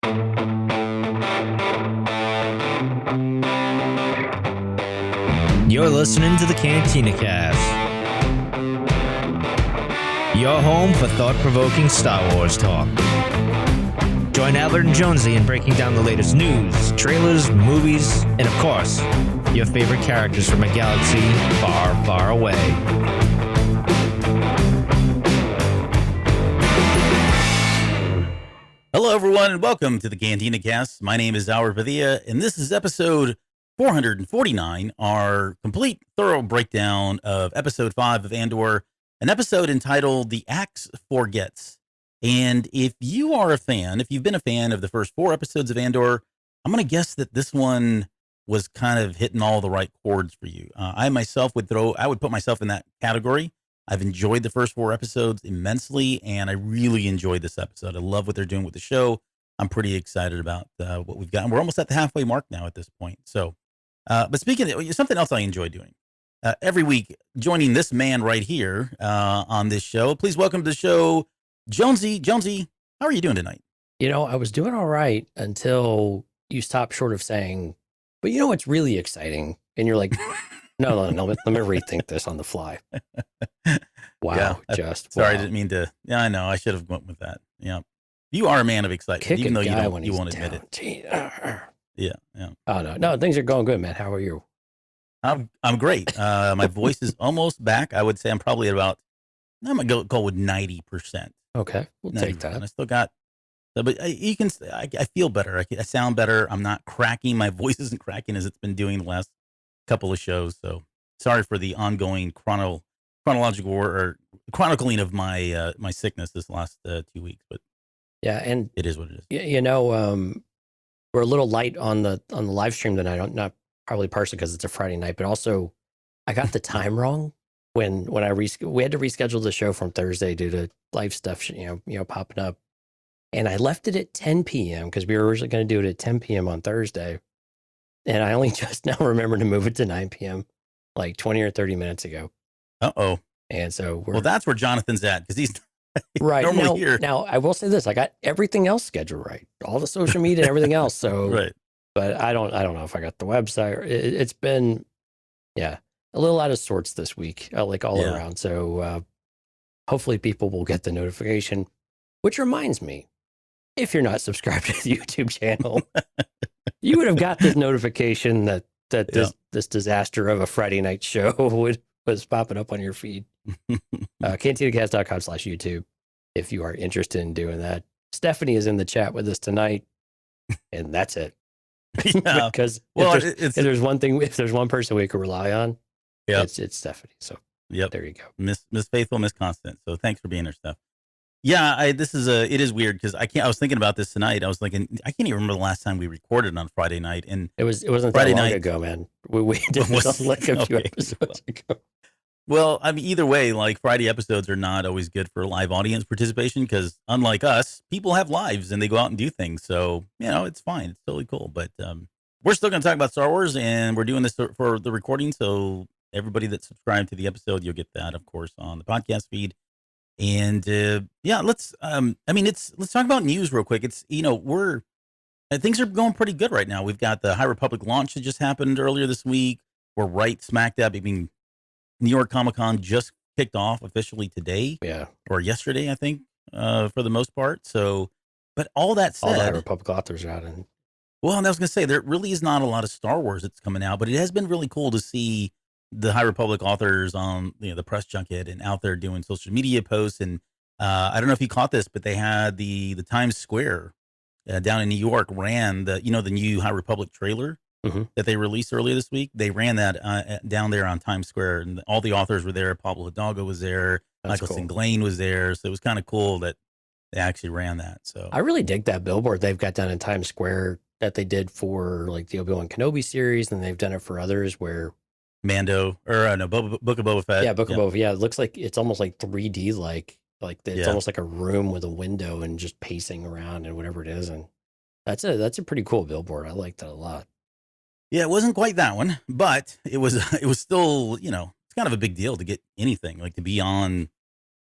You're listening to the Cantina Cast, your home for thought-provoking Star Wars talk. Join Albert and Jonesy in breaking down the latest news, trailers, movies, and of course, your favorite characters from a galaxy far, far away. Hello, everyone, and welcome to the Cantina Cast. My name is Albert Padilla, and this is episode 449, our complete, thorough breakdown of episode 5 of Andor, an episode entitled The Axe Forgets. And if you are a fan, if you've been a fan of the first 4 episodes of Andor, I'm going to guess that this one was kind of hitting all the right chords for you. I myself would put myself in that category. I've enjoyed the first 4 episodes immensely, and I really enjoyed this episode. I love what they're doing with the show. I'm pretty excited about what we've got. And we're almost at the halfway mark now at this point. So, but speaking of something else I enjoy doing, every week, joining this man right here on this show, please welcome to the show, Jonesy. Jonesy, how are you doing tonight? You know, I was doing all right until you stopped short of saying, but you know what's really exciting? And you're like, no, let me rethink this on the fly. Wow, yeah, sorry, I didn't mean to. Yeah, I know. I should have went with that. Yeah, you are a man of excitement, even though you won't admit it. Yeah. Oh no, things are going good, man. How are you? I'm great. My voice is almost back. I would say I'm probably at about. I'm gonna go with 90%. Okay, we'll take that. I still got, but I feel better. I sound better. I'm not cracking. My voice isn't cracking as it's been doing the last couple of shows. So sorry for the ongoing chronological or chronicling of my my sickness this last 2 weeks. But yeah, and it is what it is. You know, we're a little light on the live stream tonight. Not probably partially because it's a Friday night, but also I got the time wrong when we had to reschedule the show from Thursday due to life stuff, you know, popping up, and I left it at 10 p.m. because we were originally going to do it at 10 p.m. on Thursday, and I only just now remembered to move it to 9 p.m. like 20 or 30 minutes ago. Uh-oh. And so that's where Jonathan's at because he's right normally here. Now I will say this: I got everything else scheduled right, all the social media and everything else. So, right. But I don't know if I got the website. It's been, a little out of sorts this week, like all around. So hopefully people will get the notification. Which reminds me, if you're not subscribed to the YouTube channel, you would have got this notification that this disaster of a Friday night show was popping up on your feed. CantinaCast.com/YouTube if you are interested in doing that. Stephanie is in the chat with us tonight, and that's it. Yeah. Because if there's one person we could rely on, it's Stephanie. So there you go. Miss Faithful, Miss Constant. So thanks for being there, Steph. Yeah, it is weird because I was thinking about this tonight. I was thinking, I can't even remember the last time we recorded on Friday night. And it wasn't Friday that long ago, man. We did this like a few episodes ago. Well, I mean, either way, like Friday episodes are not always good for live audience participation because unlike us, people have lives and they go out and do things. So, it's fine. It's totally cool. But we're still going to talk about Star Wars and we're doing this for the recording. So everybody that's subscribed to the episode, you'll get that, of course, on the podcast feed. And let's talk about news real quick. It's, things are going pretty good right now. We've got the High Republic launch that just happened earlier this week. We're right smack dab. I mean, New York Comic-Con just kicked off officially today, or yesterday, I think, for the most part. So, but all that said, all the High Republic authors are out. Well, and I was going to say, there really is not a lot of Star Wars that's coming out, but it has been really cool to see the High Republic authors on the press junket and out there doing social media posts. And I don't know if you caught this, but they had the Times Square down in New York ran the new High Republic trailer. Mm-hmm. That they released earlier this week. They ran that down there on Times Square, and all the authors were there. Pablo Hidalgo was there. Michael Singlain was there. So it was kind of cool that they actually ran that. So I really dig that billboard they've got down in Times Square that they did for like the Obi-Wan Kenobi series, and they've done it for others where Mando or Book of Boba Fett. Yeah, Book of Boba. Yeah, it looks like it's almost like 3D, like it's almost like a room with a window and just pacing around and whatever it is. And that's a pretty cool billboard. I like that a lot. Yeah, it wasn't quite that one, but it was still, it's kind of a big deal to get anything, like to be on,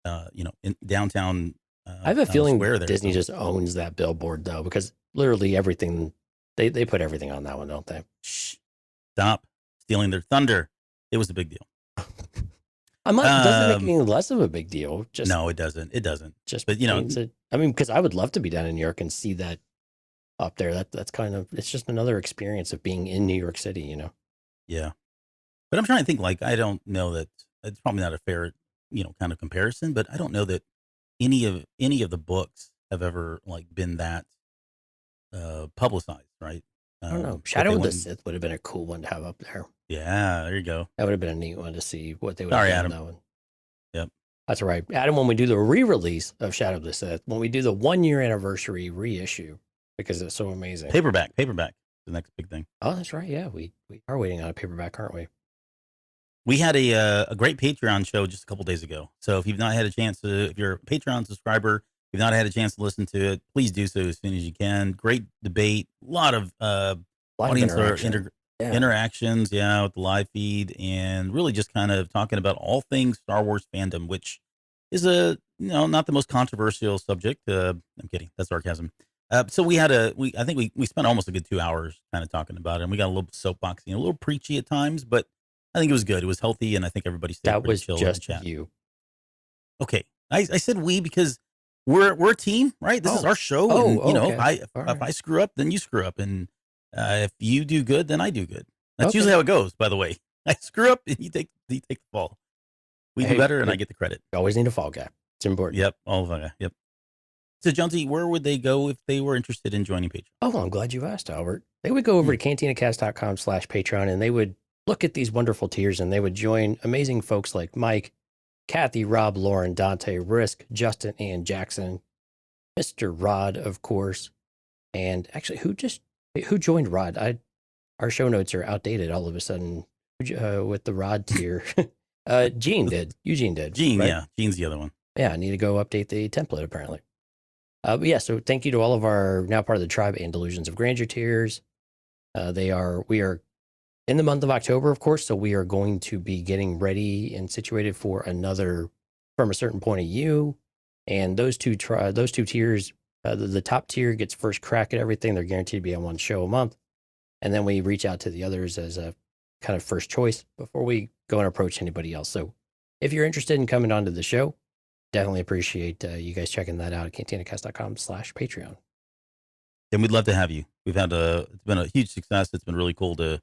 in downtown I have a feeling square there. Disney just owns that billboard though, because literally everything they put everything on that one, don't they? Shh, stop stealing their thunder. It was a big deal. Doesn't make it any less of a big deal. Just no, it doesn't. It doesn't. Just but you know, I mean, because I would love to be down in New York and see that up there. That's kind of, it's just another experience of being in New York City, you know? Yeah. But I'm trying to think, like, I don't know that it's probably not a fair, kind of comparison, but I don't know that any of the books have ever like been that publicized, right? I don't know. Shadow of the Sith would have been a cool one to have up there. Yeah, there you go. That would have been a neat one to see what they would Sorry, have done Adam. on that one. Yep. That's right. Adam, when we do the re-release of Shadow of the Sith, when we do the 1 year anniversary reissue, because it's so amazing. Paperback, the next big thing. Oh, that's right. Yeah, we are waiting on a paperback, aren't we? We had a great Patreon show just a couple days ago. So if you've not had a chance to, if you're a Patreon subscriber, you've not had a chance to listen to it, please do so as soon as you can. Great debate, a lot of audience interactions, with the live feed, and really just kind of talking about all things Star Wars fandom, which is not the most controversial subject. I'm kidding, that's sarcasm. So I think we spent almost a good 2 hours kind of talking about it, and we got a little soapboxy, a little preachy at times, but I think it was good. It was healthy, and I think everybody stayed pretty chill in the chat. That was just you. Okay, I said we because we're a team, right? This is our show, and okay. If I screw up, then you screw up, and if you do good, then I do good. That's usually how it goes. By the way, I screw up, and you take the fall. We do better, and I get the credit. You always need a fall guy. It's important. Yep, all of that. Yep. So, Jonesy, where would they go if they were interested in joining Patreon? Oh, I'm glad you asked, Albert. They would go over to cantinacast.com/Patreon, and they would look at these wonderful tiers, and they would join amazing folks like Mike, Kathy, Rob, Lauren, Dante, Risk, Justin, and Jackson, Mr. Rod, of course, and actually, who joined Rod? Our show notes are outdated all of a sudden with the Rod tier. Gene did. Eugene did. Gene, right? Yeah. Gene's the other one. Yeah, I need to go update the template, apparently. But yeah, so thank you to all of our now part of the Tribe and Delusions of Grandeur tiers. We are in the month of October, of course, so we are going to be getting ready and situated for another From a Certain Point of View. And those two tiers, the top tier gets first crack at everything. They're guaranteed to be on one show a month. And then we reach out to the others as a kind of first choice before we go and approach anybody else. So if you're interested in coming onto the show, definitely appreciate you guys checking that out at cantinacast.com/Patreon. And we'd love to have you. It's been a huge success. It's been really cool to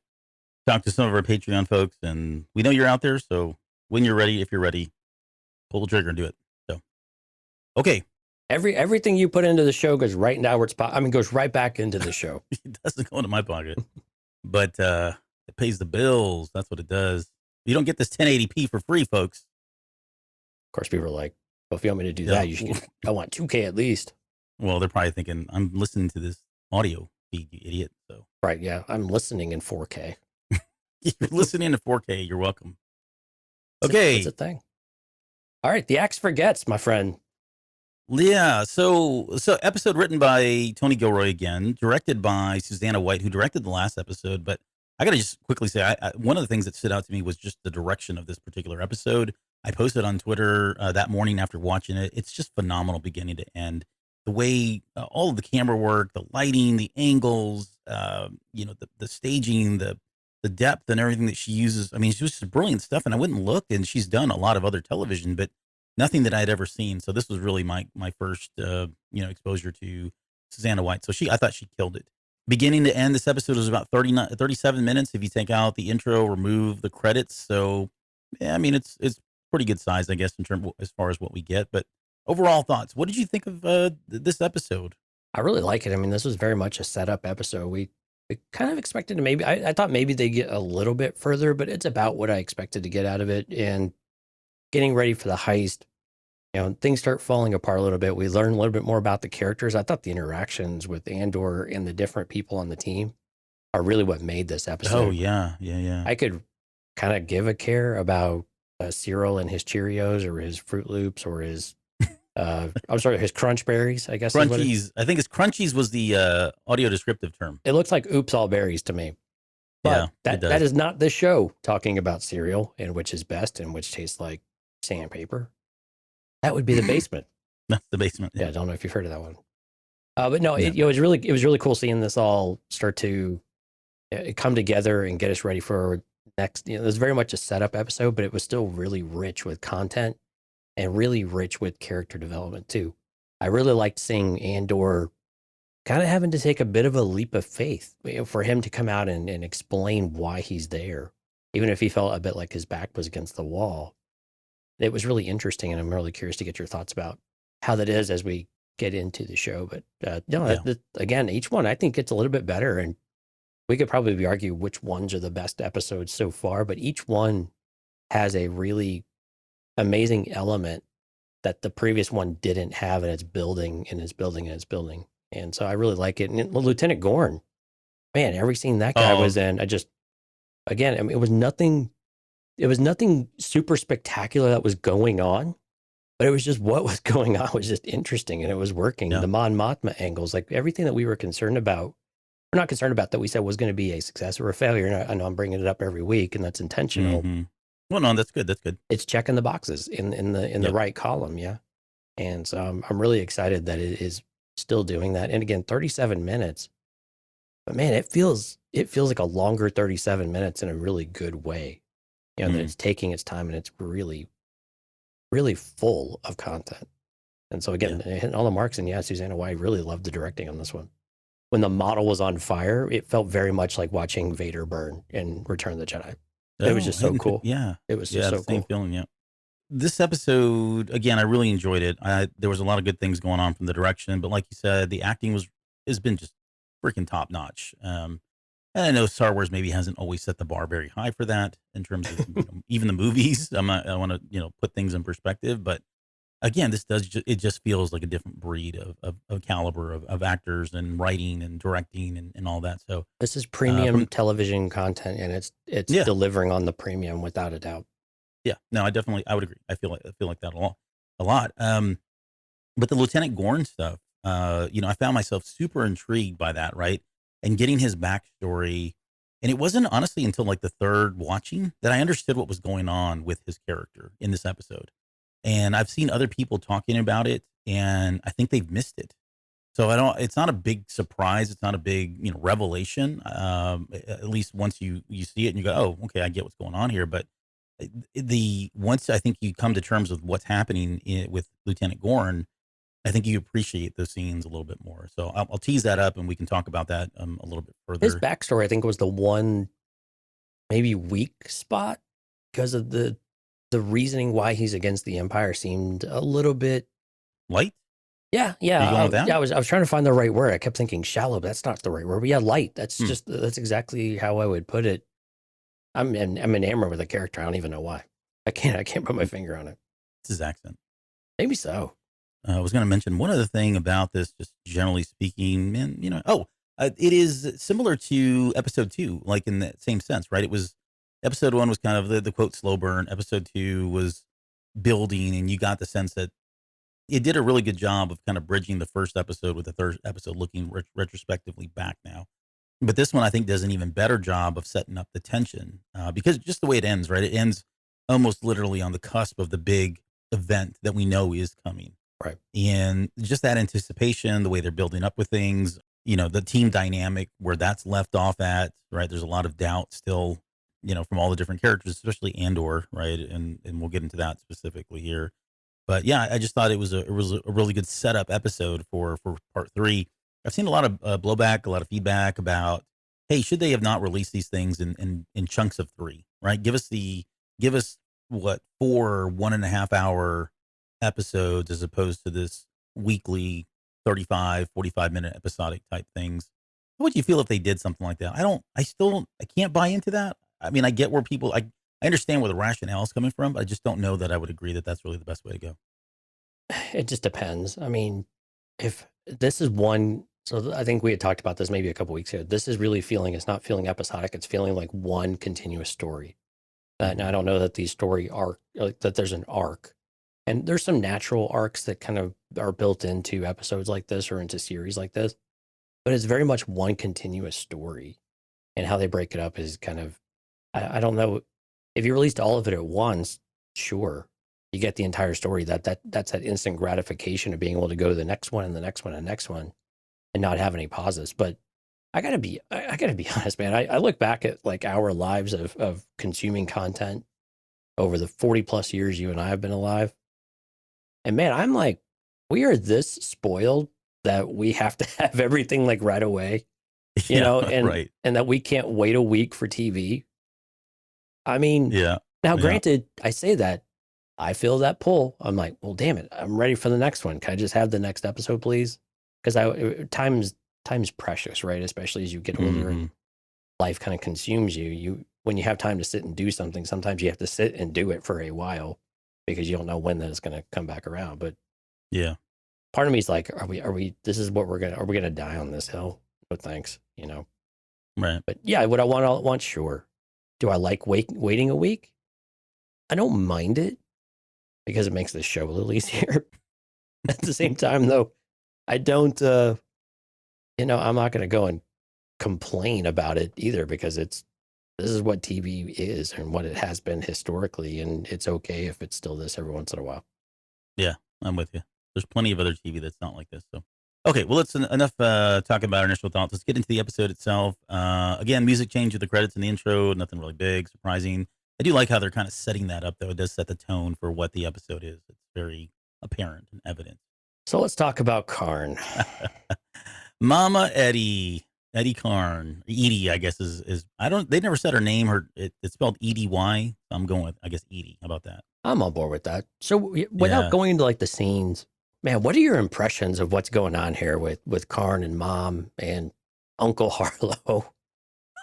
talk to some of our Patreon folks, and we know you're out there. So when you're ready, if you're ready, pull the trigger and do it. So, okay. Everything you put into the show goes right in Howard's pocket. I mean, goes right back into the show. It doesn't go into my pocket, but it pays the bills. That's what it does. You don't get this 1080p for free, folks. Of course, people are like, well, if you want me to do that, you should. I want 2K at least. Well, they're probably thinking, I'm listening to this audio feed, you idiot. So right, yeah, I'm listening in 4K. You're listening to 4K. You're welcome. Okay, it's a thing. All right, the axe forgets, my friend. Yeah, so episode written by Tony Gilroy again, directed by Susanna White, who directed the last episode. But I got to just quickly say, one of the things that stood out to me was just the direction of this particular episode. I posted on Twitter that morning after watching it. It's just phenomenal beginning to end. The way all of the camera work, the lighting, the angles, the staging, the depth and everything that she uses. I mean, it's just brilliant stuff. And I wouldn't look, and she's done a lot of other television, but nothing that I'd ever seen. So this was really my first, exposure to Susanna White. So I thought she killed it. Beginning to end, this episode was about 37 minutes. If you take out the intro, remove the credits. So, yeah, I mean, it's pretty good size, I guess, as far as what we get. But overall thoughts, what did you think of this episode? I really like it. I mean, this was very much a setup episode. We kind of expected to maybe, I thought maybe they get a little bit further, but it's about what I expected to get out of it. And getting ready for the heist, things start falling apart a little bit. We learn a little bit more about the characters. I thought the interactions with Andor and the different people on the team are really what made this episode. Oh, yeah. I could kind of give a care about Cyril and his Cheerios or his Fruit Loops or his, his Crunch Berries, I guess. Crunchies. I think his Crunchies was the audio descriptive term. It looks like Oops All Berries to me. But that is not the show talking about cereal and which is best and which tastes like sandpaper. That would be the basement. That's the basement. Yeah, I don't know if you've heard of that one. But no, Yeah. it was really cool seeing this all start to come together and get us ready for next. It was very much a setup episode, but it was still really rich with content and really rich with character development too. I really liked seeing Andor kind of having to take a bit of a leap of faith, for him to come out and explain why he's there, even if he felt a bit like his back was against the wall. It was really interesting, and I'm really curious to get your thoughts about how that is as we get into the show. But no, Yeah. again, each one I think gets a little bit better, and we could probably argue which ones are the best episodes so far, but each one has a really amazing element that the previous one didn't have, and it's building and it's building and it's building. And so I really like it. And Lieutenant Gorn, man, every scene that guy was in, again, I mean, it was nothing super spectacular that was going on, but it was just what was going on was just interesting, and it was working. Yeah. The Mon Mothma angles, like everything that we were concerned about, we're not concerned about, that we said was going to be a success or a failure. And I know I'm bringing it up every week, and that's intentional. Mhm. Well, no, that's good. That's good. It's checking the boxes in the right column. Yeah. And so I'm really excited that it is still doing that. And again, 37 minutes, but man, it feels like a longer 37 minutes in a really good way. You know, that it's taking its time, and it's really, really full of content. And so again, hitting all the marks. And yeah, Susanna White really loved the directing on this one. When the model was on fire, it felt very much like watching Vader burn in Return of the Jedi. It was just so cool. Yeah. It was just so same cool. feeling. Yeah. This episode, again, I really enjoyed it. There was a lot of good things going on from the direction, but like you said, the acting has been just freaking top notch. And I know Star Wars maybe hasn't always set the bar very high for that in terms of even the movies. I want to put things in perspective, but again, this it just feels like a different breed of caliber of actors and writing and directing and all that. So this is premium television content, and it's delivering on the premium without a doubt. Yeah, no, I would agree. I feel like that a lot. But the Lieutenant Gorn stuff, I found myself super intrigued by that, right? And getting his backstory. And it wasn't honestly until like the third watching that I understood what was going on with his character in this episode. And I've seen other people talking about it, and I think they've missed it. So it's not a big surprise. It's not a big, revelation. At least once you see it and you go, oh, okay, I get what's going on here. But once I think you come to terms with what's happening with Lieutenant Gorn, I think you appreciate those scenes a little bit more. So I'll tease that up, and we can talk about that a little bit further. His backstory, I think, was the one maybe weak spot, because of the reasoning why he's against the Empire seemed a little bit light. Yeah. I was trying to find the right word. I kept thinking shallow, but that's not the right word. But yeah, light. That's that's exactly how I would put it. I'm enamored with the character. I don't even know why. I can't put my finger on it. It's his accent. Maybe so. I was going to mention one other thing about this, just generally speaking, and it is similar to episode 2, like in that same sense, right? It was episode 1 was kind of the quote slow burn. Episode 2 was building, and you got the sense that it did a really good job of kind of bridging the first episode with the third episode, looking retrospectively back now. But this one, I think, does an even better job of setting up the tension, because just the way it ends, right? It ends almost literally on the cusp of the big event that we know is coming. Right. And just that anticipation, the way they're building up with things, the team dynamic, where that's left off at, right? There's a lot of doubt still, from all the different characters, especially Andor, right? And we'll get into that specifically here. But yeah, I just thought it was a really good setup episode for part 3. I've seen a lot of blowback, a lot of feedback about, hey, should they have not released these things in chunks of 3, right? Give us what, 4 1.5 hour episodes as opposed to this weekly 35, 45 minute episodic type things. How would you feel if they did something like that? I can't buy into that. I mean, I get where I understand where the rationale is coming from, but I just don't know that I would agree that that's really the best way to go. It just depends. I mean, if this is one, so I think we had talked about this maybe a couple weeks ago. This is really it's not feeling episodic. It's feeling like one continuous story. And I don't know that these story arc, that there's an arc. And there's some natural arcs that kind of are built into episodes like this or into series like this. But it's very much one continuous story. And how they break it up is kind of, I don't know. If you released all of it at once, sure. you get the entire story. That's that instant gratification of being able to go to the next one and the next one and the next one, and not have any pauses. But I gotta be honest, man. I look back at like our lives of consuming content over the 40 plus years you and I have been alive, and man, I'm like, we are this spoiled that we have to have everything like right away, you know, and right. and that we can't wait a week for TV. I mean, Yeah. now granted, I say that I feel that pull. I'm like, well, damn it, I'm ready for the next one. Can I just have the next episode, please? Because time's precious, right? Especially as you get older and life kind of consumes you. When you have time to sit and do something, sometimes you have to sit and do it for a while because you don't know when that is going to come back around. But yeah, part of me is like, are we? This is what are we gonna die on this hill? No thanks, you know. right. But yeah, would I want all at once? Sure. Do I like waiting a week? I don't mind it because it makes the show a little easier. At the same time, though, I don't. I'm not going to go and complain about it either because this is what TV is and what it has been historically, and it's okay if it's still this every once in a while. Yeah, I'm with you. There's plenty of other TV that's not like this. So, okay, well, let's enough talk about our initial thoughts. Let's get into the episode itself. Again, music change with the credits in the intro. Nothing really big, surprising. I do like how they're kind of setting that up, though. It does set the tone for what the episode is. It's very apparent and evident. So let's talk about Karn. Mama Eddie Karn, Edie, I guess is they never said her name. It's spelled Edy. I'm going with, I guess, Edie. How about that? I'm on board with that. So without going into like the scenes, man, what are your impressions of what's going on here with Karn and Mom and Uncle Harlow?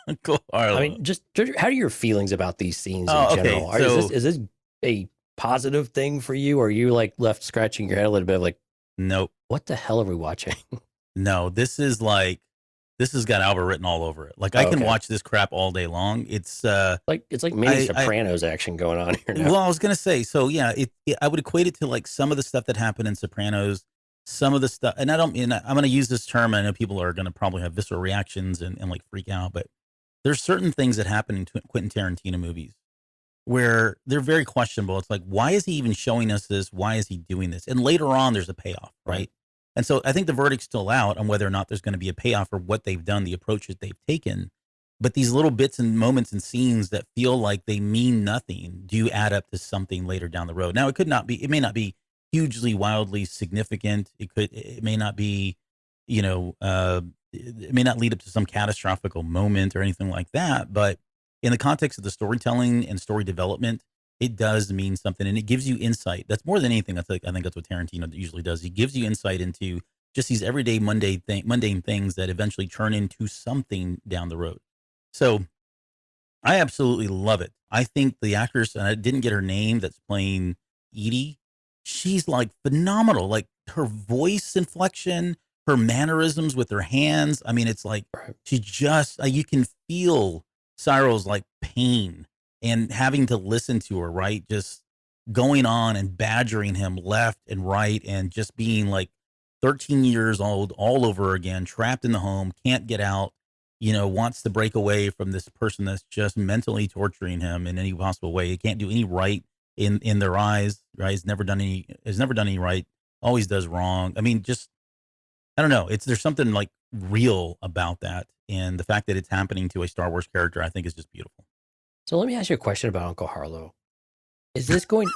Uncle Harlow. I mean, just how are your feelings about these scenes in okay, general? Is this a positive thing for you? Or are you like left scratching your head a little bit like, nope. What the hell are we watching? No, this has got Albert written all over it. Like I can watch this crap all day long. It's like mini Sopranos action going on here now. Well, I was gonna say, so yeah, I would equate it to like some of the stuff that happened in Sopranos, some of the stuff, and I'm gonna use this term. I know people are gonna probably have visceral reactions and like freak out, but there's certain things that happen in Quentin Tarantino movies where they're very questionable. It's like, why is he even showing us this? Why is he doing this? And later on, there's a payoff, right? And so I think the verdict's still out on whether or not there's going to be a payoff for what they've done, the approaches they've taken. But these little bits and moments and scenes that feel like they mean nothing do add up to something later down the road. Now, it may not be hugely, wildly significant. It may not be, it may not lead up to some catastrophic moment or anything like that. But in the context of the storytelling and story development, it does mean something, and it gives you insight. That's more than anything. I think that's what Tarantino usually does. He gives you insight into just these everyday mundane things that eventually turn into something down the road. So I absolutely love it. I think the actress, and I didn't get her name, that's playing Edie, she's like phenomenal. Like her voice inflection, her mannerisms with her hands. I mean, it's like she just, you can feel Cyril's like pain and having to listen to her, right? Just going on and badgering him left and right and just being like 13 years old all over again, trapped in the home, can't get out, wants to break away from this person that's just mentally torturing him in any possible way. He can't do any right in their eyes, right? Has never done any right, always does wrong. I mean, just, I don't know. There's something like real about that. And the fact that it's happening to a Star Wars character, I think is just beautiful. So let me ask you a question about Uncle Harlow. Is this going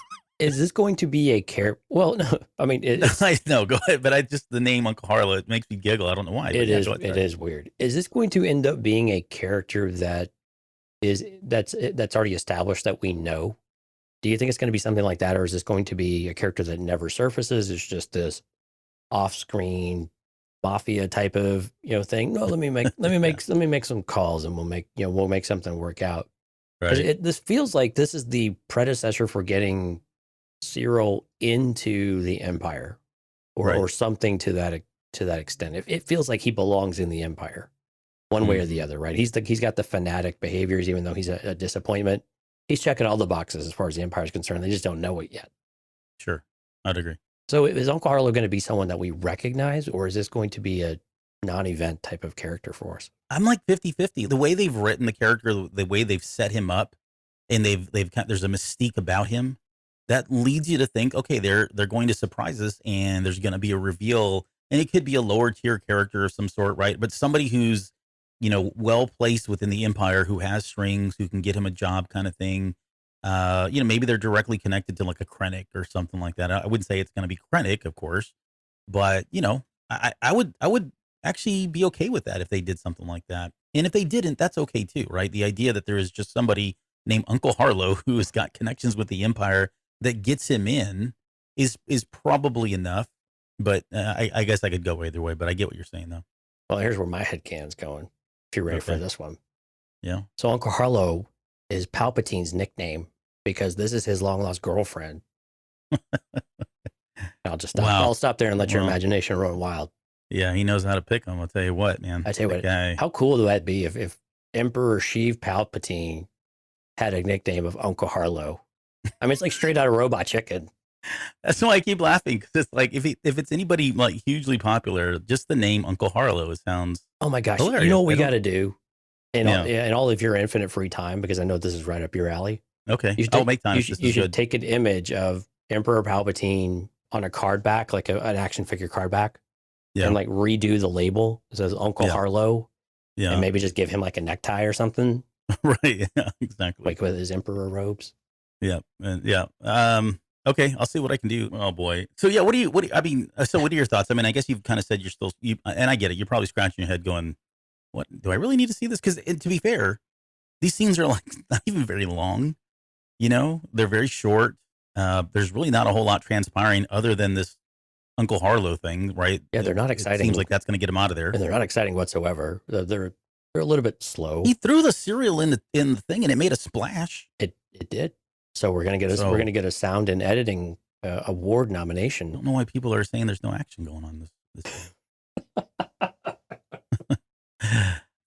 to be a character? Well, no, I mean, no, go ahead. But the name Uncle Harlow, it makes me giggle. I don't know why. It is weird. Is this going to end up being a character that's already established that we know? Do you think it's going to be something like that, or is this going to be a character that never surfaces? It's just this off-screen mafia type of thing. No, let me make some calls and we'll make something work out. Right. This feels like this is the predecessor for getting Cyril into the Empire, or something to that extent. It feels like he belongs in the Empire, one way or the other, right? He's got the fanatic behaviors, even though he's a disappointment. He's checking all the boxes as far as the Empire is concerned. They just don't know it yet. Sure, I'd agree. So is Uncle Harlow going to be someone that we recognize, or is this going to be a non-event type of character for us? I'm like 50-50. The way they've written the character, the way they've set him up, and there's a mystique about him that leads you to think, okay, they're going to surprise us, and there's going to be a reveal, and it could be a lower tier character of some sort, right? But somebody who's, well placed within the Empire, who has strings, who can get him a job, kind of thing. Maybe they're directly connected to like a Krennic or something like that. I wouldn't say it's going to be Krennic, of course, but I would actually be okay with that if they did something like that. And if they didn't, that's okay too, right? The idea that there is just somebody named Uncle Harlow who has got connections with the Empire that gets him in is probably enough. But I guess I could go either way. But I get what you're saying, though. Well, here's where my headcanon's going. If you're ready for this one. Yeah. So Uncle Harlow is Palpatine's nickname because this is his long lost girlfriend. I'll just stop. Wow. I'll stop there and let your imagination run wild. Yeah, he knows how to pick them. I'll tell you what, man. I tell you what, how cool would that be if Emperor Sheev Palpatine had a nickname of Uncle Harlow? I mean, it's like straight out of Robot Chicken. That's why I keep laughing, because it's like if it's anybody like hugely popular, just the name Uncle Harlow sounds. Oh my gosh! hilarious. You know what we got to do in all of your infinite free time, because I know this is right up your alley. Okay, I'll make time. You should take an image of Emperor Palpatine on a card back, like an action figure card back, and like redo the label. It says Uncle Harlow, and maybe just give him like a necktie or something. Right? Yeah, exactly. Like with his emperor robes. Yeah, okay, I'll see what I can do. Oh boy. So yeah, what do you? I mean, so what are your thoughts? I mean, I guess you've kind of said you're still, and I get it. You're probably scratching your head, going, "What do I really need to see this?" Because to be fair, these scenes are like not even very long. They're very short. There's really not a whole lot transpiring other than this Uncle Harlow thing, right? Yeah, they're not exciting. It seems like that's going to get him out of there. And they're not exciting whatsoever. They're a little bit slow. He threw the cereal in the thing, and it made a splash. It did. So we're gonna get a sound and editing award nomination. I don't know why people are saying there's no action going on this.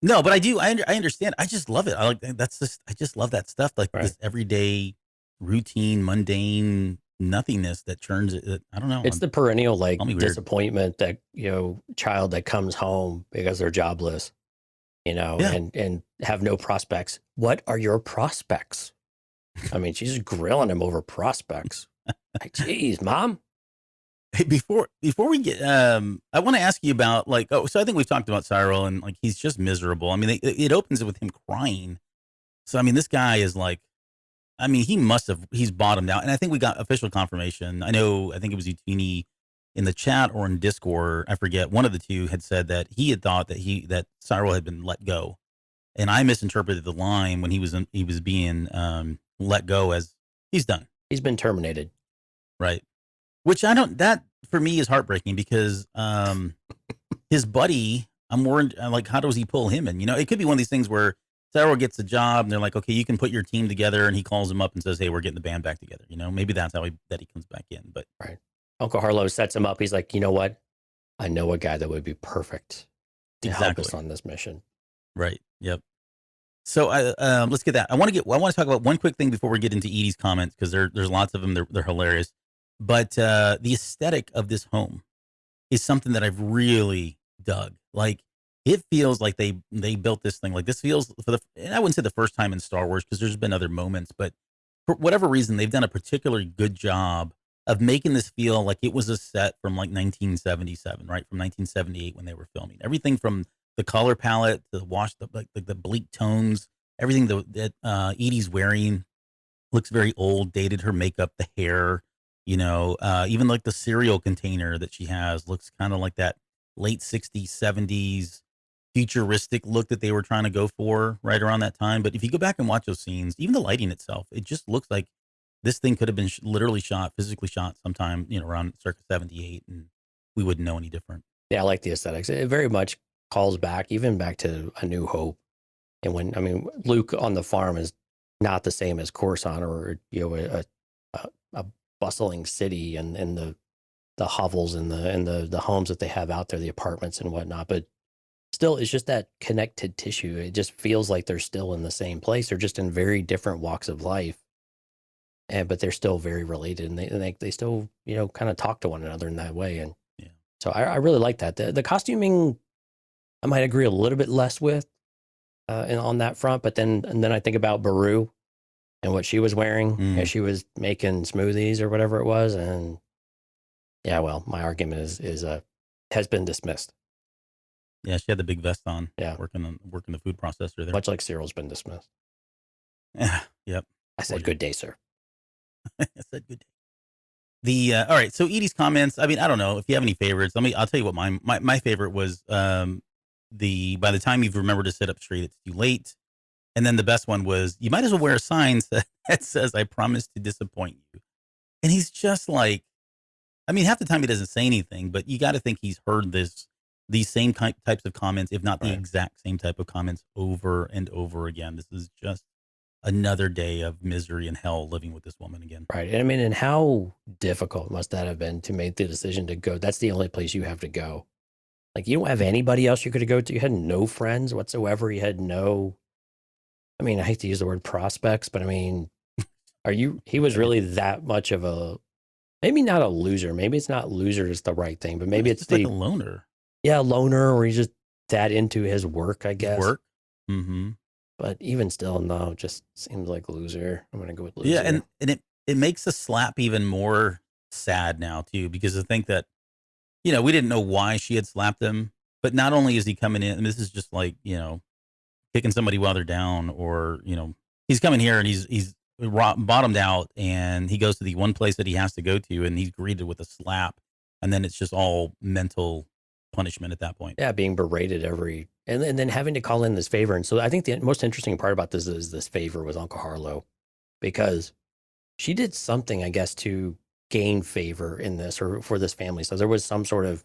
No, but I do. I understand. I just love it. I just love that stuff. Like this everyday, routine, mundane nothingness that turns it. I don't know. It's the perennial disappointment that child that comes home because they're jobless, and have no prospects. What are your prospects? I mean, she's just grilling him over prospects. Like, geez, Mom. Hey, before we get, I want to ask you about so I think we've talked about Cyril, and like he's just miserable. I mean, it opens with him crying. So I mean, this guy is like, I mean, he's bottomed out, and I think we got official confirmation. I think it was Utini in the chat or in Discord, I forget. One of the two had said that he had thought that Cyril had been let go, and I misinterpreted the line when he was being let go as he's done. He's been terminated. Right. Which that for me is heartbreaking, because his buddy, I'm worried, like, how does he pull him in? It could be one of these things where Cyril gets a job and they're like, okay, you can put your team together, and he calls him up and says, hey, we're getting the band back together. Maybe that's how he comes back in. But right. Uncle Harlow sets him up. He's like, you know what? I know a guy that would be perfect to help us on this mission. Right. Yep. So let's get that. I want to talk about one quick thing before we get into Edie's comments, because there's lots of them. They're hilarious. But the aesthetic of this home is something that I've really dug. Like, it feels like they built this thing. Like, this feels and I wouldn't say the first time in Star Wars, because there's been other moments, but for whatever reason, they've done a particularly good job of making this feel like it was a set from like 1977, right? From 1978 when they were filming. Everything from the color palette, the the bleak tones, everything that Edie's wearing looks very old, dated. Her makeup, the hair, even like the cereal container that she has looks kind of like that late 60s, 70s futuristic look that they were trying to go for right around that time. But if you go back and watch those scenes, even the lighting itself, it just looks like this thing could have been physically shot sometime, around circa 78, and we wouldn't know any different. Yeah, I like the aesthetics. It very much calls back to A New Hope. And Luke on the farm is not the same as Coruscant, or a bustling city and the hovels and the homes that they have out there, the apartments and whatnot. But still, it's just that connected tissue. It just feels like they're still in the same place. They're just in very different walks of life, but they're still very related, and they still kind of talk to one another in that way. And so I really like that. The costuming, I might agree a little bit less with, and on that front. But then I think about Baru and what she was wearing Mm. as she was making smoothies or whatever it was. And yeah, well, my argument has been dismissed. Yeah, she had the big vest on. Yeah. working the food processor there. Much like Cyril's been dismissed. Yeah, yep. I said, good day, sir. I said good day. All right, so Edie's comments. I mean, I don't know if you have any favorites. I'll tell you what my favorite was. By the time you've remembered to sit up straight, it's too late. And then the best one was, you might as well wear a sign that says, "I promise to disappoint you." And he's just like, I mean, half the time he doesn't say anything, but you got to think he's heard these same types of comments, if not the Right. exact same type of comments over and over again. This is just another day of misery and hell living with this woman again. Right. And I mean, and how difficult must that have been to make the decision to go? That's the only place you have to go. Like, you don't have anybody else you could go to. You had no friends whatsoever. You had no, I mean, I hate to use the word prospects, but I mean, he was really that much of a, maybe not a loser. Maybe it's not loser is the right thing, but maybe it's just like a loner. Yeah, loner, or he's just that into his work, I guess. Work. Mm-hmm. But even still, no, just seems like loser. I'm going to go with loser. Yeah, and it makes the slap even more sad now, too, because I think that, we didn't know why she had slapped him, but not only is he coming in, and this is just like, kicking somebody while they're down, or, he's coming here and he's bottomed out, and he goes to the one place that he has to go to, and he's greeted with a slap, and then it's just all mental punishment at that point. Yeah, being berated and then having to call in this favor. And so I think the most interesting part about this is this favor with Uncle Harlow, because she did something, I guess, to gain favor in this, or for this family. So there was some sort of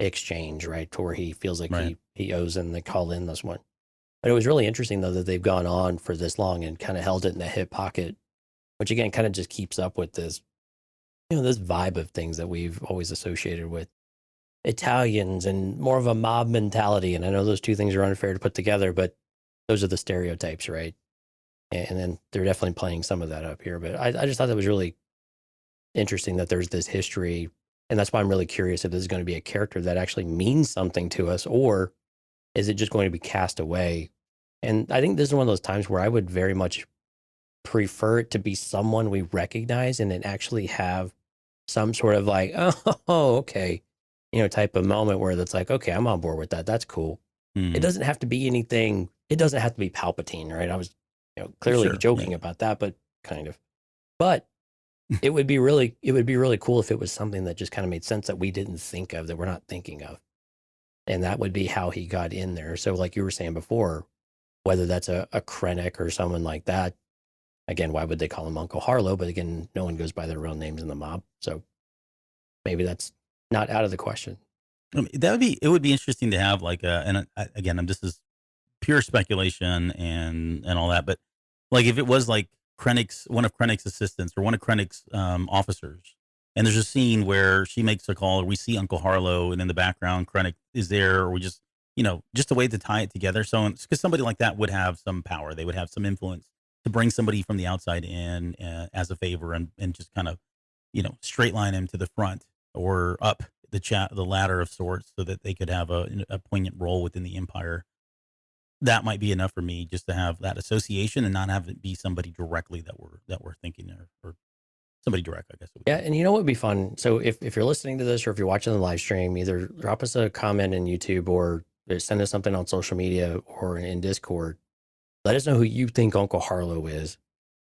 exchange, right, to where he feels like Right. he owes and they call in this one. But it was really interesting, though, that they've gone on for this long and kind of held it in the hip pocket, which again kind of just keeps up with this, this vibe of things that we've always associated with Italians and more of a mob mentality. And I know those two things are unfair to put together, but those are the stereotypes, right? And then they're definitely playing some of that up here. But I just thought that was really interesting that there's this history. And that's why I'm really curious if this is going to be a character that actually means something to us, or is it just going to be cast away? And I think this is one of those times where I would very much prefer it to be someone we recognize and then actually have some sort of like, oh, okay, type of moment where that's like, okay, I'm on board with that. That's cool. It doesn't have to be anything. It doesn't have to be Palpatine, right? I was, clearly Sure, joking about that, but kind of. But it would be really cool if it was something that just kind of made sense that we didn't think of, that we're not thinking of. And that would be how he got in there. So like you were saying before, whether that's a Krennic or someone like that, again, why would they call him Uncle Harlow? But again, no one goes by their real names in the mob. So maybe that's not out of the question. It would be interesting to have like again, this is pure speculation and all that, but like if it was like one of Krennic's assistants or one of Krennic's officers, and there's a scene where she makes a call, or we see Uncle Harlow, and in the background Krennic is there, or we just just a way to tie it together. So because somebody like that would have some power, they would have some influence to bring somebody from the outside in as a favor, and just kind of straight line him to the front or up the ladder of sorts, so that they could have a poignant role within the Empire. That might be enough for me, just to have that association and not have it be somebody directly that we're thinking, or somebody direct, I guess. Yeah, and what would be fun? So if you're listening to this, or if you're watching the live stream, either drop us a comment in YouTube, or send us something on social media or in Discord. Let us know who you think Uncle Harlow is.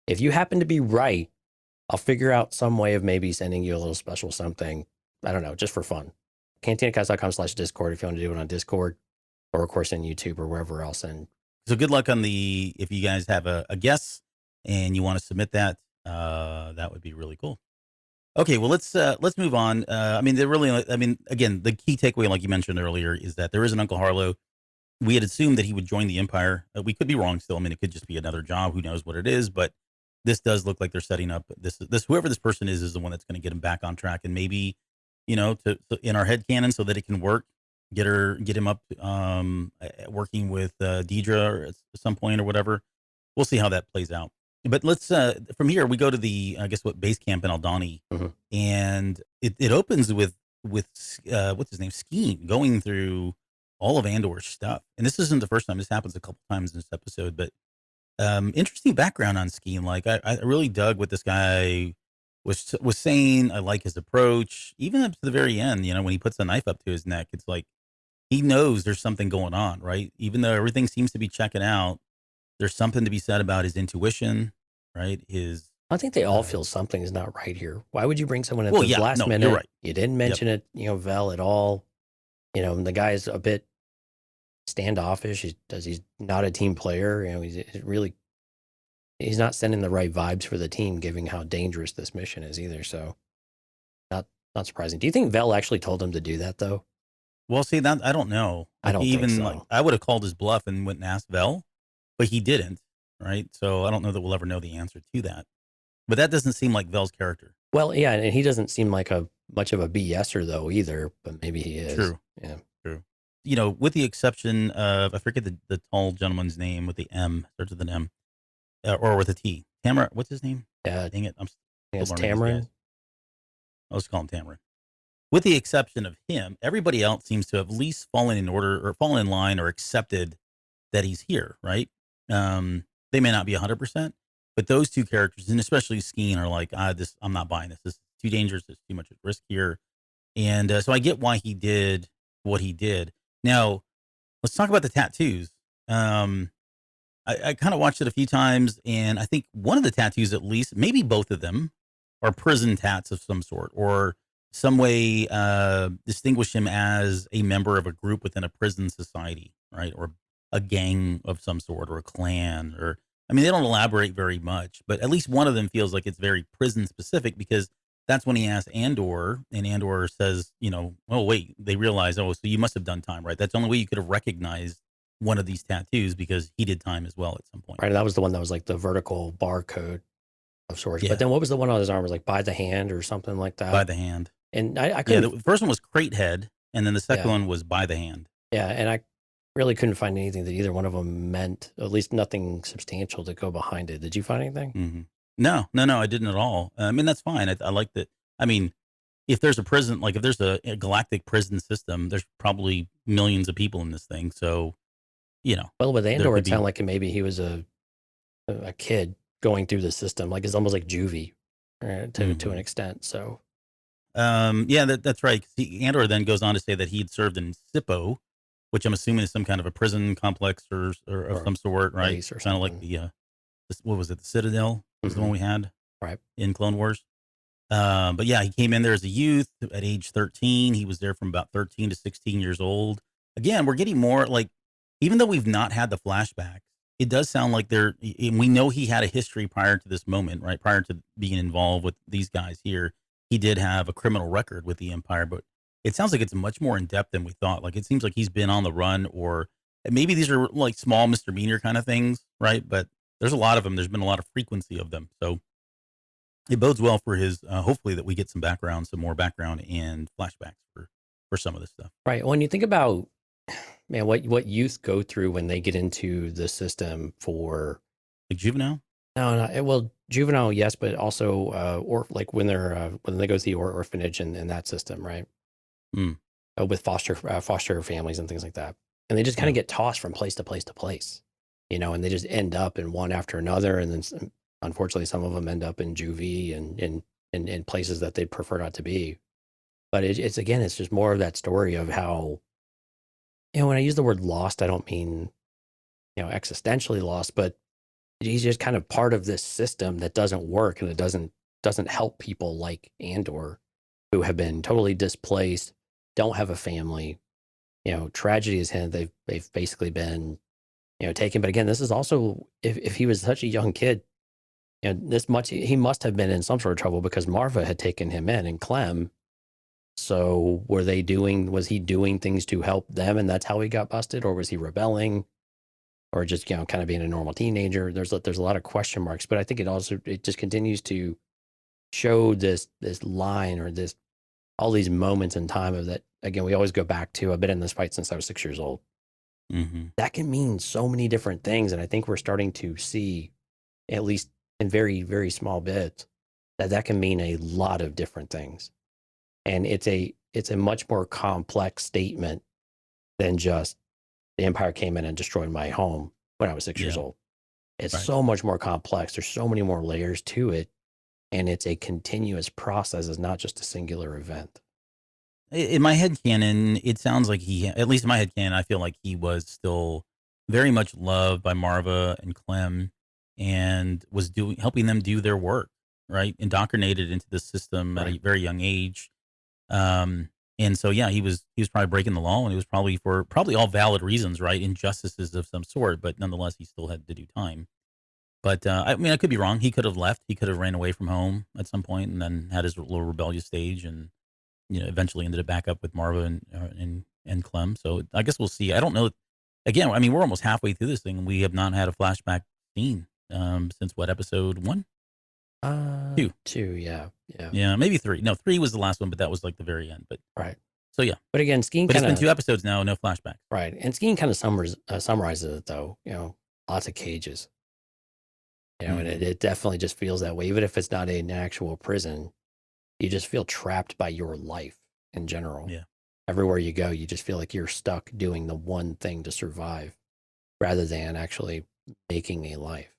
If you happen to be right, I'll figure out some way of maybe sending you a little special something. I don't know, just for fun. CantinaCast.com/Discord if you want to do it on Discord, or of course in YouTube or wherever else. And so good luck if you guys have a guess and you want to submit that, that would be really cool. Okay, well let's move on. Again, the key takeaway, like you mentioned earlier, is that there is an Uncle Harlow. We had assumed that he would join the Empire. We could be wrong still. I mean, it could just be another job. Who knows what it is? But this does look like they're setting up this whoever this person is the one that's going to get him back on track, and maybe to in our headcanon, so that it can work. Get him up working with Deidre at some point or whatever. We'll see how that plays out. But let's from here we go to the base camp in Aldhani, and it opens with what's his name, Skeen, going through all of Andor's stuff. And this isn't the first time. This happens a couple times in this episode, but Interesting background on Skeen. Like I really dug what this guy was saying. I like his approach, even up to the very end. When he puts the knife up to his neck, it's like he knows there's something going on, right? Even though everything seems to be checking out, there's something to be said about his intuition, right? His I think they all uh, feel something is not right here. Why would you bring someone at well, the yeah, last no, minute? you're right. You didn't Yep. mention it, Vel at all. The guy's a bit standoffish. He's not a team player. He's not sending the right vibes for the team, given how dangerous this mission is either. So not surprising. Do you think Vel actually told him to do that though? Well, see that I don't know. I don't think even so. like I would have called his bluff and went and asked Vel, but he didn't, right? So I don't know that we'll ever know the answer to that. But that doesn't seem like Vel's character. Well, yeah, and he doesn't seem like much of a BSer though either, but maybe he is. True. Yeah. True. With the exception of I forget the tall gentleman's name with the M, starts with an M, or with a T. Tamara, what's his name? Yeah. Dang it, I'm I think it's still learning these Tamarin. guys. I'll just call him Tamarin. With the exception of him, everybody else seems to have at least fallen in order or fallen in line or accepted that he's here, right? They may not be 100%, but those two characters, and especially Skeen, are like, I'm not buying this. This is too dangerous. There's too much at risk here. And so I get why he did what he did. Now, let's talk about the tattoos. I kind of watched it a few times, and I think one of the tattoos, at least, maybe both of them, are prison tats of some sort, or some way distinguish him as a member of a group within a prison society, right? Or a gang of some sort, or a clan, or I mean, they don't elaborate very much, but at least one of them feels like it's very prison specific because that's when he asks Andor, and Andor says, oh wait, they realize, oh, so you must have done time, right? That's the only way you could have recognized one of these tattoos because he did time as well at some point. Right. That was the one that was like the vertical barcode of sorts. Yeah. But then what was the one on his arm? Was like by the hand or something like that? By the hand. And I Yeah, couldn't. the first one was crate head, and then the second Yeah. one was by the hand. Yeah, and I really couldn't find anything that either one of them meant. At least nothing substantial to go behind it. Did you find anything? Mm-hmm. No, I didn't at all. I mean, that's fine. I like that. I mean, if there's a prison, like if there's a galactic prison system, there's probably millions of people in this thing. So, Well, with Andor, could it sounded like maybe he was a kid going through the system. Like it's almost like juvie to an extent. So, yeah, that's right. 'Cause Andor then goes on to say that he had served in Sippo, which I'm assuming is some kind of a prison complex or of some sort, right? base or Kind of like something. what was it? The Citadel was the one we had, Right. in Clone Wars. But yeah, he came in there as a youth at age 13. He was there from about 13 to 16 years old. Again, we're getting more like, even though we've not had the flashbacks, it does sound like and we know he had a history prior to this moment, right? Prior to being involved with these guys here, he did have a criminal record with the Empire, but it sounds like it's much more in depth than we thought. Like it seems like he's been on the run, or maybe these are like small misdemeanor kind of things, right? But there's a lot of them. There's been a lot of frequency of them. So it bodes well for his, hopefully that we get some more background and flashbacks for some of this stuff. Right. When you think about, man, what youth go through when they get into the system for Like juvenile? no, well, juvenile, yes, but also or like when they go to the orphanage and that system, right? Mm. With foster families and things like that, and they just kind of get tossed from place to place to place, and they just end up in one after another, and then unfortunately some of them end up in juvie and in places that they'd prefer not to be. But it's just more of that story of how, when I use the word lost, I don't mean existentially lost, but he's just kind of part of this system that doesn't work, and it doesn't help people like Andor, who have been totally displaced, don't have a family. Tragedy is hit. They've basically been taken. But again, this is also, if he was such a young kid, this much he must have been in some sort of trouble because Marva had taken him in and Clem. So was he doing things to help them, and that's how he got busted, or was he rebelling? Or just kind of being a normal teenager? There's a lot of question marks, but I think it just continues to show this line, or all these moments in time of that. Again, we always go back to, I've been in this fight since I was 6 years old. Mm-hmm. That can mean so many different things, and I think we're starting to see, at least in very, very small bits, that can mean a lot of different things, and it's a much more complex statement than just the Empire came in and destroyed my home when I was 6 years old. It's Right. so much more complex. There's so many more layers to it, and it's a continuous process. It's not just a singular event. In my head canon, it sounds like at least in my head canon, I feel like he was still very much loved by Marva and Clem, and was helping them do their work, right? Indoctrinated into the system at a Right. very young age. And so, yeah, he was probably breaking the law, and it was probably for all valid reasons, right? Injustices of some sort, but nonetheless, he still had to do time. But I mean, I could be wrong. He could have left. He could have ran away from home at some point, and then had his little rebellious stage, and eventually ended up back up with Marva and Clem. So I guess we'll see. I don't know. Again, I mean, we're almost halfway through this thing, and we have not had a flashback scene since what, episode 1, 2, 2, yeah, yeah, yeah, maybe 3. No, 3 was the last one, but that was like the very end. But right. so yeah, But again, Skeen but it's kind been 2 of episodes now, no flashbacks. right, and Skeen kind of summarizes it though. Lots of cages. And it definitely just feels that way. Even if it's not an actual prison, you just feel trapped by your life in general. Yeah. Everywhere you go, you just feel like you're stuck doing the one thing to survive rather than actually making a life.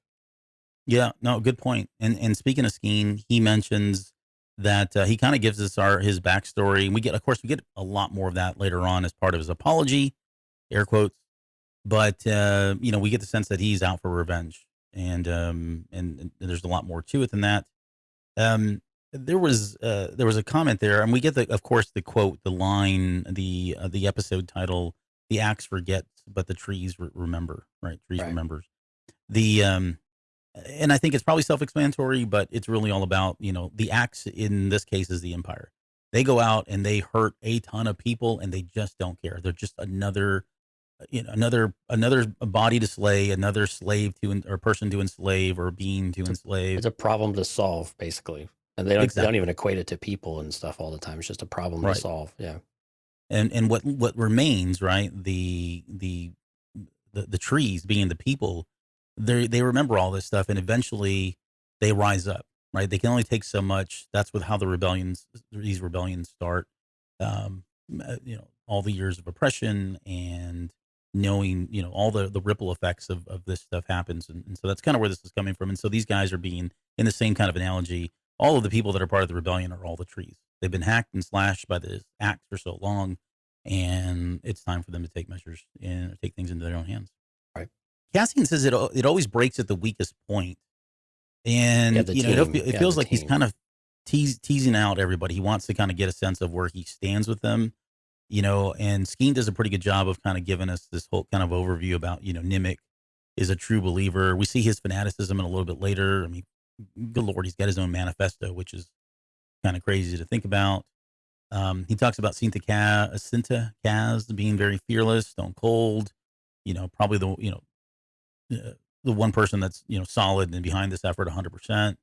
Yeah, no, good point. And speaking of Skeen, he mentions that he kind of gives us his backstory, and we get a lot more of that later on as part of his apology, air quotes. But we get the sense that he's out for revenge, and there's a lot more to it than that. There was a comment there, and we get of course the quote, the line, the episode title: "The axe forgets, but the trees remember." Right, trees Right. remembers. And I think it's probably self-explanatory, but it's really all about, the axe in this case is the Empire. They go out and they hurt a ton of people, and they just don't care. They're just another body to slay, another slave or person to enslave, or being to enslave. It's a problem to solve, basically. And they don't Exactly. even equate it to people and stuff all the time. It's just a problem Right. to solve. Yeah. And what remains, right? The trees being the people, they remember all this stuff, and eventually they rise up, right? They can only take so much. That's how these rebellions start. All the years of oppression, and knowing, all the ripple effects of this stuff happens. And so that's kind of where this is coming from. And so these guys are being, in the same kind of analogy, all of the people that are part of the rebellion are all the trees. They've been hacked and slashed by this axe for so long, and it's time for them to take measures and take things into their own hands. Right. Cassian says it always breaks at the weakest point. And, Yeah, the team. it Yeah, feels the like he's team. kind of teasing out everybody. He wants to kind of get a sense of where he stands with them, and Skeen does a pretty good job of kind of giving us this whole kind of overview about, Nimic is a true believer. We see his fanaticism a little bit later. I mean, good Lord, he's got his own manifesto, which is kind of crazy to think about. He talks about Cinta Kaz being very fearless, stone cold, probably the one person that's, solid and behind this effort 100%.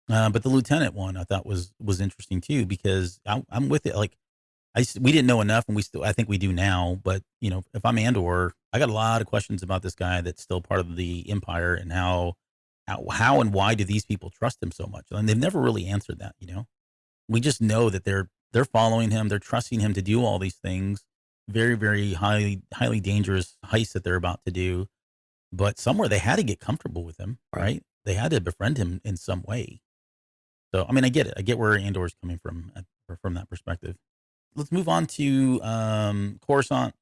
But the lieutenant one I thought was interesting too, because I'm with it. Like, we didn't know enough, and I think we do now. But if I'm Andor, I got a lot of questions about this guy that's still part of the Empire, and how and why do these people trust him so much? And they've never really answered that. We just know that they're following him, they're trusting him to do all these things, very, very highly dangerous heists that they're about to do. But somewhere they had to get comfortable with him, right? They had to befriend him in some way. So, I mean, I get it. I get where Andor's coming from that perspective. Let's move on to Coruscant,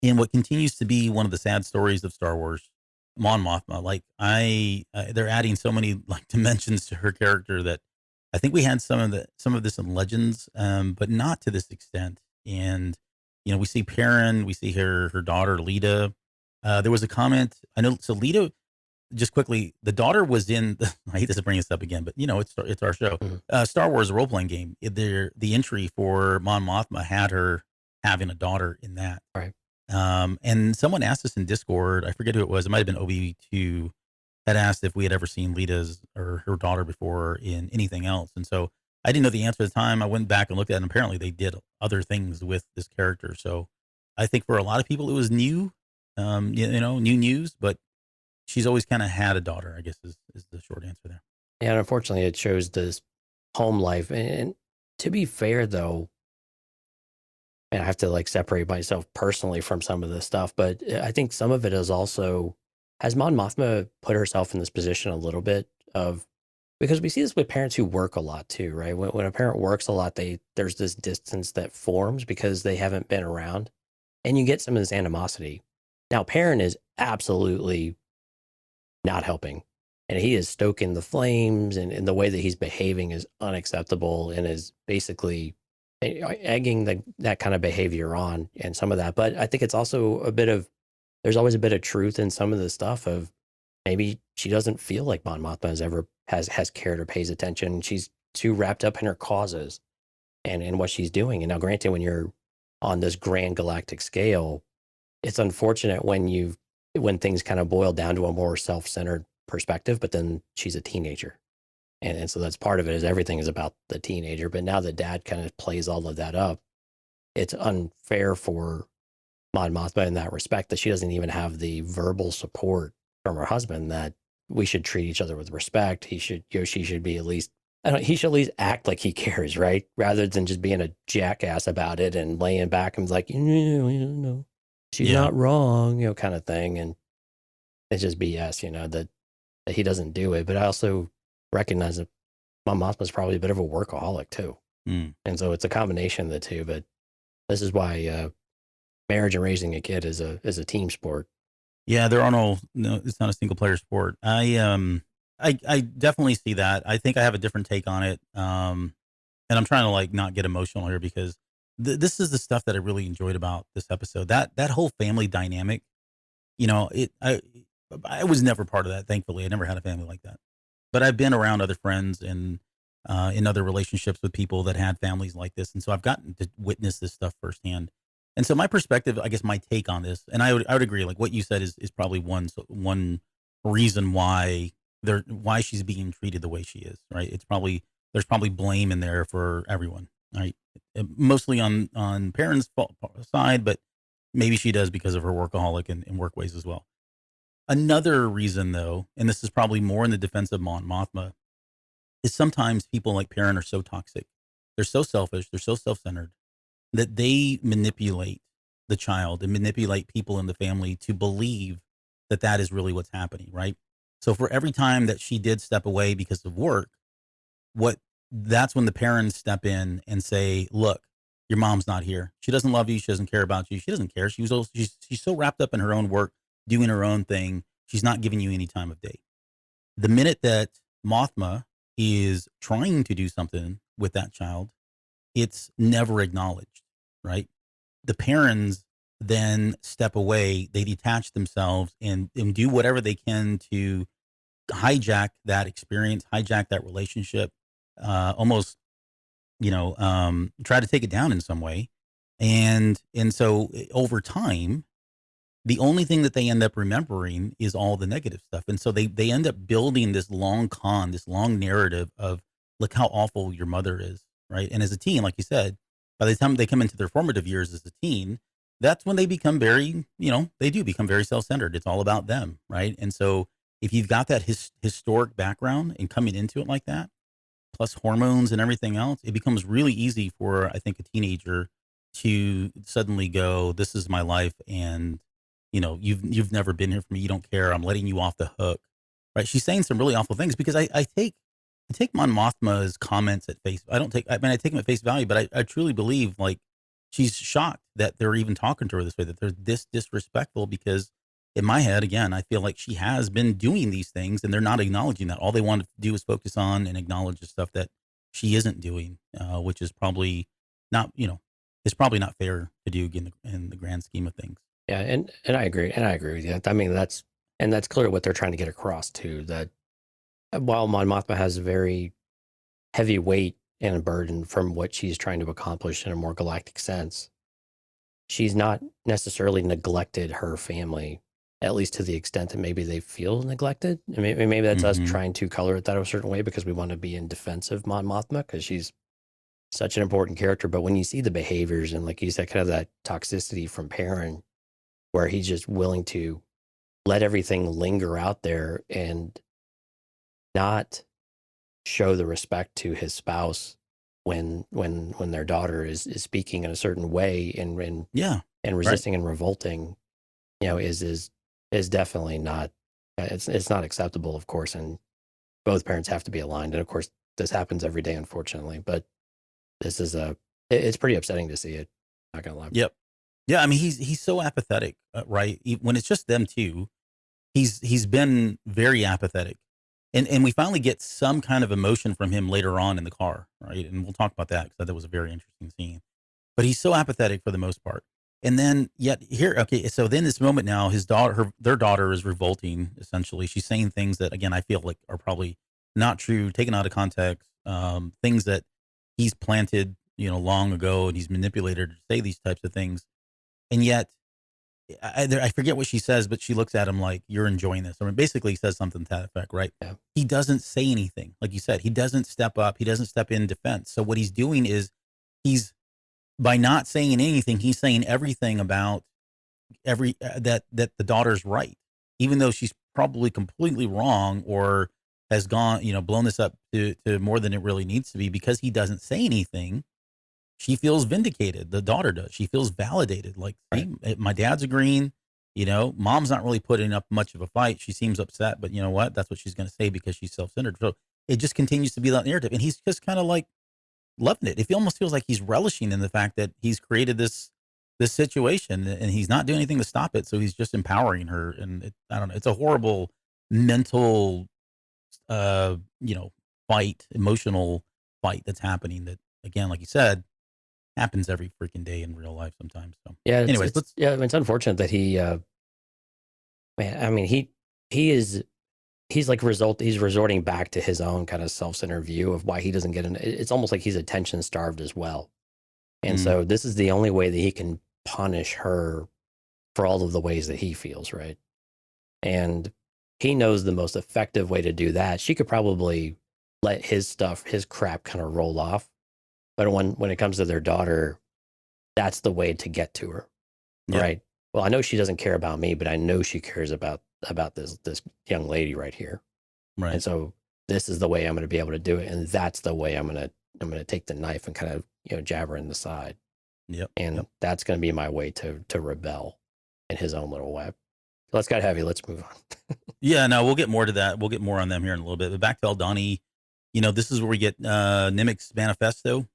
in what continues to be one of the sad stories of Star Wars, Mon Mothma. Like, they're adding so many dimensions to her character that I think we had some of this in Legends, but not to this extent. And we see Perrin, we see her daughter Lita. There was a comment. I know. So Lita, just quickly, the daughter was in. I hate to bring this up again, but it's our show. Mhm. Star Wars, a role playing game. The entry for Mon Mothma had her having a daughter in that. Right. And someone asked us in Discord. I forget who it was. It might have been OB2. Had asked if we had ever seen Lita's or her daughter before in anything else, and so I didn't know the answer at the time. I went back and looked at it, and apparently they did other things with this character. So I think for a lot of people it was new. New news, but she's always kind of had a daughter, I guess is the short answer there. Yeah, and unfortunately, it shows this home life. And to be fair, though, and I have to separate myself personally from some of this stuff, but I think some of it is also has Mon Mothma put herself in this position a little bit of, because we see this with parents who work a lot too, right? When a parent works a lot, there's this distance that forms because they haven't been around, and you get some of this animosity. Now, parent is absolutely not helping, and he is stoking the flames, and the way that he's behaving is unacceptable and is basically egging that kind of behavior on and some of that. But I think it's also there's always a bit of truth in some of the stuff of maybe she doesn't feel like Mon Mothma has cared or pays attention. She's too wrapped up in her causes and what she's doing. And now, granted, when you're on this grand galactic scale, it's unfortunate when things kind of boil down to a more self-centered perspective. But then she's a teenager, and so that's part of it. Is everything is about the teenager. But now that Dad kind of plays all of that up, it's unfair for Mon Mothma in that respect that she doesn't even have the verbal support from her husband that we should treat each other with respect. She should be at least, he should at least act like he cares, right? Rather than just being a jackass about it and laying back and like, no, she's not wrong, kind of thing. And it's just BS, that he doesn't do it. But I also recognize that Mon Mothma is probably a bit of a workaholic too. And so it's a combination of the two. But this is why marriage and raising a kid is a team sport. Yeah, there are no, it's not a single player sport. I definitely see that. I think I have a different take on it. And I'm trying to like not get emotional here because this is the stuff that I really enjoyed about this episode. That whole family dynamic, I was never part of that. Thankfully, I never had a family like that. But I've been around other friends and in other relationships with people that had families like this, and so I've gotten to witness this stuff firsthand. And so my perspective, I guess my take on this, and I would agree, like what you said is probably one reason why she's being treated the way she is, right? There's probably blame in there for everyone, right? Mostly on parents' side, but maybe she does because of her workaholic and work ways as well. Another reason, though, and this is probably more in the defense of Mon Mothma, is sometimes people like Perrin are so toxic, they're so selfish, they're so self-centered, that they manipulate the child and manipulate people in the family to believe that is really what's happening, right? So for every time that she did step away because of work, that's when the parents step in and say, look, your mom's not here. She doesn't love you. She doesn't care about you. She doesn't care. She's so wrapped up in her own work, doing her own thing. She's not giving you any time of day. The minute that Mothma is trying to do something with that child, it's never acknowledged, right? The parents then step away, they detach themselves and do whatever they can to hijack that experience, hijack that relationship, almost, try to take it down in some way. And so over time, the only thing that they end up remembering is all the negative stuff. And so they end up building this long narrative of, look how awful your mother is, right? And as a teen, like you said, by the time they come into their formative years as a teen, that's when they become very, they do become very self-centered. It's all about them, right? And so if you've got that historic background and coming into it like that, plus hormones and everything else, it becomes really easy for, I think, a teenager to suddenly go, this is my life, and you've never been here for me. You don't care. I'm letting you off the hook, right? She's saying some really awful things because I take Mon Mothma's comments at face. I take them at face value, but I truly believe like she's shocked that they're even talking to her this way, that they're this disrespectful, because in my head, again, I feel like she has been doing these things and they're not acknowledging that. All they want to do is focus on and acknowledge the stuff that she isn't doing, which is probably not, it's probably not fair to do in the grand scheme of things. Yeah, and I agree, with you. I mean, that's clearly what they're trying to get across too. That while Mon Mothma has a very heavy weight and a burden from what she's trying to accomplish in a more galactic sense, she's not necessarily neglected her family, at least to the extent that maybe they feel neglected. I mean, maybe that's us trying to color it that a certain way because we want to be in defense of Mon Mothma because she's such an important character. But when you see the behaviors and, like you said, kind of that toxicity from Perrin, where he's just willing to let everything linger out there and not show the respect to his spouse when their daughter is speaking in a certain way and resisting and revolting, is definitely not It's not acceptable, of course, and both parents have to be aligned. And of course, this happens every day, unfortunately. But this is it's pretty upsetting to see it. Not gonna lie. Yep. Yeah, I mean he's so apathetic, right? When it's just them two, he's been very apathetic, and we finally get some kind of emotion from him later on in the car, right? And we'll talk about that because that was a very interesting scene. But he's so apathetic for the most part, and then yet here, okay, so then this moment now, their daughter is revolting. Essentially, she's saying things that again I feel like are probably not true, taken out of context, things that he's planted, long ago, and he's manipulated her to say these types of things. And yet, I forget what she says, but she looks at him like, "You're enjoying this." I mean, basically says something to that effect, right? Yeah. He doesn't say anything. Like you said, he doesn't step up. He doesn't step in defense. So what he's doing is he's, by not saying anything, he's saying everything about that the daughter's right, even though she's probably completely wrong or has gone, blown this up to more than it really needs to be. Because he doesn't say anything, she feels vindicated. The daughter does. She feels validated. Like, Right. see, my dad's agreeing. Mom's not really putting up much of a fight. She seems upset, but you know what? That's what she's going to say because she's self-centered. So it just continues to be that narrative, and he's just kind of like loving it. It almost feels like he's relishing in the fact that he's created this situation, and he's not doing anything to stop it. So he's just empowering her, and I don't know. It's a horrible mental, uh, emotional fight that's happening. That again, like you said, happens every freaking day in real life sometimes. So, Yeah. anyways, let's. It's unfortunate that he. Man, I mean, he's like he's resorting back to his own kind of self-centered view of why he doesn't get in. It's almost like he's attention starved as well. And so this is the only way that he can punish her for all of the ways that he feels, right? And he knows the most effective way to do that. She could probably let his crap kind of roll off. But when it comes to their daughter, that's the way to get to her. Yeah. Right. Well, I know she doesn't care about me, but I know she cares about this young lady right here. Right. And so this is the way I'm going to be able to do it. And that's the way I'm going to take the knife and kind of, jab her in the side. Yep. And that's going to be my way to rebel in his own little way. Let's got heavy. Let's move on. Yeah, no, we'll get more to that. We'll get more on them here in a little bit. But back to Aldhani, this is where we get Nimic's manifesto.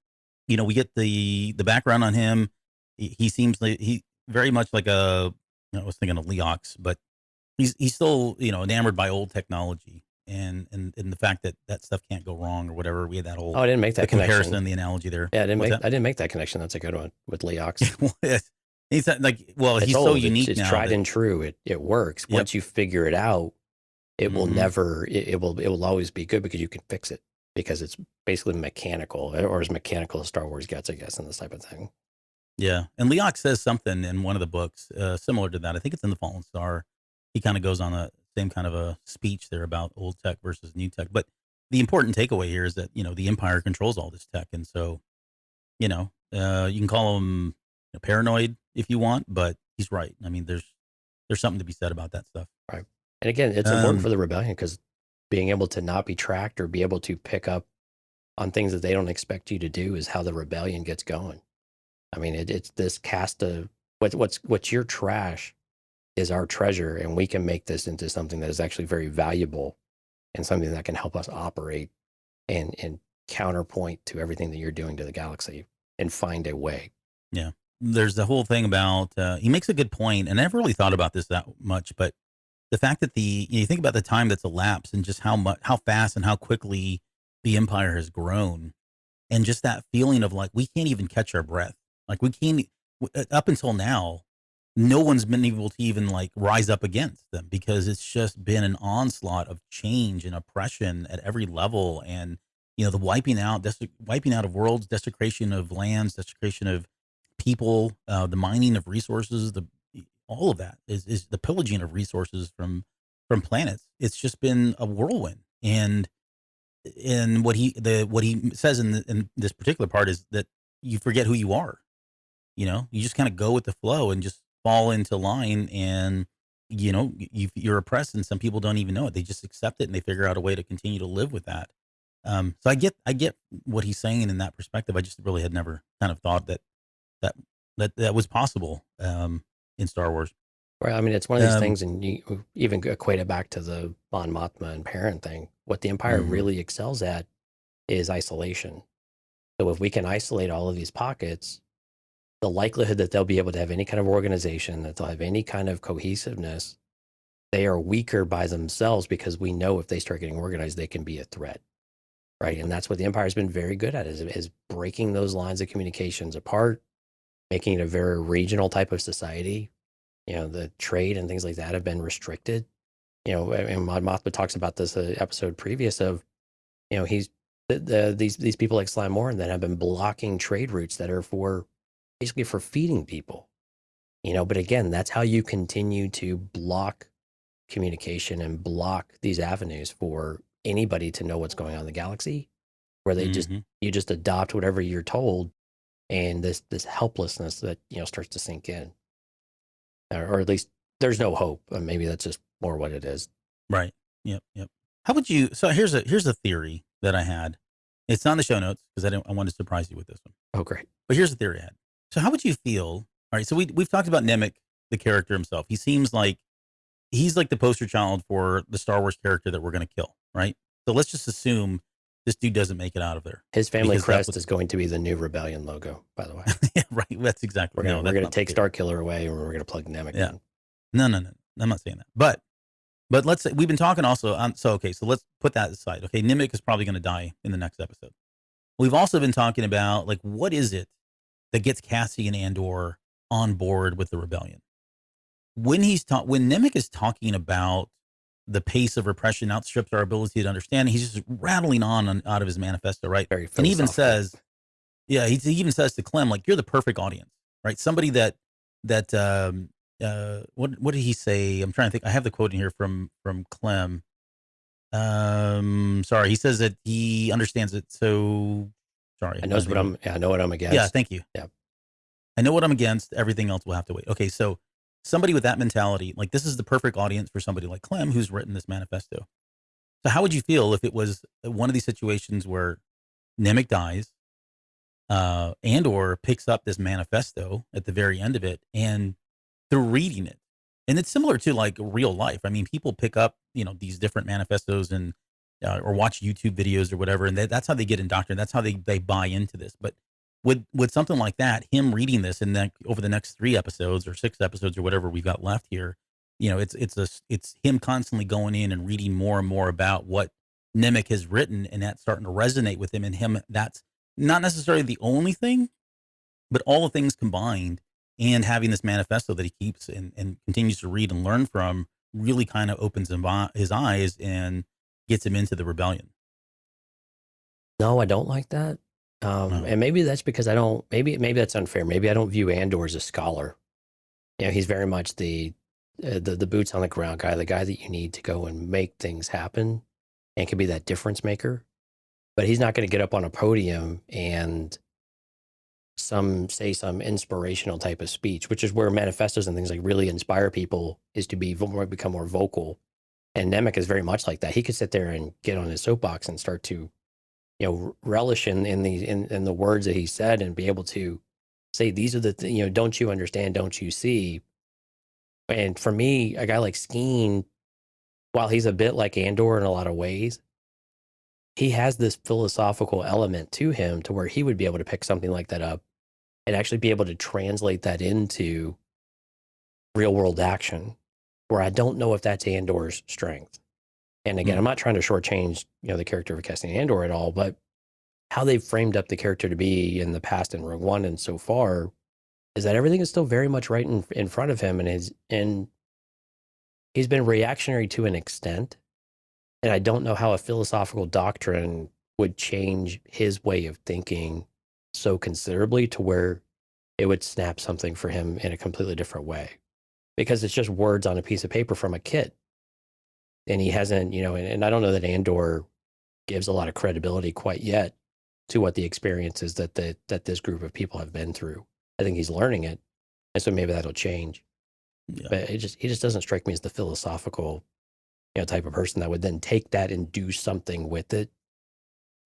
We get the background on him. He seems like he very much like I was thinking of Leox, but he's still, enamored by old technology and the fact that stuff can't go wrong or whatever. We had that whole I didn't make that comparison, connection. the analogy there. Yeah, I didn't make that connection. That's a good one with Leox. He's like, well, It's he's old. so unique It's now. tried and true. It works. Yep. Once you figure it out, it will Mhm. never. It will always be good because you can fix it because it's basically mechanical, or as mechanical as Star Wars gets, I guess, in this type of thing. Yeah, and Leox says something in one of the books similar to that. I think it's in The Fallen Star. He kind of goes on a same kind of a speech there about old tech versus new tech. But the important takeaway here is that the Empire controls all this tech, and so you can call him paranoid if you want, but he's right. I mean, there's something to be said about that stuff. Right. And again, it's important for the rebellion because being able to not be tracked or be able to pick up on things that they don't expect you to do is how the rebellion gets going. I mean, it's this cast of what's your trash is our treasure, and we can make this into something that is actually very valuable and something that can help us operate and counterpoint to everything that you're doing to the galaxy and find a way. Yeah. There's the whole thing about, he makes a good point, and I never really thought about this that much, but the fact that you think about the time that's elapsed and just how fast and how quickly the Empire has grown, and just that feeling of like, we can't even catch our breath. Like we can't, up until now, no one's been able to even like rise up against them because it's just been an onslaught of change and oppression at every level. And, the wiping out of worlds, desecration of lands, desecration of people, the mining of resources, all of that is the pillaging of resources from planets. It's just been a whirlwind. And what he says in this particular part is that you forget who you are. You just kind of go with the flow and just fall into line, and you're oppressed, and some people don't even know it. They just accept it and they figure out a way to continue to live with that. So I get what he's saying in that perspective. I just really had never kind of thought that was possible in Star Wars. Well, I mean, it's one of these Um, things, and you even equate it back to the Mon Mothma and parent thing. What the Empire mhm. really excels at is isolation. So if we can isolate all of these pockets, the likelihood that they'll be able to have any kind of organization, that they'll have any kind of cohesiveness, they are weaker by themselves because we know if they start getting organized, they can be a threat, right? And that's what the Empire has been very good at is breaking those lines of communications apart, making it a very regional type of society. You know, the trade and things like that have been restricted. You know, and Mon Mothma talks about this episode previous of, you know, these people like Slime Morin that have been blocking trade routes that are for basically for feeding people. You know, but again, that's how you continue to block communication and block these avenues for anybody to know what's going on in the galaxy, where they just Mhm. you just adopt whatever you're told, and this helplessness that starts to sink in, or at least there's no hope. Maybe that's just more what it is. Right. Yep. Yep. How would you? So here's a theory that I had. It's not in the show notes because I wanted to surprise you with this one. Oh, great. But here's the theory I had. So how would you feel? All right. So we've talked about Nemec, the character himself. He seems like he's like the poster child for the Star Wars character that we're going to kill. Right. So let's just assume this dude doesn't make it out of there. His family Because that crest was- is going to be the new Rebellion logo, by the way. yeah. Right. That's exactly. We're no, gonna that's not the take case. Starkiller away, and we're gonna plug Nemec Yeah. in. No. I'm not saying that. But let's say we've been talking also. So let's put that aside. Okay, Nemec is probably going to die in the next episode. We've also been talking about like what is it that gets Cassie and Andor on board with the rebellion? When Nemec is talking about the pace of repression outstrips our ability to understand, he's just rattling on out of his manifesto, right? Very And he even philosophical. says, yeah, he even says to Clem, like, you're the perfect audience, right? Somebody that what did he say? I'm trying to think. I have the quote in here from Clem. Sorry, he says that he understands it. So sorry, I know what I'm against. Yeah, thank you. Yeah. I know what I'm against. Everything else will have to wait. Okay, so somebody with that mentality, like this is the perfect audience for somebody like Clem who's written this manifesto. So how would you feel if it was one of these situations where Nemec dies, Andor picks up this manifesto at the very end of it, and through reading it, and it's similar to like real life. I mean, people pick up these different manifestos and or watch YouTube videos or whatever, and that's how they get indoctrinated. That's how they buy into this. But with something like that, him reading this and then over the next 3 episodes or 6 episodes or whatever we've got left here, it's him constantly going in and reading more and more about what Nemec has written, and that's starting to resonate with him. And him, that's not necessarily the only thing, but all the things combined, and having this manifesto that he keeps and continues to read and learn from really kind of opens his eyes and gets him into the rebellion. No, I don't like that. No. And maybe that's because I don't. Maybe that's unfair. Maybe I don't view Andor as a scholar. He's very much the boots on the ground guy, the guy that you need to go and make things happen, and can be that difference maker. But he's not going to get up on a podium and say some inspirational type of speech, which is where manifestos and things like really inspire people, is to become more vocal. And Nemec is very much like that. He could sit there and get on his soapbox and start to, relish in the words that he said, and be able to say, these are the don't you understand? Don't you see? And for me, a guy like Skeen, while he's a bit like Andor in a lot of ways, he has this philosophical element to him to where he would be able to pick something like that up and actually be able to translate that into real world action, where I don't know if that's Andor's strength. And again, I'm not trying to shortchange, the character of Cassian Andor at all, but how they've framed up the character to be in the past in Rogue One and so far is that everything is still very much right in front of him, and he's been reactionary to an extent. And I don't know how a philosophical doctrine would change his way of thinking so considerably to where it would snap something for him in a completely different way, because it's just words on a piece of paper from a kid. And he hasn't, and I don't know that Andor gives a lot of credibility quite yet to what the experiences that this group of people have been through. I think he's learning it, and so maybe that'll change. Yeah. But he just doesn't strike me as the philosophical, type of person that would then take that and do something with it,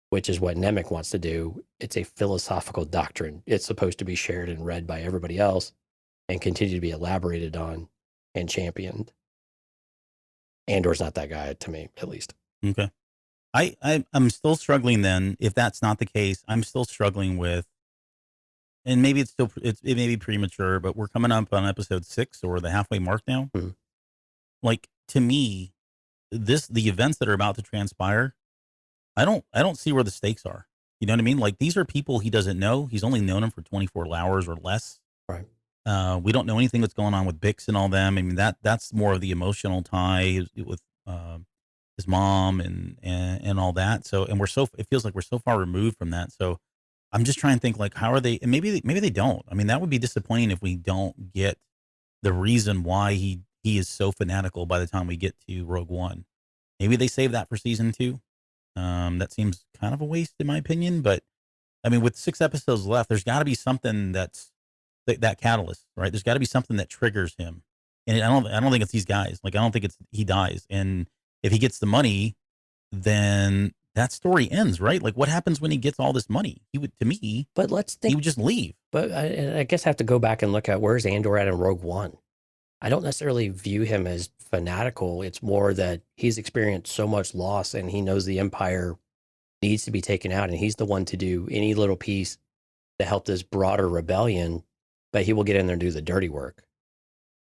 which is what Nemec wants to do. It's a philosophical doctrine. It's supposed to be shared and read by everybody else and continue to be elaborated on. and championed. Andor's not that guy to me, at least. Okay. I'm still struggling then. If that's not the case, I'm still struggling with, and maybe it may be premature, but we're coming up on episode 6 or the halfway mark now. Mm-hmm. Like, to me, the events that are about to transpire, I don't see where the stakes are. You know what I mean? Like, these are people he doesn't know. He's only known them for 24 hours or less. Right. We don't know anything that's going on with Bix and all them. I mean, that's more of the emotional tie with his mom and all that. So, and it feels like we're so far removed from that. So I'm just trying to think, like, how are they, and maybe they don't. I mean, that would be disappointing if we don't get the reason why he is so fanatical by the time we get to Rogue One. Maybe they save that for season 2. That seems kind of a waste in my opinion, but I mean, with 6 episodes left, there's got to be something that's that catalyst, right? There's got to be something that triggers him. And I don't think it's these guys. Like, I don't think he dies. And if he gets the money, then that story ends, right? Like, what happens when he gets all this money? But let's think, he would just leave. But I guess I have to go back and look at where's Andor at in Rogue One. I don't necessarily view him as fanatical. It's more that he's experienced so much loss and he knows the Empire needs to be taken out, and he's the one to do any little piece to help this broader rebellion, but he will get in there and do the dirty work.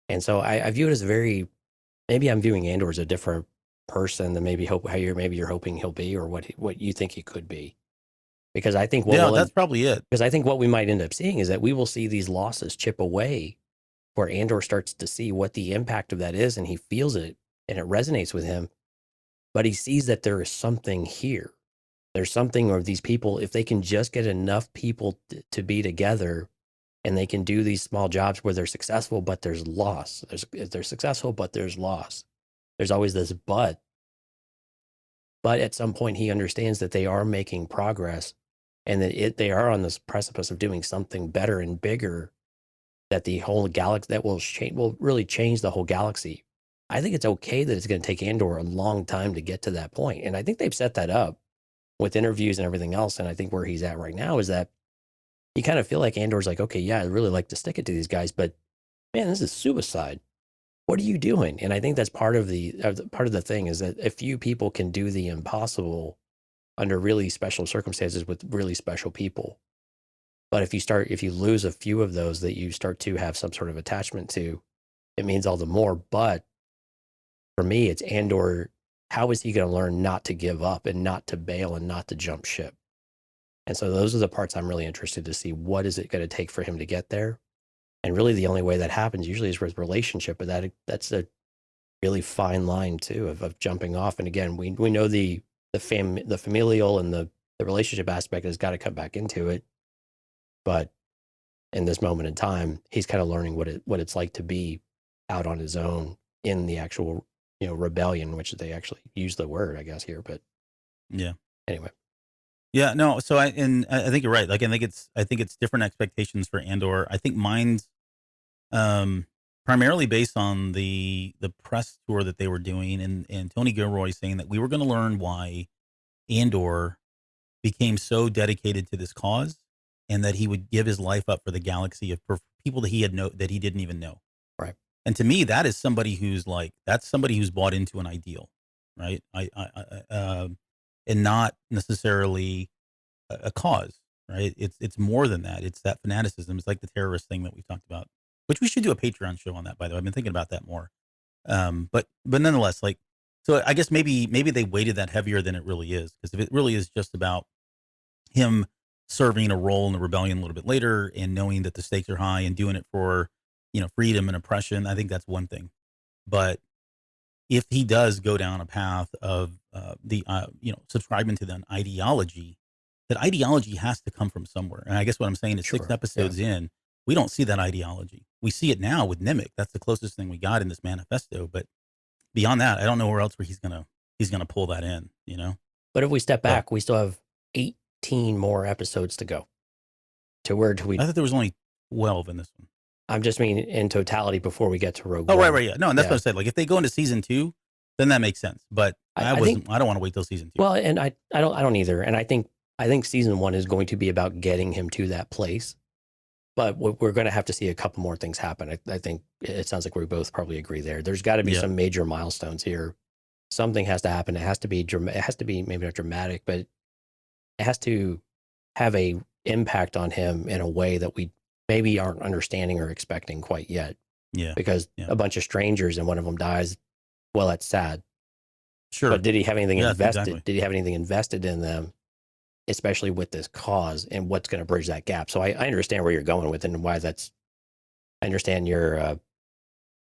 And so I view it as maybe I'm viewing Andor as a different person than maybe you're hoping he'll be, or what you think he could be. Because I think that's probably it. Because I think what we might end up seeing is that we will see these losses chip away, where Andor starts to see what the impact of that is, and he feels it, and it resonates with him. But he sees that there is something here. There's something, or these people, if they can just get enough people to be together, and they can do these small jobs where they're successful, but there's loss. They're successful, but there's loss. There's always this but. But at some point, he understands that they are making progress, and that they are on this precipice of doing something better and bigger, that the whole galaxy, that will really change the whole galaxy. I think it's okay that it's going to take Andor a long time to get to that point. And I think they've set that up with interviews and everything else. And I think where he's at right now is that you kind of feel like Andor's like, okay, yeah, I'd really like to stick it to these guys, but man, this is suicide. What are you doing? And I think that's part of the thing, is that a few people can do the impossible under really special circumstances with really special people. But if you lose a few of those that you start to have some sort of attachment to, it means all the more. But for me, it's Andor. How is he going to learn not to give up and not to bail and not to jump ship? And so those are the parts I'm really interested to see. What is it going to take for him to get there? And really the only way that happens usually is with relationship, but that's a really fine line too of jumping off. And again, we know the familial and the relationship aspect has got to come back into it. But in this moment in time, he's kind of learning what it's like to be out on his own in the actual, rebellion, which they actually use the word, I guess, here. But yeah. Anyway. Yeah, no. So I think you're right. Like, I think it's different expectations for Andor. I think mine's primarily based on the press tour that they were doing, and Tony Gilroy saying that we were going to learn why Andor became so dedicated to this cause, and that he would give his life up for the galaxy for people that that he didn't even know. Right. And to me, that is somebody who's bought into an ideal, right? And not necessarily a cause, right? It's more than that. It's that fanaticism. It's like the terrorist thing that we talked about, which we should do a Patreon show on that, by the way. I've been thinking about that more. But nonetheless, like, so I guess maybe they weighted that heavier than it really is, because if it really is just about him serving a role in the rebellion a little bit later and knowing that the stakes are high and doing it for, freedom and oppression, I think that's one thing. But if he does go down a path of subscribing to the ideology, that ideology has to come from somewhere. And I guess what I'm saying is, Sure. 6 episodes in, we don't see that ideology. We see it now with Nimic. That's the closest thing we got in this manifesto. But beyond that, I don't know where else where he's gonna pull that in. But if we step back, we still have 18 more episodes to go. To where do we? I thought there was only 12 in this one. I'm just mean in totality before we get to Rogue One. One. Right, yeah. No, and that's what I said. Like, if they go into season 2, then that makes sense. But I don't want to wait till season 2. Well, and I don't either. And I think season 1 is going to be about getting him to that place. but we're going to have to see a couple more things happen. I think it sounds like we both probably agree there. There's got to be some major milestones here. Something has to happen. It has to be it has to be maybe not dramatic, but it has to have a impact on him in a way that we maybe aren't understanding or expecting quite yet. Yeah. Because a bunch of strangers and one of them dies. Well, that's sad. Sure. But did he have anything invested? Exactly. Did he have anything invested in them, especially with this cause and what's going to bridge that gap? So I understand where you're going with it and why that's, I understand your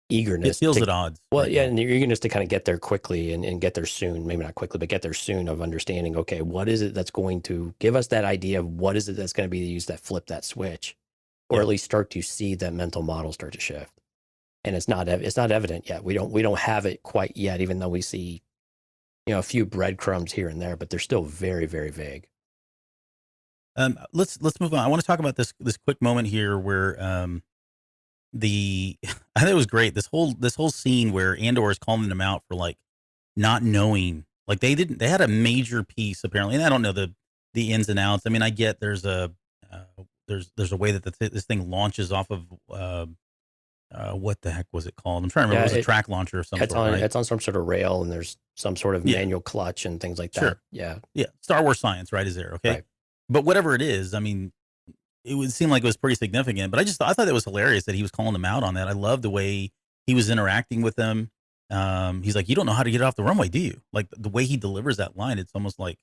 eagerness. It feels at odds. Well, right yeah, now. and your eagerness to kind of get there quickly and get there soon, maybe not quickly, but get there soon of understanding, okay, what is it that's going to give us that idea of what is it that's going to be used that flip that switch, or at least start to see that mental model start to shift. And it's not evident yet. We don't have it quite yet, even though we see, a few breadcrumbs here and there, but they're still very, very vague. Let's move on. I want to talk about this quick moment here where I thought it was great. This whole scene where Andor is calling them out for like not knowing, like they had a major piece apparently, and I don't know the ins and outs. I mean, I get there's a way that this thing launches off of what the heck was it called? I'm trying to remember. It was a track launcher or something. It's on some sort of rail, and there's some sort of manual clutch and things like that. Sure. Yeah. Star Wars science, right? Is there okay? Right. But whatever it is, I mean, it would seem like it was pretty significant. But I thought it was hilarious that he was calling them out on that. I love the way he was interacting with them. He's like, "You don't know how to get off the runway, do you?" Like the way he delivers that line, it's almost like,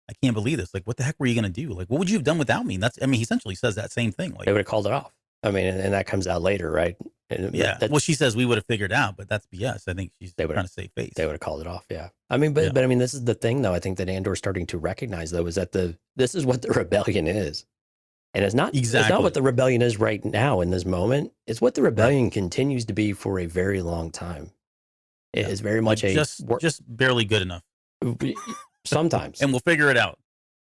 I can't believe this. Like, what the heck were you going to do? Like, what would you have done without me? He essentially says that same thing. Like, they would have called it off. I mean, and that comes out later, right? And well, she says we would have figured out, but that's BS. I think she's trying to save face. They would have called it off. Yeah. I mean, but I mean, this is the thing, though. I think that Andor's starting to recognize, though, is that this is what the rebellion is, and it's not exactly. It's not what the rebellion is right now in this moment. It's what the rebellion continues to be for a very long time. It is very much just barely good enough. Sometimes, and we'll figure it out.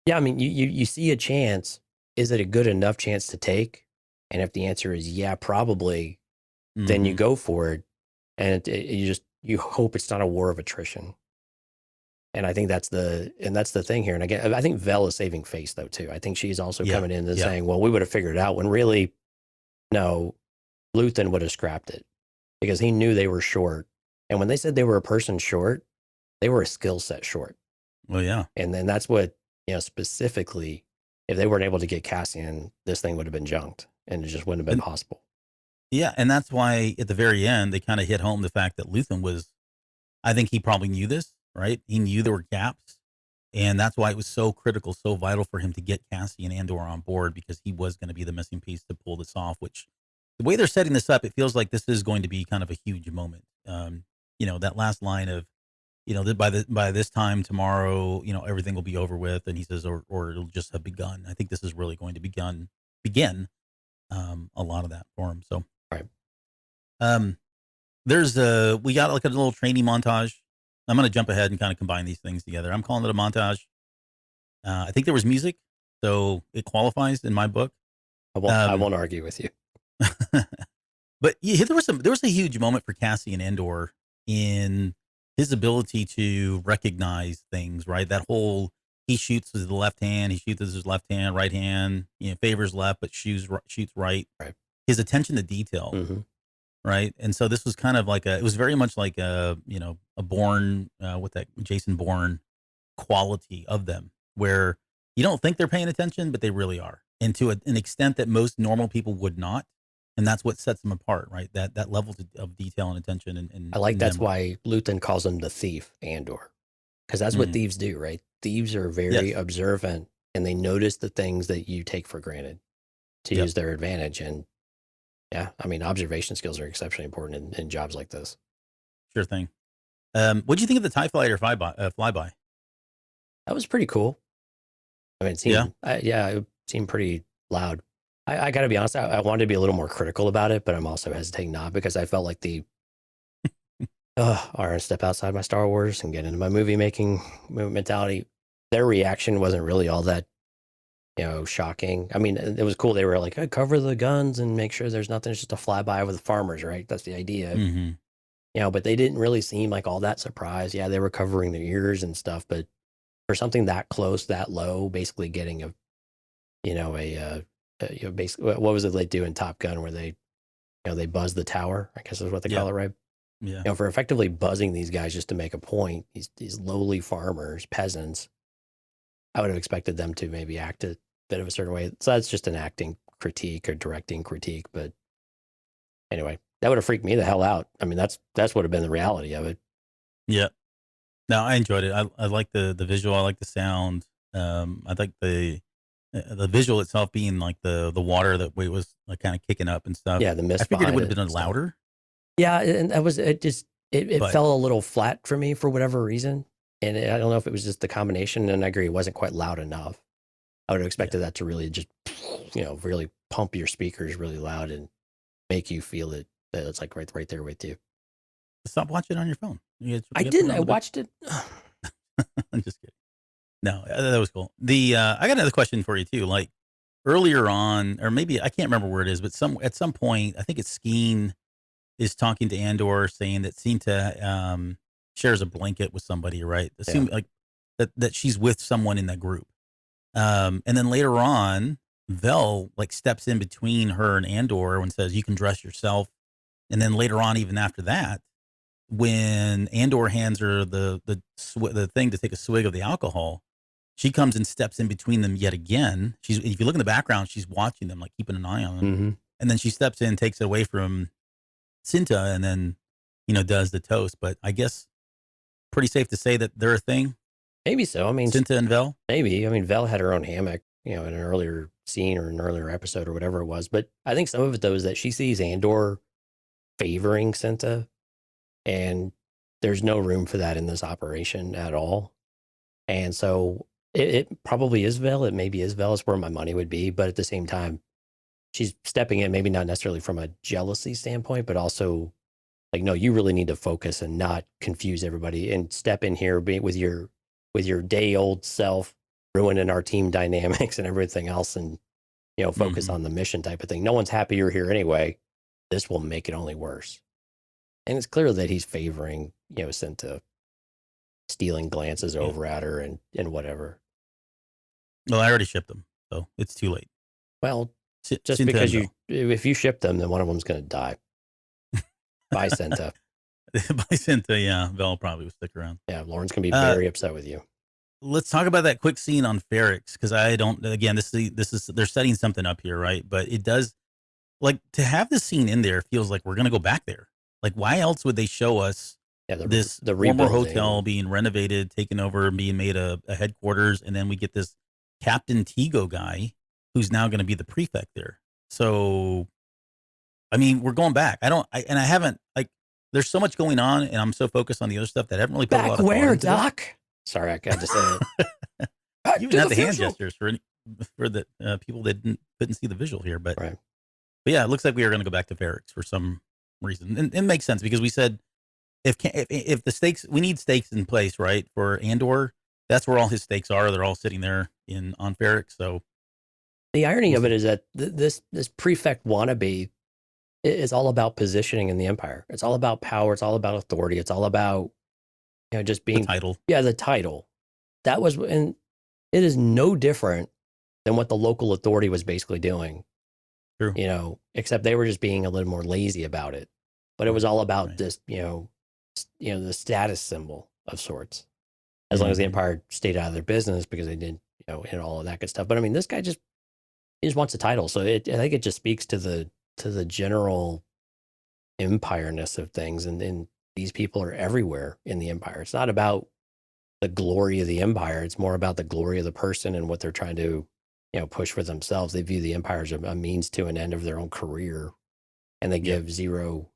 Yeah, I mean, you see a chance. Is it a good enough chance to take? And if the answer is yeah, probably, then you go for it, and you hope it's not a war of attrition. And I think that's the thing here. And again, I think Vel is saving face though too. I think she's also coming in and saying, well, we would have figured it out, when really, no, Luthen would have scrapped it because he knew they were short. And when they said they were a person short, they were a skill set short. Well, yeah. And then that's what, specifically, if they weren't able to get Cassian, this thing would have been junked and it just wouldn't have been possible. Yeah. And that's why at the very end, they kind of hit home the fact that Luthen I think he probably knew this, right? He knew there were gaps. And that's why it was so critical, so vital for him to get Cassian and Andor on board, because he was going to be the missing piece to pull this off, which the way they're setting this up, it feels like this is going to be kind of a huge moment. That last line of, by this time tomorrow, everything will be over with. And he says, or it'll just have begun. I think this is really going to begin a lot of that for him. So, right. We got like a little training montage. I'm going to jump ahead and kind of combine these things together. I'm calling it a montage. I think there was music, so it qualifies in my book. I won't argue with you. But yeah, there was a huge moment for Cassian Andor in his ability to recognize things, right? That whole, he shoots with the left hand, he shoots with his left hand, right hand, favors left, but shoots right. Right. His attention to detail, right? And so this was kind of like it was very much like a Bourne, Jason Bourne quality of them, where you don't think they're paying attention, but they really are. And to an extent that most normal people would not. And that's what sets them apart, right? That level of detail and attention. And I like that's why Luthen calls him the thief, Andor, because that's what thieves do, right? Thieves are very observant, and they notice the things that you take for granted to use their advantage. And yeah, I mean, observation skills are exceptionally important in jobs like this. Sure thing. What do you think of the TIE fighter flyby? That was pretty cool. I mean, it seemed, it seemed pretty loud. I got to be honest, I wanted to be a little more critical about it, but I'm also hesitating not, because I felt like or step outside my Star Wars and get into my movie making mentality. Their reaction wasn't really all that, shocking. I mean, it was cool. They were like, cover the guns and make sure there's nothing. It's just a flyby with the farmers, right? That's the idea. But they didn't really seem like all that surprised. Yeah, they were covering their ears and stuff, but for something that close, that low, basically getting a basically, what was it they do in Top Gun where they, they buzz the tower, I guess is what they call it, right? Yeah. For effectively buzzing these guys just to make a point, these lowly farmers, peasants, I would have expected them to maybe act a bit of a certain way. So that's just an acting critique or directing critique. But anyway, that would have freaked me the hell out. I mean, that's would have been the reality of it. Yeah. No, I enjoyed it. I like the visual. I like the sound. I like the visual itself being like the water that was like kind of kicking up and stuff. Yeah, the mist. I figured it would have been louder. Yeah, and it fell a little flat for me for whatever reason. And I don't know if it was just the combination, and I agree, it wasn't quite loud enough. I would have expected that to really just, really pump your speakers really loud and make you feel it. That it's like right there with you. Stop watching on your phone. I didn't. I watched it. I'm just kidding. No, that was cool. I got another question for you too. Like earlier on, or maybe I can't remember where it is, but at some point, I think it's Skeen is talking to Andor, saying that Cinta shares a blanket with somebody, right? Assume like that she's with someone in that group. And then later on, Vel like steps in between her and Andor and says, "You can dress yourself." And then later on, even after that, when Andor hands her the thing to take a swig of the alcohol, she comes and steps in between them yet again. If you look in the background, she's watching them, like keeping an eye on them. Mm-hmm. And then she steps in, takes it away from Cinta, and then does the toast. But I guess pretty safe to say that they're a thing. Maybe so. I mean, Cinta and Vel. Maybe. I mean, Vel had her own hammock, in an earlier scene or an earlier episode or whatever it was. But I think some of it though is that she sees Andor favoring Cinta, and there's no room for that in this operation at all. And so it probably is Vel. It maybe is Vel. Is where my money would be. But at the same time, she's stepping in, maybe not necessarily from a jealousy standpoint, but also like, no, you really need to focus and not confuse everybody and step in here with your day old self, ruining our team dynamics and everything else, and focus on the mission type of thing. No one's happy you're here anyway. This will make it only worse. And it's clear that he's favoring, Cinta, stealing glances over at her and whatever. Well, I already shipped them, so it's too late. Well, just because if you ship them, then one of them's going to die. By Cinta. By Cinta, yeah. Vel probably will stick around. Yeah, Lauren's going to be very upset with you. Let's talk about that quick scene on Ferrix, because I don't. Again, this is they're setting something up here, right? But it does, like, to have this scene in there feels like we're going to go back there. Like, why else would they show us the former hotel being renovated, taken over, and being made a headquarters, and then we get this Captain Tigo guy who's now going to be the prefect there. So, I mean, we're going back. I haven't, like, there's so much going on, and I'm so focused on the other stuff that I haven't really put a lot of thought into Doc? Sorry, I got to say it. You even had the hand gestures for the people that couldn't see the visual here, but yeah, it looks like we are going to go back to Ferrix for some reason, and it makes sense because we said if the stakes, we need stakes in place, right? For Andor, that's where all his stakes are. They're all sitting there on Ferrix. So the irony of it is that this prefect wannabe is all about positioning in the Empire. It's all about power. It's all about authority. It's all about just being the title. Yeah, the title. That was, and it is no different than what the local authority was basically doing. True. Except they were just being a little more lazy about it. But it was all about this, the status symbol of sorts. As long as the Empire stayed out of their business because they did, and all of that good stuff. But I mean, this guy he just wants a title. So I think it just speaks to the general empire-ness of things, and these people are everywhere in the Empire. It's not about the glory of the Empire. It's more about the glory of the person and what they're trying to, push for themselves. They view the Empire as a means to an end of their own career, and they give zero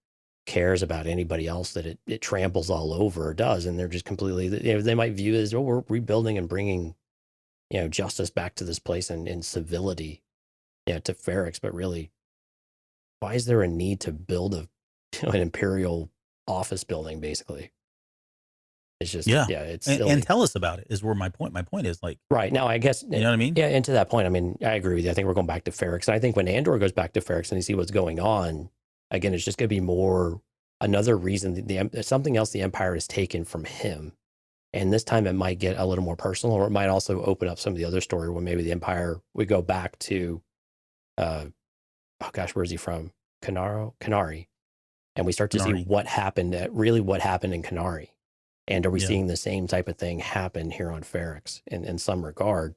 cares about anybody else that it tramples all over or does. And they're just completely, they might view it as, we're rebuilding and bringing, justice back to this place and civility, to Ferrix. But really, why is there a need to build an Imperial office building, basically? It's just, it's silly. And tell us about it is where my point is, like, right now, I guess, you know what I mean? Yeah. And to that point, I mean, I agree with you. I think we're going back to Ferrix. And I think when Andor goes back to Ferrix and you see what's going on, again, it's just going to be more another reason something else the Empire has taken from him. And this time it might get a little more personal, or it might also open up some of the other story where maybe the Empire, we go back to oh gosh, where's he from? Canary. And we start to see Canary. what happened in Canary. And are we Yeah. seeing the same type of thing happen here on Ferrix in some regard?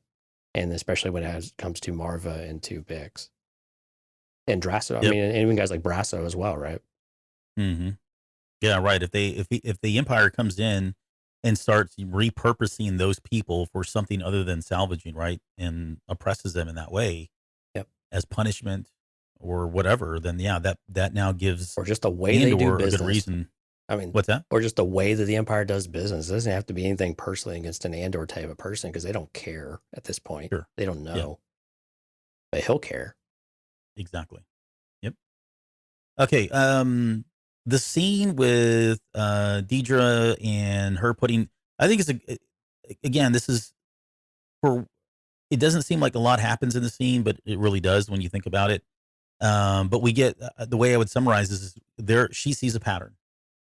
And especially when it comes to Marva and to Bix. And Drasso, I Yep. mean, and even guys like Brasso as well, right? Mm-hmm. Yeah, right. If the Empire comes in and starts repurposing those people for something other than salvaging, right, and oppresses them in that way, Yep. as punishment or whatever, then yeah, that now gives Or just the way they do Andor a business. good reason. I mean, What's that? or just the way that the Empire does business. It doesn't have to be anything personally against an Andor type of person because they don't care at this point. Sure. They don't Yeah. know. But he'll care. Exactly. Yep. Okay. The scene with Deidre and her putting, I think again, this is for, it doesn't seem like a lot happens in the scene, but it really does when you think about it. But we get, the way I would summarize this is she sees a pattern,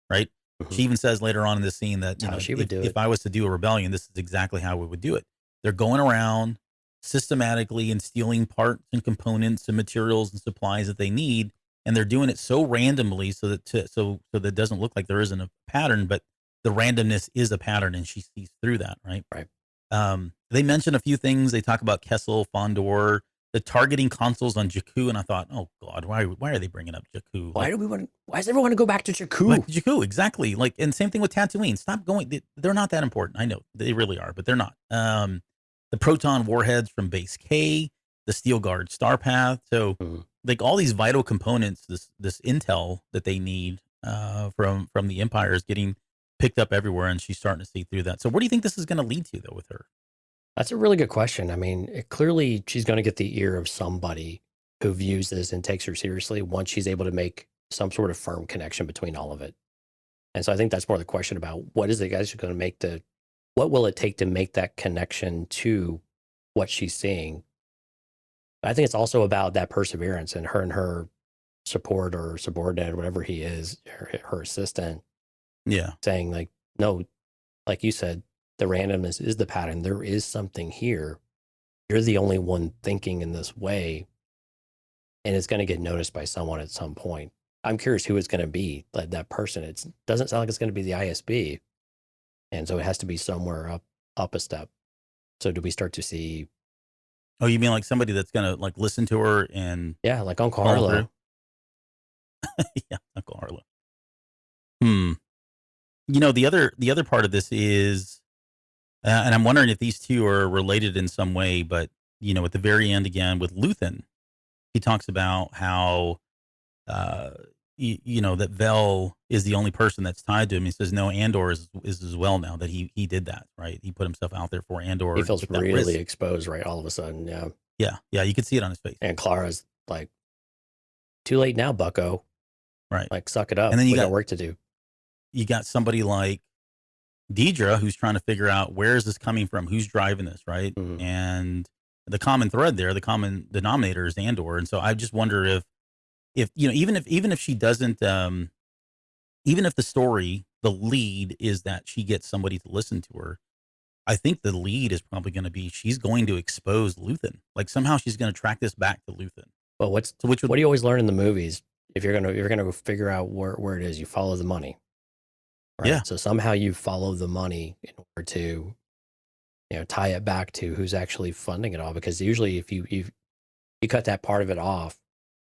right? Mhm. She even says later on in the scene that, How she would do if it. I was to do a rebellion, this is exactly how we would do it. They're going around systematically and stealing parts and components and materials and supplies that they need. And they're doing it so randomly so that it doesn't look like there isn't a pattern, but the randomness is a pattern, and she sees through that, right? Right. They mention a few things. They talk about Kessel, Fondor, the targeting consoles on Jakku, and I thought, oh God, why are they bringing up Jakku? Why does everyone want to go back to Jakku? Like Jakku, exactly. Like, and same thing with Tatooine. Stop going. They're not that important. I know they really are, but they're not. The proton warheads from Base K, the Steel Guard Star Path. So, like all these vital components, this intel that they need from the Empire is getting picked up everywhere, and she's starting to see through that. So, what do you think this is going to lead to, though, with her? That's a really good question. I mean, clearly she's going to get the ear of somebody who views this and takes her seriously once she's able to make some sort of firm connection between all of it. And so I think that's more the question about what is it guys going to make what will it take to make that connection to what she's seeing? I think it's also about that perseverance and her support or subordinate, or whatever he is, her assistant. Yeah. Saying like, no, like you said, the randomness is the pattern. There is something here. You're the only one thinking in this way. And it's going to get noticed by someone at some point. I'm curious who it's going to be, like that person. It doesn't sound like it's going to be the ISB. And so it has to be somewhere up a step. So do we start to see? Oh, you mean like somebody that's going to like listen to her and yeah, like Uncle Harlow. Yeah, Uncle Harlow. You know, the other part of this is, and I'm wondering if these two are related in some way, but, you know, at the very end again with Luthen, he talks about how, you know, that Vel is the only person that's tied to him. He says, no, Andor is as well now that he did that, right? He put himself out there for Andor. He feels really exposed, right? All of a sudden, yeah. Yeah, you could see it on his face. And Clara's like, too late now, bucko. Right. Like, suck it up. And then we got work to do. You got somebody like Deidre who's trying to figure out where is this coming from, who's driving this, right? Mm-hmm. And the common thread there, the common denominator is Andor. And so I just wonder if you know, even if she doesn't, even if the story, the lead is that she gets somebody to listen to her, I think the lead is probably going to be she's going to expose Luthen. Like somehow she's going to track this back to Luthen. Well, what do you always learn in the movies? If you're gonna figure out where it is, you follow the money. Right? Yeah. So somehow you follow the money in order to, you know, tie it back to who's actually funding it all. Because usually, if you cut that part of it off,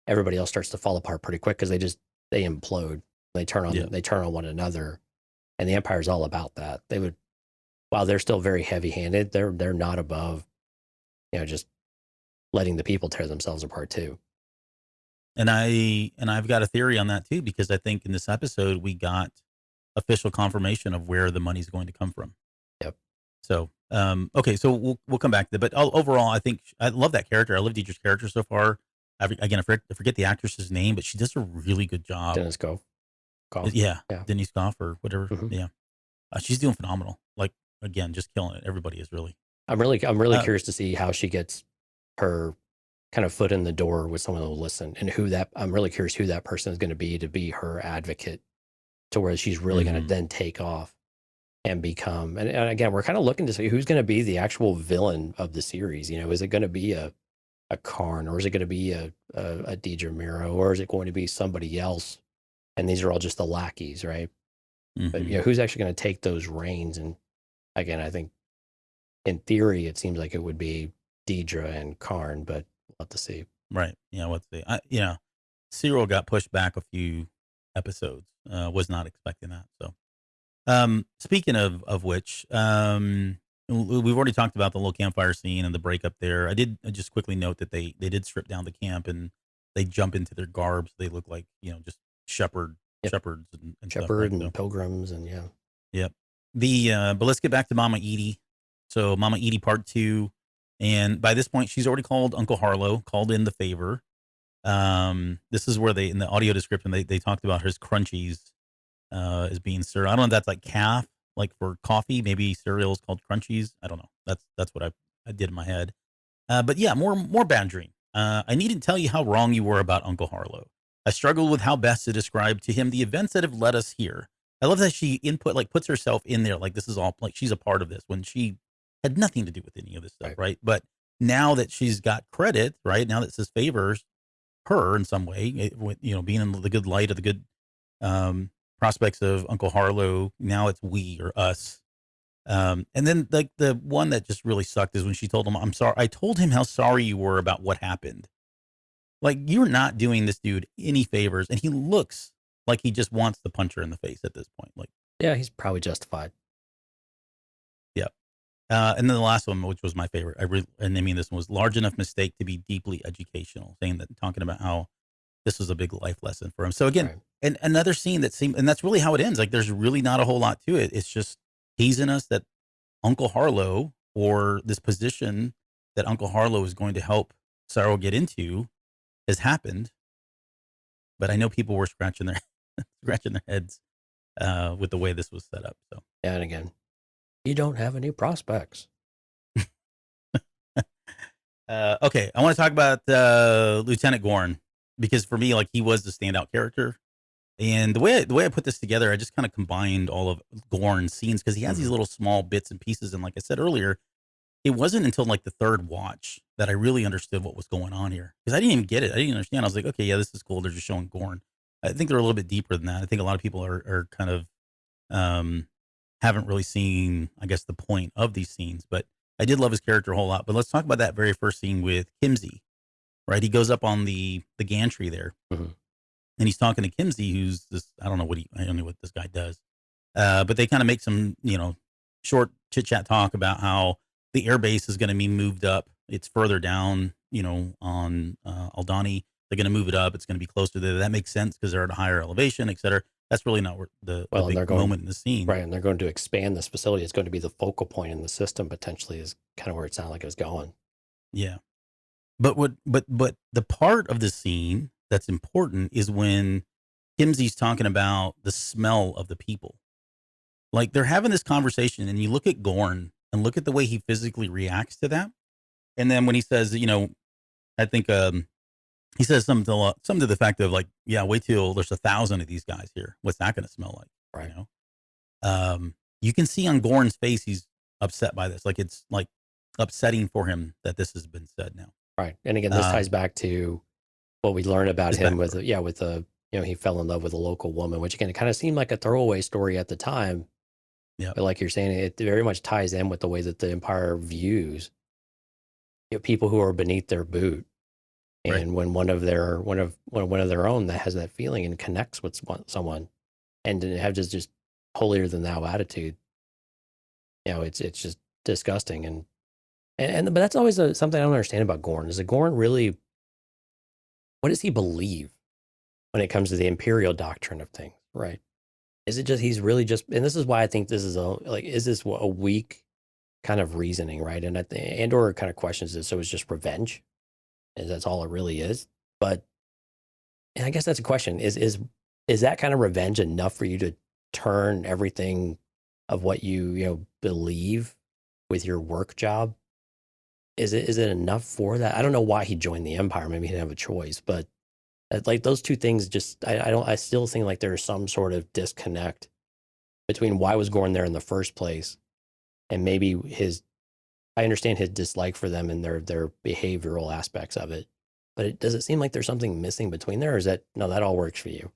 everybody else starts to fall apart pretty quick because they implode. They turn on one another, and the Empire's all about that. They would, while they're still very heavy-handed, they're not above, you know, just letting the people tear themselves apart too. And I've got a theory on that too, because I think in this episode we got official confirmation of where the money's going to come from. Yep. So, okay, so we'll come back to that. But overall, I think I love that character. I love Deidre's character so far. I forget the actress's name, but she does a really good job. Dennis Goff. Yeah, Denise Goff or whatever. Mm-hmm. Yeah, she's doing phenomenal. Like again, just killing it. Everybody is really. I'm really curious to see how she gets her kind of foot in the door with someone who will listen, and I'm really curious who that person is going to be her advocate, to where she's really going to then take off and become. And again, we're kind of looking to see who's going to be the actual villain of the series. You know, is it going to be a a Karn, or is it going to be a Deidre Miro, or is it going to be somebody else? And these are all just the lackeys, right? But who's actually going to take those reins? And again, I think in theory, it seems like it would be Deidre and Karn, but we'll have to see. Right. Yeah. Let's see. Cyril got pushed back a few episodes. Was not expecting that. So, speaking of which, we've already talked about the little campfire scene and the breakup there. I did just quickly note that they did strip down the camp and they jump into their garbs. They look like, just shepherds and stuff, right? And pilgrims and Yep. But let's get back to Mama Edie. So Mama Edie part 2. And by this point, she's already called Uncle Harlow, called in the favor. This is where in the audio description, they talked about his crunchies as being served. I don't know if that's like calf, like for coffee. Maybe cereal is called crunchies. I don't know. That's what I did in my head. But yeah, more badgering. I needn't tell you how wrong you were about Uncle Harlow. I struggled with how best to describe to him the events that have led us here. I love that she puts herself in there. Like this is all like she's a part of this when she had nothing to do with any of this stuff. Right. But now that she's got credit, right now that this favors her in some way, being in the good light of the good, prospects of Uncle Harlow. Now it's we or us. And then like the one that just really sucked is when she told him, I'm sorry. I told him how sorry you were about what happened. Like you're not doing this dude any favors. And he looks like he just wants to punch her in the face at this point. Like, yeah, he's probably justified. Yeah. And then the last one, which was my favorite, and I mean, this one was large enough mistake to be deeply educational, talking about how this was a big life lesson for him. So again, Right. and another scene that seemed, and that's really how it ends. Like there's really not a whole lot to it. It's just teasing us that Uncle Harlow, or this position that Uncle Harlow is going to help Cyril get into, has happened. But I know people were scratching their heads with the way this was set up. So Yeah, and again, you don't have any prospects. Okay, I want to talk about Lieutenant Gorn, because for me, like, he was the standout character. And the way I put this together, I just kind of combined all of Gorn's scenes, because he has these little small bits and pieces. And like I said earlier, it wasn't until like the third watch that I really understood what was going on here, because I didn't even get it. I didn't understand. I was like, okay, yeah, this is cool. They're just showing Gorn. I think they're a little bit deeper than that. I think a lot of people are kind of haven't really seen, I guess, the point of these scenes. But I did love his character a whole lot. But let's talk about that very first scene with Kimsey, right? He goes up on the gantry there. Mm-hmm. And he's talking to Kimsey, who's this, I don't know what this guy does. But they kind of make some, short chit chat talk about how the air base is going to be moved up. It's further down, on Aldhani. They're going to move it up. It's going to be closer there. That makes sense because they're at a higher elevation, et cetera. That's really not the big moment in the scene. Right. And they're going to expand this facility. It's going to be the focal point in the system, potentially, is kind of where it sounded like it was going. Yeah. But the part of the scene that's important is when Kimsey's talking about the smell of the people. Like they're having this conversation, and you look at Gorn and look at the way he physically reacts to that. And then when he says, I think he says something to the fact of like, yeah, wait till there's 1,000 of these guys here. What's that going to smell like? Right. You can see on Gorn's face he's upset by this. Like it's like upsetting for him that this has been said now. Right. And again, this ties back to what we learned about him with he fell in love with a local woman, which again, it kind of seemed like a throwaway story at the time. Yeah. But like you're saying, it very much ties in with the way that the Empire views people who are beneath their boot. And Right. when one of their own that has that feeling and connects with someone, and to have just holier than thou attitude, it's just disgusting. And but that's always something I don't understand about Gorn. Is that Gorn really, what does he believe when it comes to the Imperial doctrine of things? Right? Is it just he's really just? And this is why I think this is is this a weak kind of reasoning, right? And Andor kind of questions this. So it's just revenge, and that's all it really is. But, and I guess that's a question: is that kind of revenge enough for you to turn everything of what you believe with your work job? Is it enough for that? I don't know why he joined the Empire. Maybe he didn't have a choice, but like those two things, just I still think like there's some sort of disconnect between why was Gorn there in the first place, and maybe his I understand his dislike for them and their behavioral aspects of it. But does it seem like there's something missing between there, or is that no, that all works for you?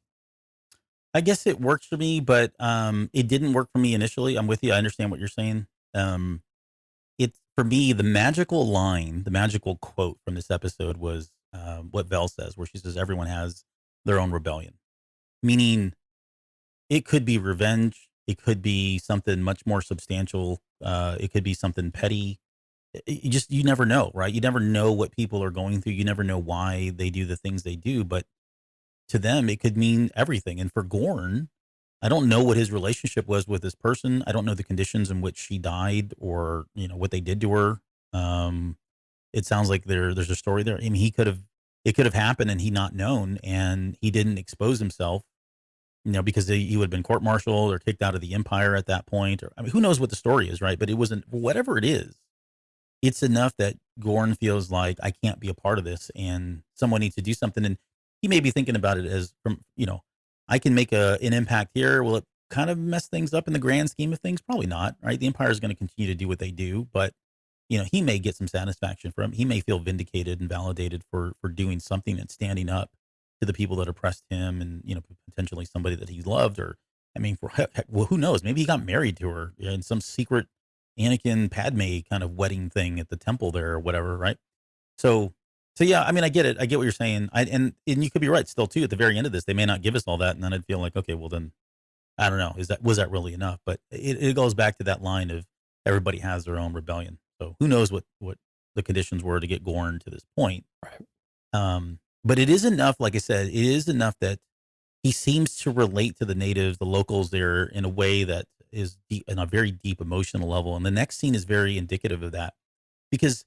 I guess it works for me, but it didn't work for me initially. I'm with you. I understand what you're saying. It's for me the magical line, the magical quote from this episode was what Vel says, where she says, "Everyone has their own rebellion," meaning it could be revenge, it could be something much more substantial, it could be something petty. You never know, right? You never know what people are going through. You never know why they do the things they do, but to them, it could mean everything. And for Gorn, I don't know what his relationship was with this person. I don't know the conditions in which she died or, what they did to her. Um, it sounds like there's a story there. I mean, it could have happened and he not known and he didn't expose himself, because he would have been court-martialed or kicked out of the Empire at that point. Or, I mean, who knows what the story is, right? But it wasn't, whatever it is, it's enough that Gorn feels like I can't be a part of this and someone needs to do something. And he may be thinking about it as from, I can make an impact here. Will it kind of mess things up in the grand scheme of things? Probably not, right? The Empire is going to continue to do what they do, but he may get some satisfaction from it. He may feel vindicated and validated for doing something and standing up to the people that oppressed him and, potentially somebody that he loved or, I mean, well, who knows? Maybe he got married to her in some secret Anakin Padme kind of wedding thing at the temple there or whatever, right? So, so yeah, I mean, I get it. I get what you're saying. And you could be right still too. At the very end of this, they may not give us all that, and then I'd feel like, okay, well then, I don't know, was that really enough? But it goes back to that line of everybody has their own rebellion. So who knows what the conditions were to get Gorn to this point? Right. But it is enough. Like I said, it is enough that he seems to relate to the natives, the locals there, in a way that is deep, in a very deep emotional level. And the next scene is very indicative of that because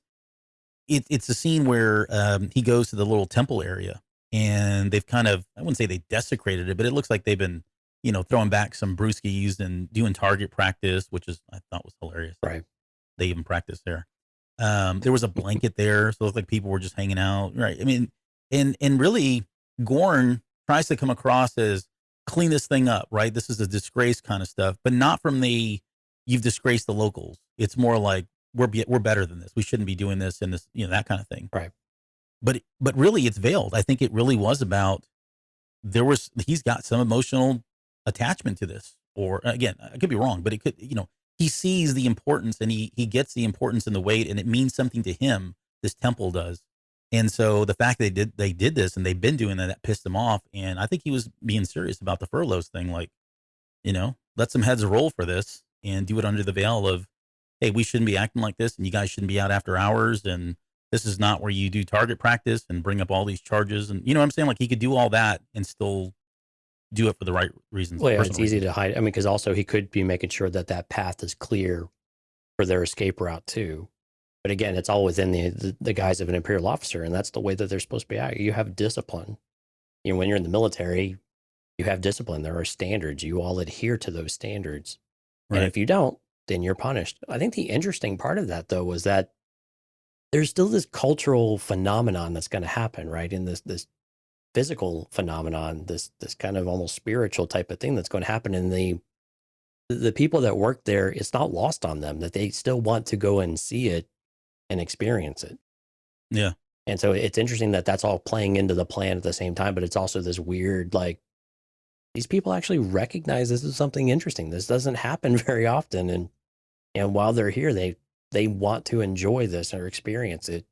it's a scene where he goes to the little temple area and they've kind of, I wouldn't say they desecrated it, but it looks like they've been, throwing back some brewskis and doing target practice, which I thought was hilarious. Right. They even practiced there. There was a blanket there. So it looked like people were just hanging out. Right. I mean, and really Gorn tries to come across as clean this thing up, right? This is a disgrace kind of stuff, but not from you've disgraced the locals. It's more like we're better than this. We shouldn't be doing this and this, that kind of thing. Right. But really it's veiled. I think it really was about he's got some emotional attachment to this, or again, I could be wrong, but it could, he sees the importance and he gets the importance and the weight and it means something to him. This temple does. And so the fact they did this and they've been doing that pissed him off. And I think he was being serious about the furloughs thing. Like, let some heads roll for this and do it under the veil of, hey, we shouldn't be acting like this and you guys shouldn't be out after hours. And this is not where you do target practice and bring up all these charges. And you know what I'm saying? Like he could do all that and still do it for the right reasons. Well, yeah, it's easy to hide. I mean, because also he could be making sure that path is clear for their escape route too. But again, it's all within the guise of an Imperial officer, and that's the way that they're supposed to be out. You have discipline. When you're in the military, you have discipline. There are standards. You all adhere to those standards. Right. And if you don't, then you're punished. I think the interesting part of that, though, was that there's still this cultural phenomenon that's going to happen, right? In this physical phenomenon, this kind of almost spiritual type of thing that's going to happen in the people that work there. It's not lost on them that they still want to go and see it and experience it. Yeah. And so it's interesting that that's all playing into the plan at the same time, but it's also this weird, like, these people actually recognize this is something interesting. This doesn't happen very often. And while they're here, they want to enjoy this or experience it,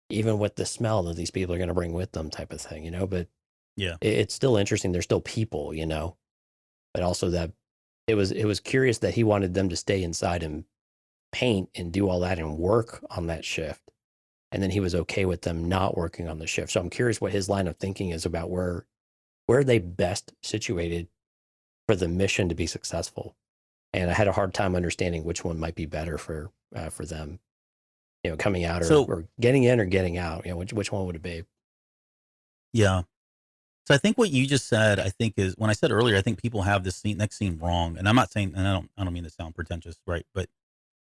even with the smell that these people are going to bring with them type of thing, but yeah, it's still interesting. They're still people, but also that it was curious that he wanted them to stay inside and paint and do all that and work on that shift. And then he was okay with them not working on the shift. So I'm curious what his line of thinking is about where are they best situated for the mission to be successful. And I had a hard time understanding which one might be better for them, coming out or getting in or getting out, which one would it be? Yeah. So I think what you just said, I think is when I said earlier, I think people have this next scene wrong. And I'm not saying, and I don't mean to sound pretentious, right? But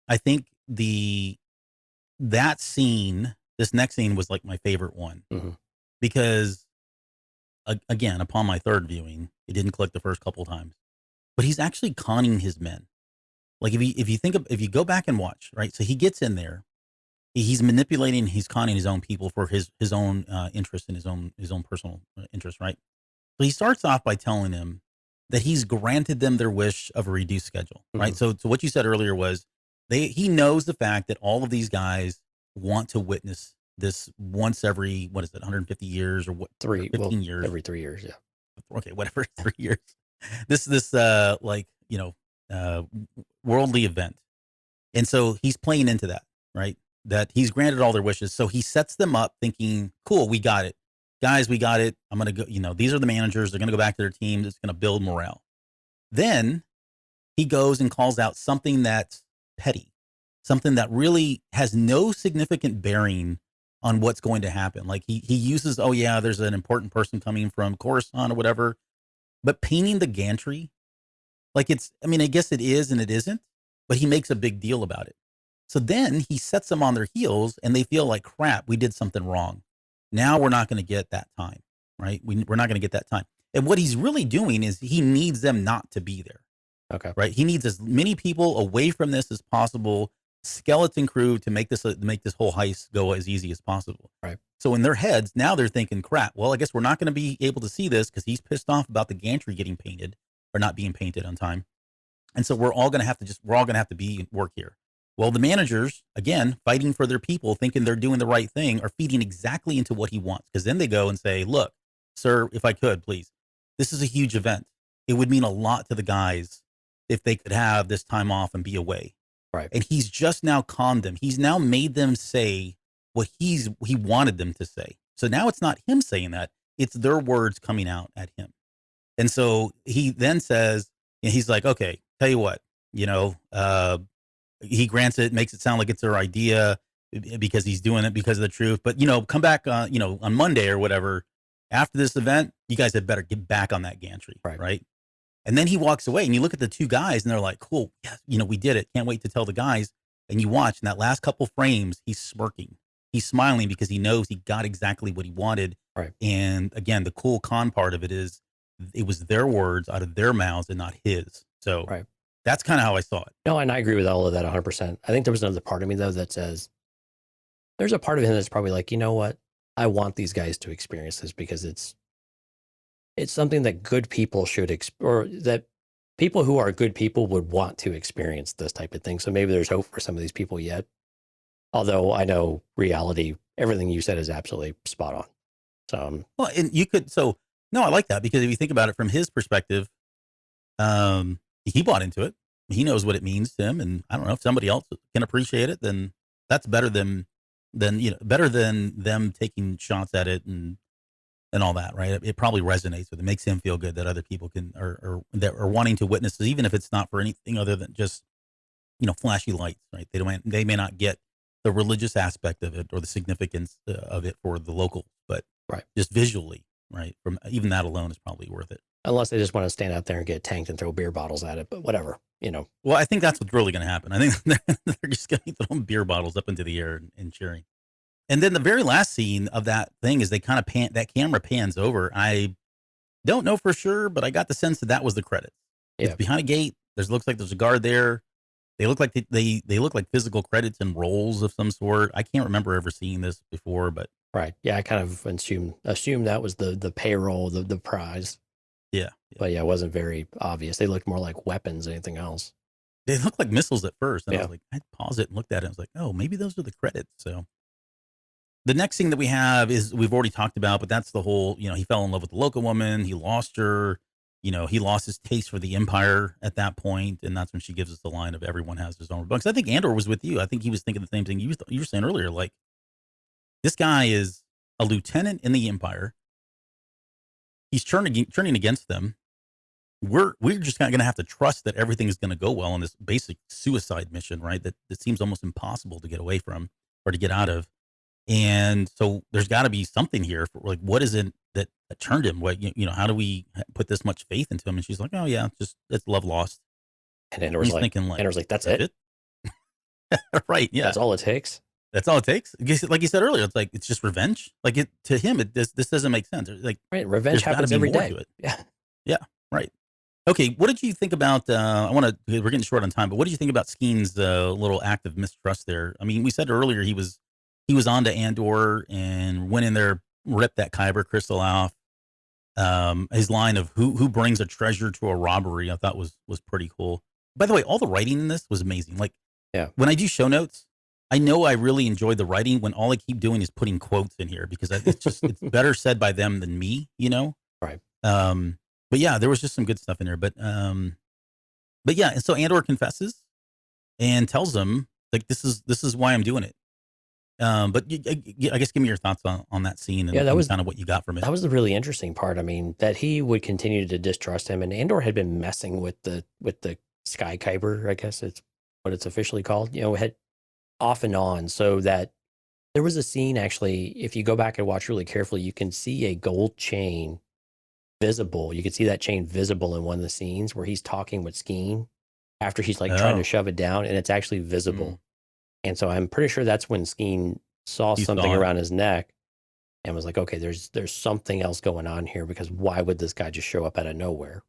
I think that scene, this next scene was like my favorite one because again, upon my third viewing, it didn't click the first couple of times, but he's actually conning his men. Like if you go back and watch, right? So he gets in there, he's manipulating, he's conning his own people for his own interest and his own personal interest, right? So he starts off by telling him that he's granted them their wish of a reduced schedule, right? So what you said earlier was he knows the fact that all of these guys want to witness this once every, what is it, 150 years or what? 15 years. Every 3 years, yeah. Okay, whatever, 3 years. This like, worldly event. And so he's playing into that, right? That he's granted all their wishes. So he sets them up thinking, cool, we got it. Guys, we got it. I'm going to go, these are the managers. They're going to go back to their teams. It's going to build morale. Then he goes and calls out something that's petty, something that really has no significant bearing on what's going to happen. Like he uses, oh yeah, there's an important person coming from Coruscant or whatever, but painting the gantry, like I guess it is and it isn't, but he makes a big deal about it. So then he sets them on their heels and they feel like, crap, we did something wrong. Now we're not going to get that time, right? We're not going to get that time. And what he's really doing is he needs them not to be there. Okay. Right. He needs as many people away from this as possible, skeleton crew, to make this whole heist go as easy as possible. Right. So in their heads, now they're thinking, crap, well, I guess we're not going to be able to see this because he's pissed off about the gantry getting painted or not being painted on time. And so we're all going to have to be work here. Well, the managers, again, fighting for their people, thinking they're doing the right thing, are feeding exactly into what he wants. Because then they go and say, look, sir, if I could, please, this is a huge event. It would mean a lot to the guys if they could have this time off and be away. Right. And he's just now conned them. He's now made them say what he wanted them to say. So now it's not him saying that. It's their words coming out at him. And so he then says, and he's like, okay, tell you what, he grants it, makes it sound like it's their idea because he's doing it because of the truth. But, come back, on Monday or whatever, after this event, you guys had better get back on that gantry. Right. And then he walks away and you look at the two guys and they're like, cool. Yes, we did it. Can't wait to tell the guys. And you watch in that last couple frames, he's smirking. He's smiling because he knows he got exactly what he wanted. Right. And again, the cool con part of it is it was their words out of their mouths and not his. So that's kind of how I saw it. No, and I agree with all of that 100%. I think there was another part of me, though, that says there's a part of him that's probably like, you know what? I want these guys to experience this because it's something that good people should or that people who are good people would want to experience this type of thing. So maybe there's hope for some of these people yet. Although I know reality, everything you said is absolutely spot on. So, well, and no, I like that because if you think about it from his perspective, he bought into it. He knows what it means to him. And I don't know if somebody else can appreciate it, then that's better than them taking shots at it and all that, right? It probably resonates with him. It makes him feel good that other people or that are wanting to witness this, even if it's not for anything other than just, flashy lights, right? They may not get the religious aspect of it or the significance of it for the locals, but just visually, right? From even that alone is probably worth it. Unless they just want to stand out there and get tanked and throw beer bottles at it, but whatever, Well, I think that's what's really going to happen. I think they're just going to be throwing beer bottles up into the air and cheering. And then the very last scene of that thing is they kind of that camera pans over. I don't know for sure, but I got the sense that was the credits. Yeah. It's behind a gate. Looks like there's a guard there. They look like they look like physical credits and rolls of some sort. I can't remember ever seeing this before, but right. Yeah, I kind of assumed that was the payroll, the prize. Yeah. But yeah, it wasn't very obvious. They looked more like weapons than anything else. They looked like missiles at first. And I was like, I paused it and looked at it. I was like, oh, maybe those are the credits. So the next thing that we have is we've already talked about, but that's the whole, he fell in love with the local woman. He lost her. He lost his taste for the Empire at that point, and that's when she gives us the line of everyone has his own rebellion. I think Andor was with you. I think he was thinking the same thing you were saying earlier. Like, this guy is a lieutenant in the Empire. He's turning against them. We're just not going to have to trust that everything is going to go well on this basic suicide mission, right? That seems almost impossible to get away from or to get out of. And so there's got to be something here for, like, what is it that turned him? What, how do we put this much faith into him? And she's like, oh yeah, it's love lost. And Andor's like, that's it. Right. Yeah. That's all it takes. That's all it takes. Like you said earlier, it's like, it's just revenge. Like to him, this doesn't make sense. Like, right. Revenge happens every day. Yeah. Yeah. Right. Okay, what did you think about? We're getting short on time, but what did you think about Skeen's little act of mistrust there? I mean, we said earlier he was on to Andor and went in there, ripped that Kyber crystal off. His line of who brings a treasure to a robbery, I thought was pretty cool. By the way, all the writing in this was amazing. Like, Yeah. when I do show notes, I know I really enjoyed the writing when all I keep doing is putting quotes in here because it's better said by them than me, you know? Right. But yeah, there was just some good stuff in there. But yeah, and so Andor confesses and tells them like this is why I'm doing it. But I guess give me your thoughts on that scene and, Yeah, that was kind of what you got from it. That was the really interesting part. I mean, that he would continue to distrust him, and Andor had been messing with the Sky Kyber, I guess it's what it's officially called. Had off and on, so that there was a scene actually. If you go back and watch really carefully, you can see a gold chain visible. You can see that chain visible in one of the scenes where he's talking with Skeen after he's like trying to shove it down, and it's actually visible. And so I'm pretty sure that's when Skeen saw something around his neck and was like, okay, there's something else going on here, because why would this guy just show up out of nowhere?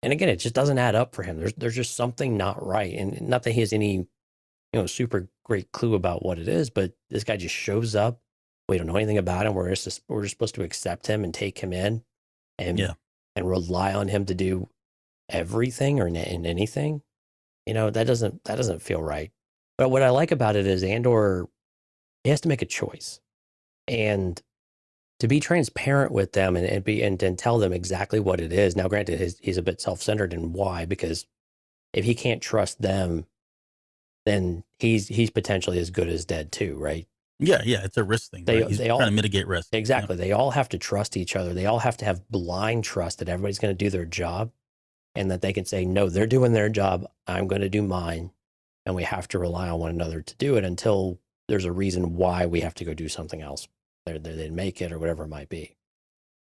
And again, it just doesn't add up for him. There's just something not right. And not that he has any, super great clue about what it is, but this guy just shows up. We don't know anything about him. We're just supposed to accept him and take him in and rely on him to do everything or in anything. That doesn't feel right. But what I like about it is Andor, he has to make a choice, and to be transparent with them and tell them exactly what it is. Now, granted, he's a bit self-centered in why, because if he can't trust them, then he's potentially as good as dead too, right? Yeah, it's a risk thing. He's trying to mitigate risk. Exactly. They all have to trust each other. They all have to have blind trust that everybody's going to do their job, and that they can say, no, they're doing their job, I'm going to do mine. And we have to rely on one another to do it until there's a reason why we have to go do something else. They didn't make it or whatever it might be.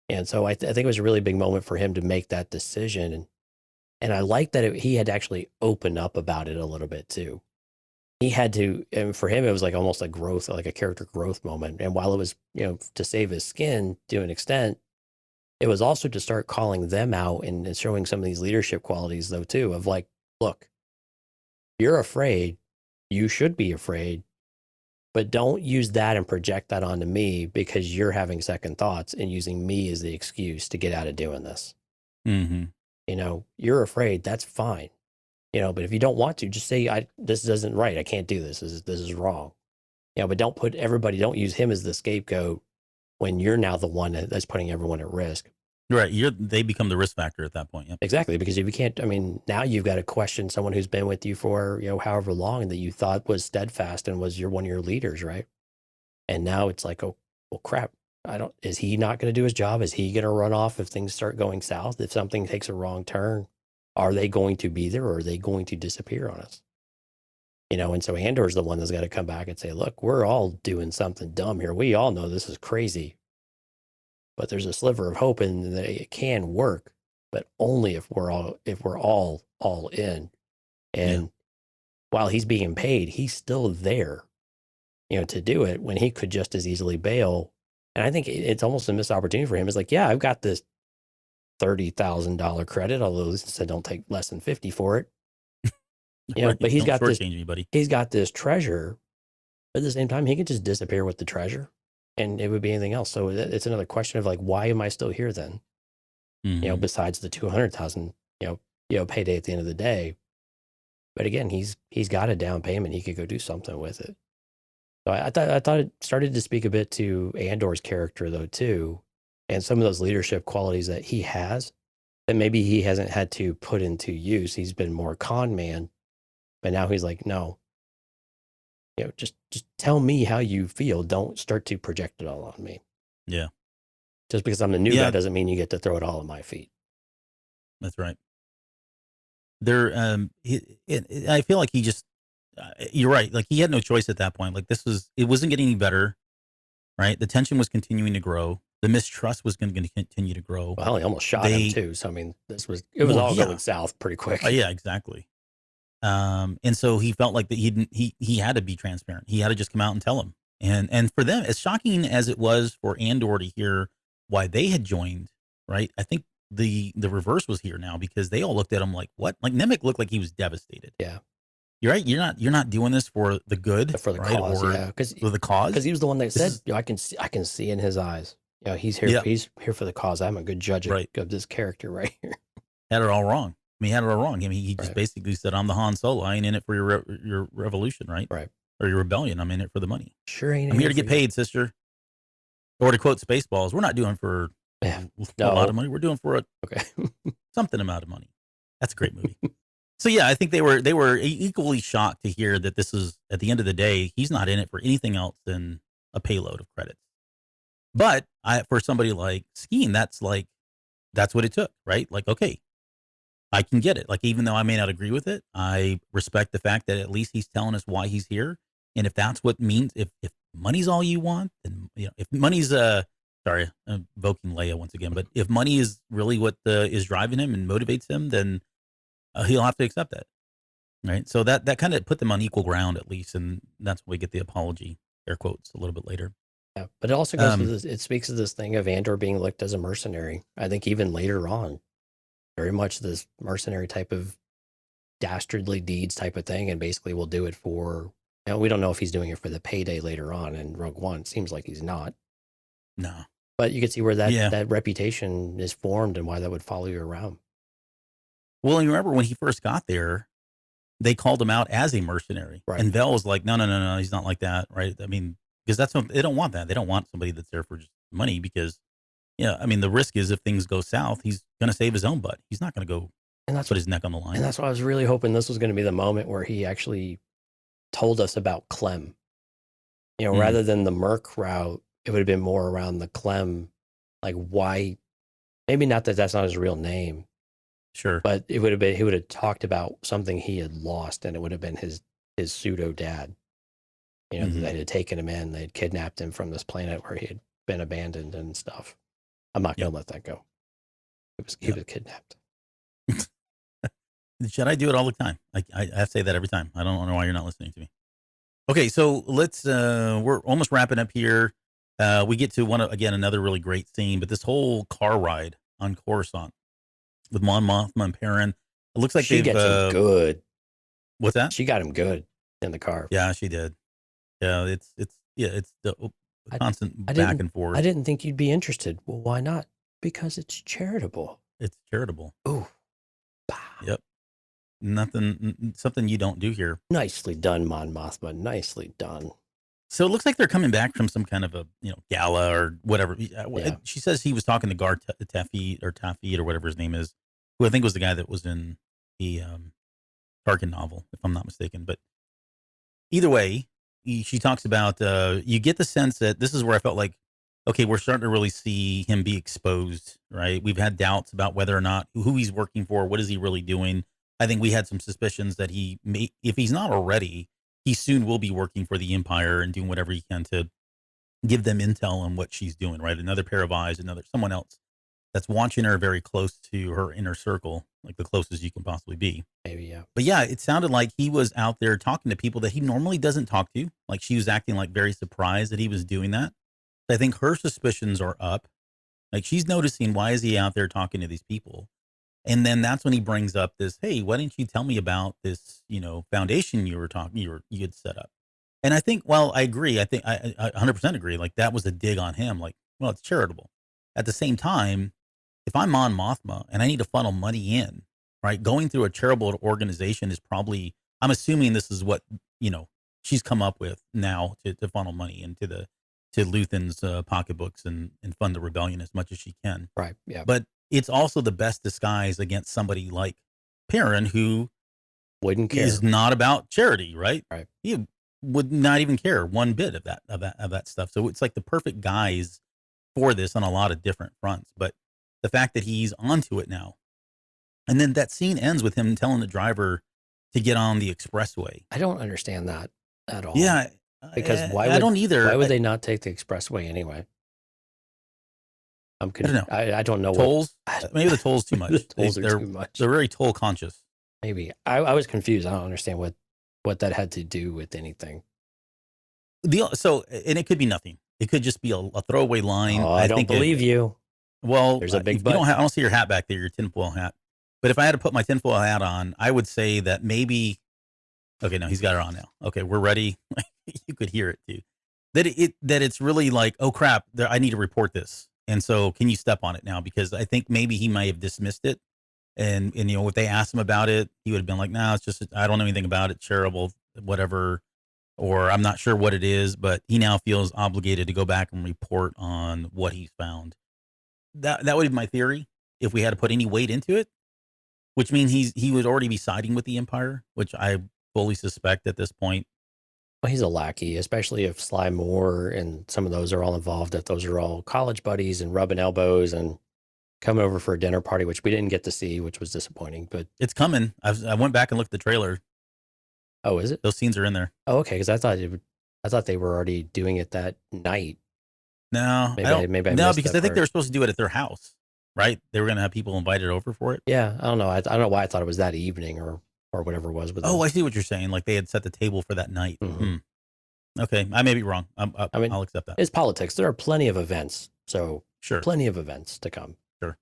And so I think it was a really big moment for him to make that decision. And I like that he had to actually open up about it a little bit too. He had to, and for him, it was like almost a growth, like a character growth moment. And while it was, to save his skin to an extent, it was also to start calling them out and showing some of these leadership qualities though too, of like, look, you're afraid, you should be afraid, but don't use that and project that onto me because you're having second thoughts and using me as the excuse to get out of doing this. Mm-hmm. You're afraid, that's fine. But if you don't want to, just say, this isn't right. I can't do this. This is wrong. But don't use him as the scapegoat when you're now the one that's putting everyone at risk. Right. They become the risk factor at that point. Yep. Exactly. Because if you can't, now you've got to question someone who's been with you for, however long, and that you thought was steadfast and was one of your leaders, right? And now it's like, oh, well, crap. Is he not going to do his job? Is he going to run off if things start going south? If something takes a wrong turn, are they going to be there, or are they going to disappear on us? And so Andor's the one that's got to come back and say, look, we're all doing something dumb here. We all know this is crazy. But there's a sliver of hope in that it can work, but only if we're all in. And while he's being paid, he's still there, to do it when he could just as easily bail. And I think it's almost a missed opportunity for him. It's like, yeah, I've got this $30,000 credit, although this said don't take less than 50 for it. Right. But he's got this treasure. But at the same time, he could just disappear with the treasure, and it would be anything else. So it's another question of like, why am I still here then? Mm-hmm. Besides the 200,000, payday at the end of the day. But again, he's got a down payment. He could go do something with it. So I thought it started to speak a bit to Andor's character though too, and some of those leadership qualities that he has that maybe he hasn't had to put into use. He's been more con man, but now he's like, no, just tell me how you feel. Don't start to project it all on me. Yeah. Just because I'm the new guy doesn't mean you get to throw it all at my feet. That's right. I feel like he just, you're right. Like he had no choice at that point. Like it wasn't getting any better, right? The tension was continuing to grow. The mistrust was going to continue to grow. Well, he almost shot him too. So, it was all going south pretty quick. Yeah, exactly. And so he felt like that he had to be transparent. He had to just come out and tell him. And for them, as shocking as it was for Andor to hear why they had joined, right? I think the reverse was here now, because they all looked at him like, what? Like Nemec looked like he was devastated. Yeah. You're right. You're not doing this for the good, For the right? cause, Or yeah. for the cause. Because he was the one that said, is- I can see in his eyes. He's here. Yeah. He's here for the cause. I'm a good judge Right. of this character right here. Had it all wrong. I mean, he had it all wrong. I mean, he just Right. basically said, "I'm the Han Solo. I ain't in it for your revolution, right? Right. Or your rebellion. I'm in it for the money. Sure ain't. I'm here to get paid, sister." Or to quote Spaceballs, "We're not doing for Yeah. a lot of money. We're doing for Okay. something amount of money." That's a great movie. So yeah, I think they were equally shocked to hear that this is, at the end of the day, he's not in it for anything else than a payload of credits. But for somebody like Skeen, that's what it took, right? Like, okay, I can get it. Like, even though I may not agree with it, I respect the fact that at least he's telling us why he's here. And if that's what means, if money's all you want, then, if money's, sorry, I'm invoking Leia once again, but if money is really what is driving him and motivates him, then he'll have to accept that. Right. So that kind of put them on equal ground, at least. And that's when we get the apology, air quotes, a little bit later. Yeah. But it also goes to this, it speaks to this thing of Andor being looked as a mercenary. I think even later on, very much this mercenary type of dastardly deeds type of thing, and basically will do it for, we don't know if he's doing it for the payday later on in Rogue One. It seems like he's not. No. But you can see where that reputation is formed and why that would follow you around. Well, you remember when he first got there, they called him out as a mercenary. Right. And Vel was like, no, he's not like that, right? I mean, because that's what they don't want. That they don't want somebody that's there for just money, because I mean, the risk is if things go south, he's going to save his own butt. He's not going to go put his neck on the line. And that's why I was really hoping this was going to be the moment where he actually told us about Clem. Rather than the Merc route, it would have been more around the Clem, like why, maybe not that that's not his real name. Sure. But it would have been, he would have talked about something he had lost, and it would have been his pseudo dad. That had taken him in, they had kidnapped him from this planet where he had been abandoned and stuff. I'm not going to let that go. He was kidnapped. The Jedi do it all the time. I have to say that every time. I don't know why you're not listening to me. Okay, so let's, we're almost wrapping up here. We get to another really great scene, but this whole car ride on Coruscant with Mon Mothma and Perrin, it looks like she gets him good. What's that? She got him good in the car. Yeah, she did. Yeah, it's the constant back and forth. I didn't think you'd be interested. Well, why not? Because it's charitable. It's charitable. Ooh. Yep. Something you don't do here. Nicely done, Mon Mothma. Nicely done. So it looks like they're coming back from some kind of a gala or whatever. Yeah. She says he was talking to Gar Taffy or whatever his name is, who I think was the guy that was in the Tarkin novel, if I'm not mistaken. But either way, she talks about you get the sense that this is where I felt like, okay, we're starting to really see him be exposed, right? We've had doubts about whether or not who he's working for, what is he really doing. I think we had some suspicions that he may, if he's not already, he soon will be working for the Empire and doing whatever he can to give them intel on what she's doing, right? Another pair of eyes, someone else that's watching her very close to her inner circle, like the closest you can possibly be. Maybe, yeah. But yeah, it sounded like he was out there talking to people that he normally doesn't talk to. Like she was acting like very surprised that he was doing that. I think her suspicions are up. Like she's noticing, why is he out there talking to these people? And then that's when he brings up this, hey, why didn't you tell me about this, foundation you had set up? And I think, well, I agree. I think I 100% agree. Like that was a dig on him. Like, well, it's charitable. At the same time, if I'm Mon Mothma and I need to funnel money in, right, going through a charitable organization is probably, I'm assuming this is what, she's come up with now to funnel money into to Luthen's pocketbooks and fund the rebellion as much as she can. Right. Yeah. But it's also the best disguise against somebody like Perrin, who wouldn't care. Is not about charity, right? Right. He would not even care one bit of that stuff. So it's like the perfect guise for this on a lot of different fronts. But the fact that he's onto it now, and then that scene ends with him telling the driver to get on the expressway. I don't understand that at all. Yeah, because I don't either. Why would they not take the expressway anyway? I don't know. I don't know. Tolls? Maybe the tolls too much. The tolls are too much. They're very toll conscious. Maybe. I was confused. I don't understand what that had to do with anything. And it could be nothing. It could just be a throwaway line. Oh, I don't believe you. Well, There's a big you but. I don't see your hat back there, your tinfoil hat. But if I had to put my tinfoil hat on, I would say that maybe. Okay, no, he's got it on now. Okay, we're ready. You could hear it too. That it's really like, oh crap, I need to report this. And so, can you step on it now? Because I think maybe he might have dismissed it, and if they asked him about it, he would have been like, no, it's just I don't know anything about it, shareable, whatever, or I'm not sure what it is. But he now feels obligated to go back and report on what he's found. That would be my theory if we had to put any weight into it, which means he would already be siding with the Empire, which I fully suspect at this point. Well, he's a lackey, especially if Sly Moore and some of those are all involved, that those are all college buddies and rubbing elbows and coming over for a dinner party, which we didn't get to see, which was disappointing. But it's coming. I went back and looked at the trailer. Oh, is it? Those scenes are in there. Oh, okay. Because I thought they were already doing it that night. No, maybe I no, missed because that I think part. they were supposed to do it at their house, right? They were going to have people invited over for it. Yeah, I don't know. I don't know why I thought it was that evening or whatever it was. With I see what you're saying. Like they had set the table for that night. Mm-hmm. Okay, I may be wrong. I mean, I'll accept that. It's politics. There are plenty of events, so sure, plenty of events to come. Sure.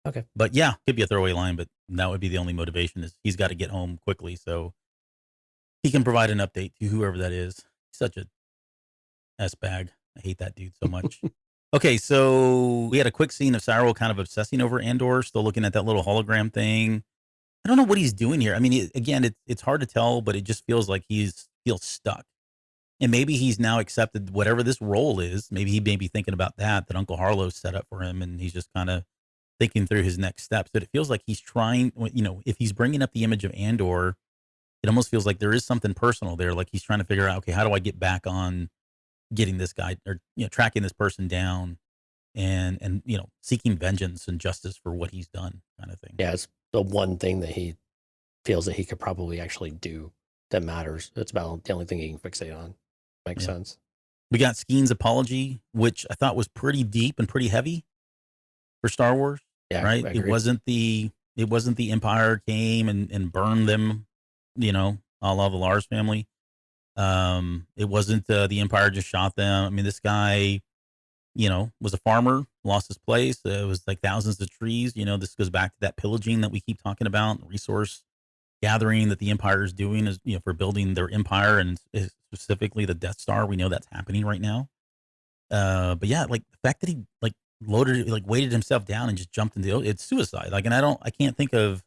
Okay, but yeah, could be a throwaway line, but that would be the only motivation is he's got to get home quickly so he can provide an update to whoever that is. Such a S-bag. I hate that dude so much. Okay, so we had a quick scene of Cyril kind of obsessing over Andor, still looking at that little hologram thing. I don't know what he's doing here. I mean, it's hard to tell, but it just feels like feels stuck. And maybe he's now accepted whatever this role is. Maybe he may be thinking about that Uncle Harlow's set up for him, and he's just kind of thinking through his next steps. But it feels like he's trying, if he's bringing up the image of Andor, it almost feels like there is something personal there. Like he's trying to figure out, okay, how do I get back on getting this guy or, tracking this person down and seeking vengeance and justice for what he's done kind of thing. Yeah, it's the one thing that he feels that he could probably actually do that matters. That's about the only thing he can fixate on. Makes sense. We got Skeen's apology, which I thought was pretty deep and pretty heavy for Star Wars. Yeah, right. It wasn't the Empire came and burned them, a la the Lars family. It wasn't the Empire just shot them. I mean, this guy, was a farmer, lost his place. It was like thousands of trees. This goes back to that pillaging that we keep talking about, resource gathering that the Empire is doing is, for building their empire and specifically the Death Star. We know that's happening right now. But yeah, like the fact that he weighted himself down and just jumped into it's suicide. Like, and I can't think of,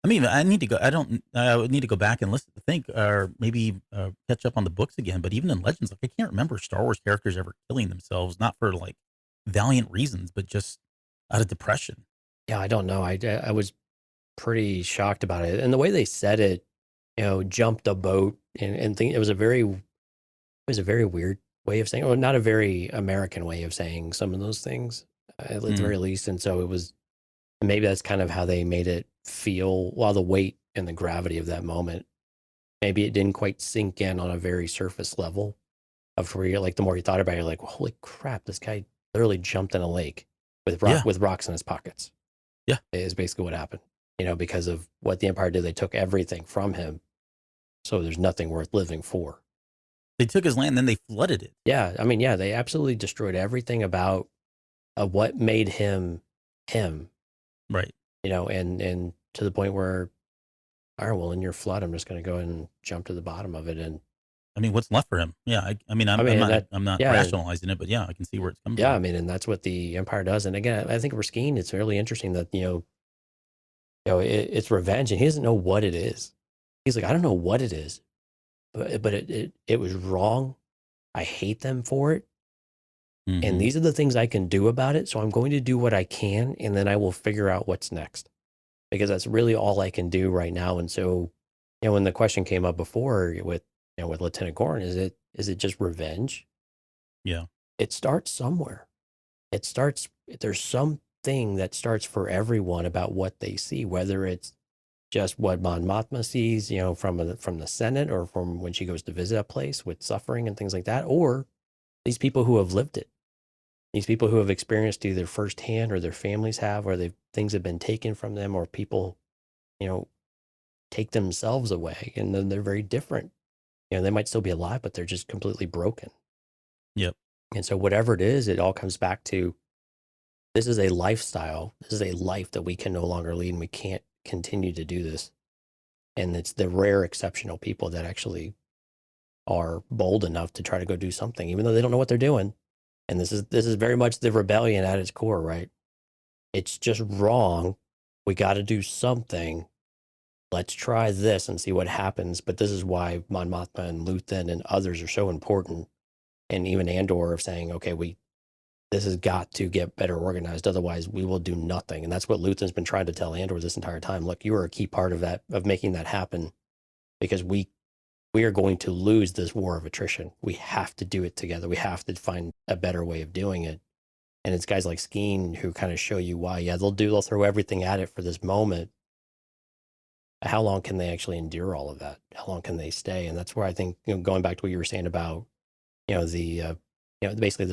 I mean, I would need to go back and think, or maybe catch up on the books again. But even in Legends, like I can't remember Star Wars characters ever killing themselves, not for like valiant reasons, but just out of depression. Yeah, I don't know. I was pretty shocked about it, and the way they said it, jumped a boat and think it was a very weird way of saying, or not a very American way of saying some of those things, at the very least. And so it was, maybe that's kind of how they made it feel, while the weight and the gravity of that moment, maybe it didn't quite sink in on a very surface level of where you're like, the more you thought about it, you're like, well, holy crap, this guy literally jumped in a lake with rocks in his pockets. Yeah. Is basically what happened, because of what the Empire did. They took everything from him. So there's nothing worth living for. They took his land, then they flooded it. Yeah. I mean, yeah, they absolutely destroyed everything about what made him him. Right. And to the point where, all right, well, in your flood, I'm just going to go and jump to the bottom of it. And I mean, what's left for him? Yeah. I'm not rationalizing it, but yeah, I can see where it's coming from. Yeah. I mean, and that's what the Empire does. And again, I think for Skeen, it's really interesting that, it's revenge, and he doesn't know what it is. He's like, I don't know what it is, but it was wrong. I hate them for it. Mm-hmm. And these are the things I can do about it. So I'm going to do what I can, and then I will figure out what's next, because that's really all I can do right now. And so, when the question came up before with Lieutenant Gorn, is it just revenge? Yeah. It starts somewhere. There's something that starts for everyone about what they see, whether it's just what Mon Mothma sees, from the Senate, or from when she goes to visit a place with suffering and things like that, or these people who have lived it. These people who have experienced either firsthand, or their families have, or things have been taken from them, or people, take themselves away, and then they're very different. They might still be alive, but they're just completely broken. Yep. And so whatever it is, it all comes back to this is a lifestyle. This is a life that we can no longer lead, and we can't continue to do this. And it's the rare exceptional people that actually are bold enough to try to go do something, even though they don't know what they're doing. And this is very much the rebellion at its core, right? It's just wrong. We got to do something. Let's try this and see what happens. But this is why Mon Mothma and Luthen and others are so important. And even Andor of saying, okay, this has got to get better organized. Otherwise, we will do nothing. And that's what Luthen's been trying to tell Andor this entire time. Look, you are a key part of that, of making that happen, because we are going to lose this war of attrition. We have to do it together. We have to find a better way of doing it. And it's guys like Skeen who kind of show you why. Yeah, they'll throw everything at it for this moment. How long can they actually endure all of that? How long can they stay? And that's where I think, going back to what you were saying about, basically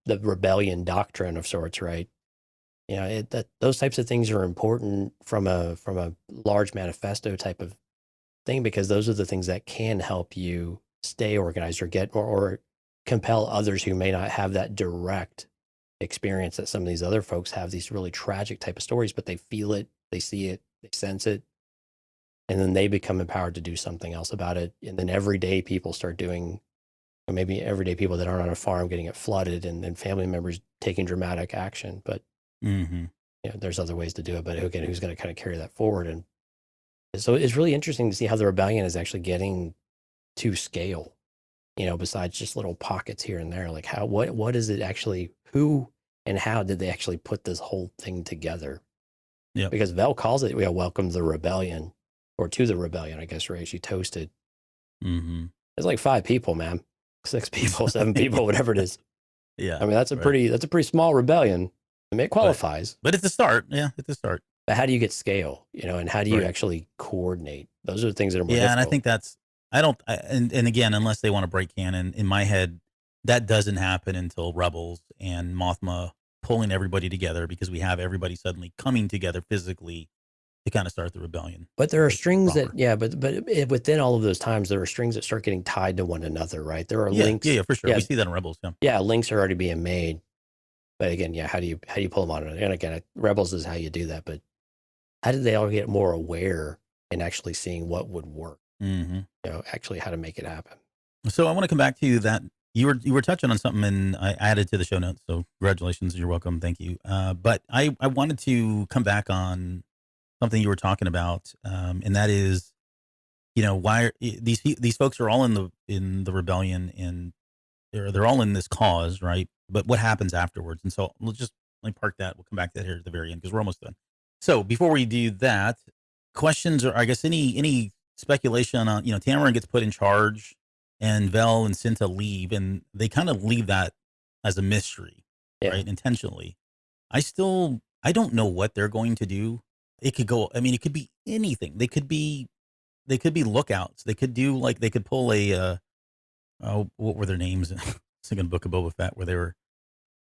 the rebellion doctrine of sorts, right? Those types of things are important from a large manifesto type of thing, because those are the things that can help you stay organized or get or compel others who may not have that direct experience that some of these other folks have, these really tragic type of stories, but they feel it, they see it, they sense it, and then they become empowered to do something else about it. And then everyday people start doing, maybe everyday people that aren't on a farm getting it flooded, and then family members taking dramatic action. But there's other ways to do it. But again, who's going to kind of carry that forward? And so it's really interesting to see how the rebellion is actually getting to scale, besides just little pockets here and there. Like what is it actually, who and how did they actually put this whole thing together? Yeah. Because Vel calls it, welcome to the rebellion, or to the rebellion, I guess, right? She toasted. It's like 5 people, man. 6 people, 7 people, whatever it is. Yeah. I mean, that's a pretty small rebellion. I mean, it qualifies. But it's a start. Yeah, it's a start. But how do you get scale, and how do you actually coordinate? Those are the things that are more difficult. And I think and again, unless they want to break canon, in my head, that doesn't happen until Rebels and Mothma pulling everybody together, because we have everybody suddenly coming together physically to kind of start the rebellion. But there are strings that, but within all of those times, there are strings that start getting tied to one another, right? There are links. Yeah, for sure. We see that in Rebels. Yeah, links are already being made. But again, how do you pull them on? And again, Rebels is how you do that. But how did they all get more aware and actually seeing what would work? Actually how to make it happen. So I want to come back to you that you were touching on something, and I added to the show notes. So congratulations, you're welcome, thank you. But I wanted to come back on something you were talking about, and that is, why these folks are all in the rebellion, and they're all in this cause, right? But what happens afterwards? And so let me park that. We'll come back to that here at the very end, because we're almost done. So before we do that, questions, or I guess any speculation on, Tamarin gets put in charge, and Vel and Cinta leave, and they kind of leave that as a mystery, right? Intentionally. I don't know what they're going to do. It could go, it could be anything. They could be lookouts. They could do, like, they could pull a, what were their names? Thinking Book of Boba Fett, where they were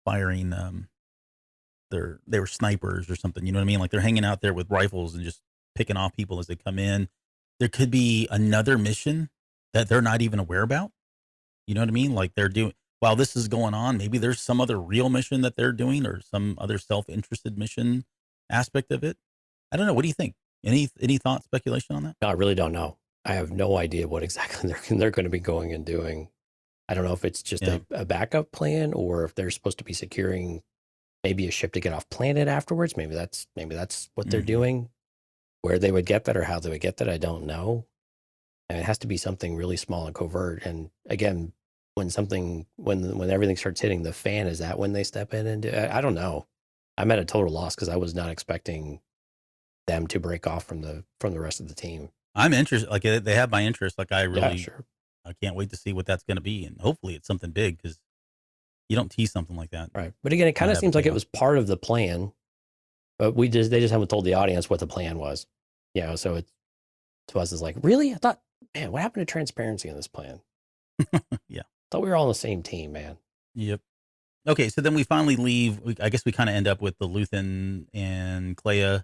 firing, they were snipers or something. You know what I mean? Like, they're hanging out there with rifles and just picking off people as they come in. There could be another mission that they're not even aware about. You know what I mean? Like, they're doing, while this is going on, maybe there's some other real mission that they're doing, or some other self-interested mission aspect of it. I don't know. What do you think? Any thought, speculation on that? No, I really don't know. I have no idea what exactly they're going to be going and doing. I don't know if it's just a backup plan, or if they're supposed to be securing maybe a ship to get off planet afterwards. Maybe that's what they're doing. Where they would get that, or how they would get that, I don't know. And it has to be something really small and covert. And again, when everything starts hitting the fan, is that when they step in and do? I don't know. I'm at a total loss, because I was not expecting them to break off from the rest of the team. I'm interested. Like, they have my interest. Like, I really, sure. I can't wait to see what that's going to be, and hopefully it's something big, because you don't tease something like that, right? But again, it kind of seems like it was part of the plan, but they just haven't told the audience what the plan was. So it to us is like, really? I thought, man, what happened to transparency in this plan? Yeah, I thought we were all on the same team, man. Yep. Okay, so then we finally leave. I guess we kind of end up with the Luthen and Clea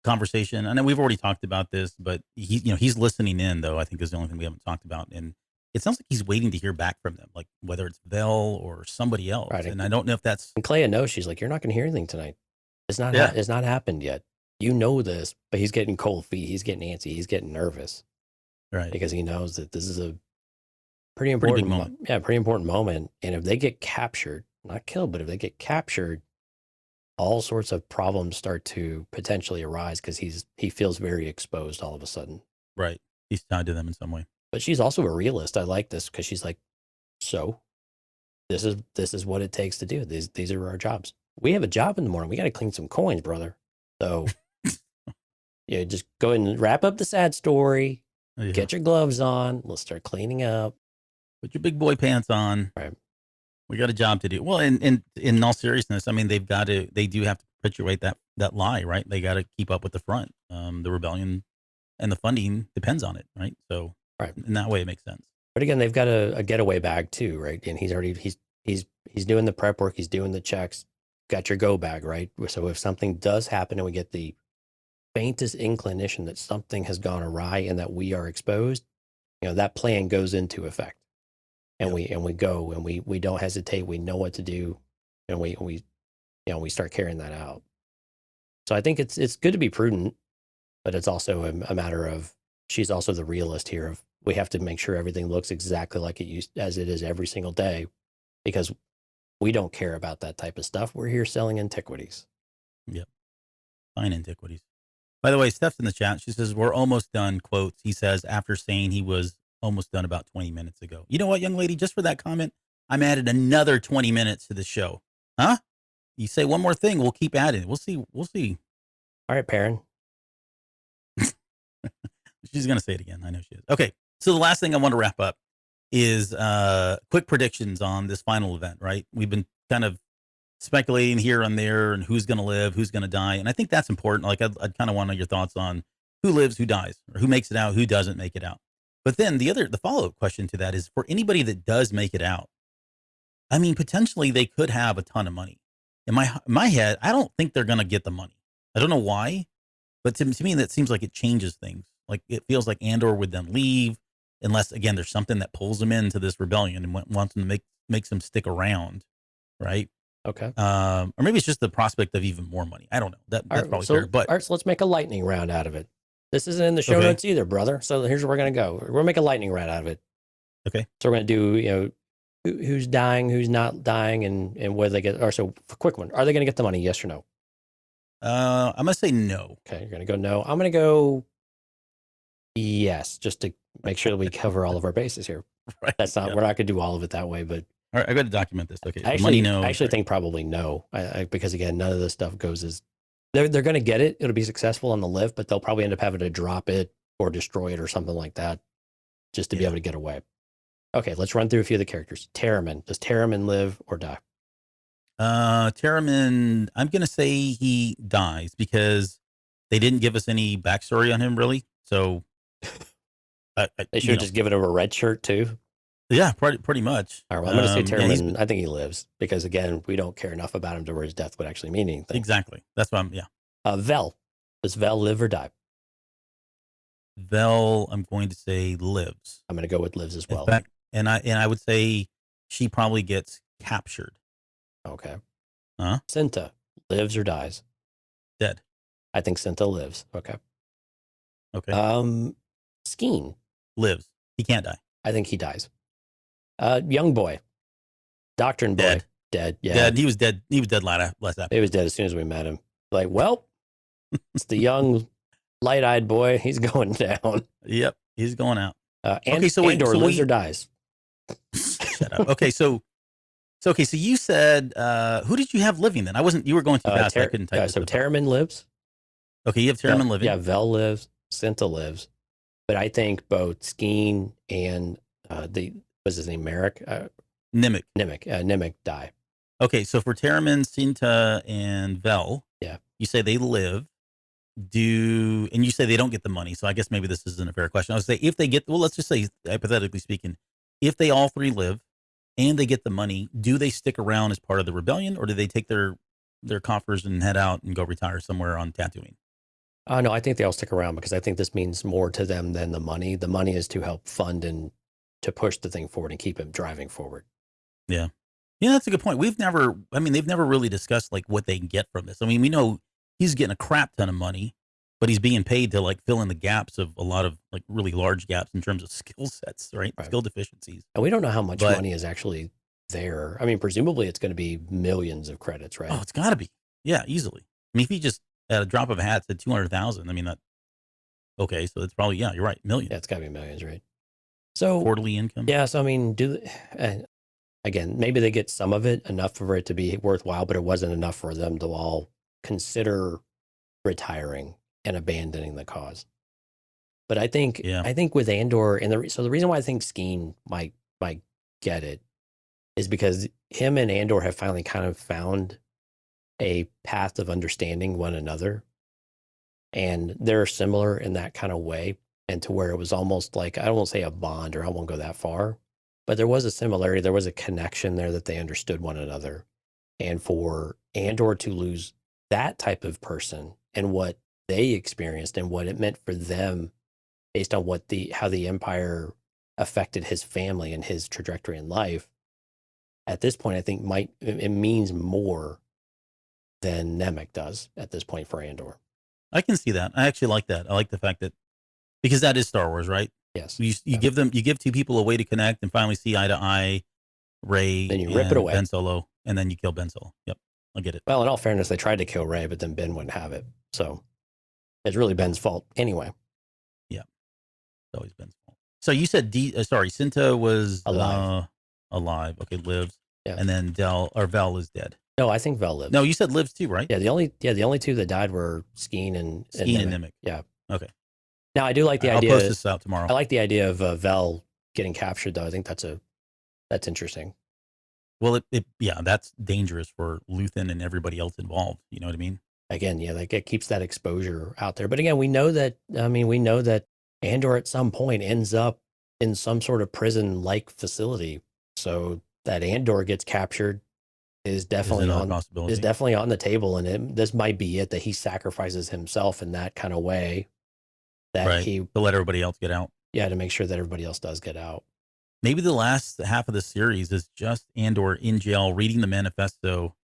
conversation. I know we've already talked about this, but he's listening in, though, I think is the only thing we haven't talked about. And it sounds like he's waiting to hear back from them, like whether it's Vel or somebody else. Right. And I don't know if that's And Clea knows. She's like, you're not going to hear anything tonight. It's not. Yeah. It's not happened yet. You know this, but he's getting cold feet. He's getting antsy. He's getting nervous right. because he knows that this is a Pretty pretty important big moment. pretty important moment. And if they get captured, not killed, but if they get captured, all sorts of problems start to potentially arise because he feels very exposed all of a sudden. Right. He's tied to them in some way. But she's also a realist. I like this because she's like, so this is what it takes to do. These are our jobs. We have a job in the morning. We got to clean some coins, brother. So yeah, just go ahead and wrap up the sad story. Yeah. Get your gloves on. Let's start cleaning up. Put your big boy pants on. Right. We got a job to do. Well, and in all seriousness, I mean, they do have to perpetuate that lie, right? They got to keep up with the front. The rebellion and the funding depends on it, right? So right. In that way, it makes sense. But again, they've got a getaway bag too, right? And he's doing the prep work. He's doing the checks. Got your go bag, right? So if something does happen and we get the faintest inclination that something has gone awry and that we are exposed, that plan goes into effect. And Yep. we go and we don't hesitate. We know what to do, and we start carrying that out. So I think it's good to be prudent, but it's also a matter of she's also the realist here. Of we have to make sure everything looks exactly like as it is every single day, because we don't care about that type of stuff. We're here selling antiquities. Yep. Fine antiquities. By the way, Steph's in the chat. She says, we're almost done, quotes. He says, after saying he was almost done about 20 minutes ago. You know what, young lady? Just for that comment, I'm added another 20 minutes to the show. Huh? You say one more thing, we'll keep adding. We'll see. All right, Perrin. She's going to say it again. I know she is. Okay. So the last thing I want to wrap up is quick predictions on this final event, right? We've been kind of speculating here and there and who's going to live, who's going to die. And I think that's important. Like I'd kind of want to know your thoughts on who lives, who dies, or who makes it out, who doesn't make it out. But then the follow-up question to that is, for anybody that does make it out, I mean, potentially they could have a ton of money. In my head, I don't think they're going to get the money. I don't know why, but to me, that seems like it changes things. Like it feels like Andor would then leave, unless, again, there's something that pulls them into this rebellion and wants them to makes them stick around, right? Okay. Or maybe it's just the prospect of even more money. I don't know. That's probably fair. But all right, so let's make a lightning round out of it. This isn't in the show notes either, brother. So here's where we're going to go. We're going to make a lightning round out of it. Okay. So we're going to do, who's dying, who's not dying, and whether they get, or so a quick one. Are they going to get the money? Yes or no? I'm going to say no. Okay. You're going to go no. I'm going to go yes, just to make sure that we cover all of our bases here. Right. That's not, we're not going to do all of it that way, but. All right. I got to document this. Okay. I actually think probably no. Because again, none of this stuff goes as, they're going to get it. It'll be successful on the lift, but they'll probably end up having to drop it or destroy it or something like that just to be able to get away. Okay, let's run through a few of the characters. Terramin. Does Terramin live or die? Terramin, I'm going to say he dies because they didn't give us any backstory on him, really. So They should have just given him a red shirt too. Yeah, pretty much. All right, well, I'm going to say Terramin. I think he lives because, again, we don't care enough about him to where his death would actually mean anything. Exactly. That's why Vel. Does Vel live or die? Vel, I'm going to say lives. I'm going to go with lives as well. In fact, and I would say she probably gets captured. Okay. Huh? Cinta lives or dies? Dead. I think Cinta lives. Okay. Okay. Skeen lives. He can't die. I think he dies. Young boy, Doctrine boy, dead. Yeah, dead. He was dead. He was dead last episode. He was dead as soon as we met him. Like, well, it's the young, light-eyed boy. He's going down. Yep, he's going out. Okay, so Andor lives or dies? Shut up. Okay, so you said who did you have living then? I wasn't. You were going too fast. I couldn't type. So Terramin lives. Okay, you have Terramin living. Yeah, Vel lives. Cinta lives. But I think both Skeen and what's his name, Merrick? Nimic. Nimic die. Okay, so for Terramin, Cinta, and Vel, you say they live. And you say they don't get the money. So I guess maybe this isn't a fair question. I would say if they get, well, let's just say hypothetically speaking, if they all three live and they get the money, do they stick around as part of the rebellion, or do they take their coffers and head out and go retire somewhere on Tatooine? No, I think they all stick around because I think this means more to them than the money. The money is to help fund and to push the thing forward and keep it driving forward. Yeah. Yeah, that's a good point. They've never really discussed like what they can get from this. I mean, we know he's getting a crap ton of money, but he's being paid to like fill in the gaps of a lot of like really large gaps in terms of skill sets, right? Skill deficiencies. And we don't know how much money is actually there. I mean, presumably it's going to be millions of credits, right? Oh, it's got to be. Yeah, easily. I mean, if he just at a drop of a hat said 200,000, I mean, okay, so it's probably, yeah, you're right, millions. Yeah, it's got to be millions, right? So quarterly income. Yeah, so I mean, again, maybe they get some of it, enough for it to be worthwhile, but it wasn't enough for them to all consider retiring and abandoning the cause. But I think with Andor, and the reason why I think Skeen might get it is because him and Andor have finally kind of found a path of understanding one another, and they're similar in that kind of way, and to where it was almost like, I won't say a bond, or I won't go that far, but there was a similarity, there was a connection there that they understood one another. And for Andor to lose that type of person and what they experienced and what it meant for them based on how the Empire affected his family and his trajectory in life, at this point, I think it means more than Nemec does at this point for Andor. I can see that. I actually like that. I like the fact that, because that is Star Wars, right? Yes. You give two people a way to connect and finally see eye to eye, Rey, then you rip it away, Ben Solo, and then you kill Ben Solo. Yep, I get it. Well, in all fairness, they tried to kill Rey, but then Ben wouldn't have it, so it's really Ben's fault anyway. Yeah, it's always Ben's fault. So you said Cinta was alive. Okay, lives. Yeah. And then Vel is dead. No, I think Vel lives. No, you said lives too, right? Yeah, the only two that died were Skeen and Nemec. Yeah. Okay. Now I do like the idea. I'll post this out tomorrow. I like the idea of Vel getting captured, though. I think that's interesting. Well, that's dangerous for Luthen and everybody else involved. You know what I mean? Again, yeah, like it keeps that exposure out there. But again, we know that Andor at some point ends up in some sort of prison-like facility. So that Andor gets captured is definitely on the table, and this might be it, that he sacrifices himself in that kind of way, that to let everybody else get out. Yeah, to make sure that everybody else does get out. Maybe the last half of the series is just Andor in jail reading the manifesto.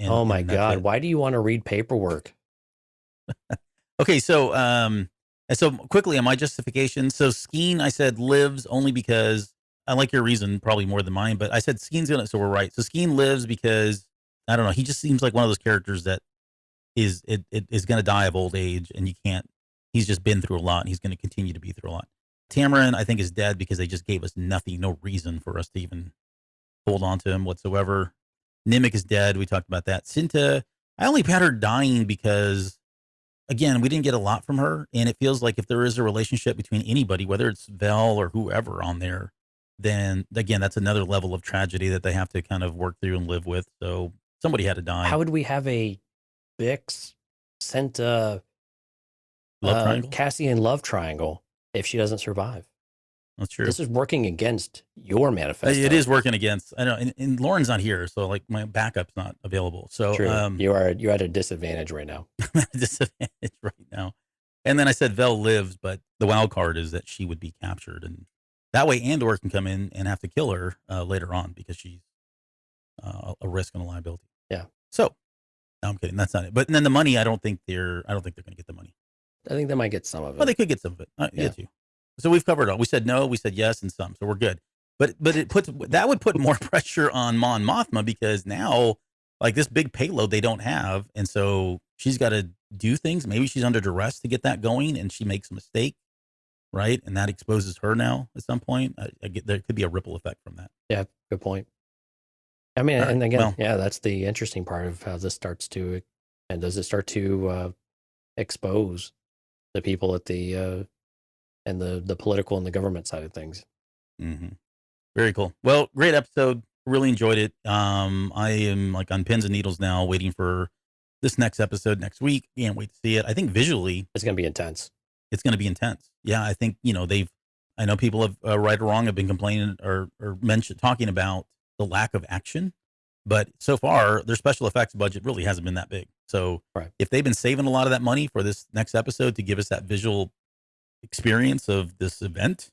Oh my God! Why do you want to read paperwork? Okay, so quickly on my justification. So Skeen, I said lives only because I like your reason probably more than mine, but I said Skeen's gonna. So we're right. So Skeen lives because I don't know. He just seems like one of those characters that is gonna die of old age, and you can't. He's just been through a lot, and he's gonna continue to be through a lot. Tamarin, I think, is dead because they just gave us nothing, no reason for us to even hold on to him whatsoever. Nemec is dead. We talked about that. Cinta, I only had her dying because, again, we didn't get a lot from her, and it feels like if there is a relationship between anybody, whether it's Vel or whoever on there, then again, that's another level of tragedy that they have to kind of work through and live with. So somebody had to die. How would we have a Bix, Cinta, love triangle? Cassian love triangle if she doesn't survive? That's true. This is working against your manifesto. It is working against. I know, and Lauren's not here, so like my backup's not available. So true. You're at a disadvantage right now. I'm at a disadvantage right now. And then I said Vel lives, but the wild card is that she would be captured, and that way Andor can come in and have to kill her later on because she's a risk and a liability. Yeah. So, no, I'm kidding. That's not it. But then the money, I don't think they're going to get the money. I think they might get some of it. Well, they could get some of it. Yeah. Too. So we've covered all. We said no, we said yes, and some. So we're good. But that would put more pressure on Mon Mothma, because now, like, this big payload they don't have, and so she's got to do things. Maybe she's under duress to get that going, and she makes a mistake, right? And that exposes her now at some point. There could be a ripple effect from that. Yeah, good point. I mean, and again, that's the interesting part of how this starts to, and does it start to expose the people at the and the political and the government side of things. Mm-hmm. Very cool. Well, great episode. Really enjoyed it. I am like on pins and needles now, waiting for this next episode next week. Can't wait to see it. I think visually it's going to be intense. It's going to be intense. Yeah, I think, I know people have right or wrong have been complaining or talking about the lack of action, but so far their special effects budget really hasn't been that big. So if they've been saving a lot of that money for this next episode to give us that visual experience of this event,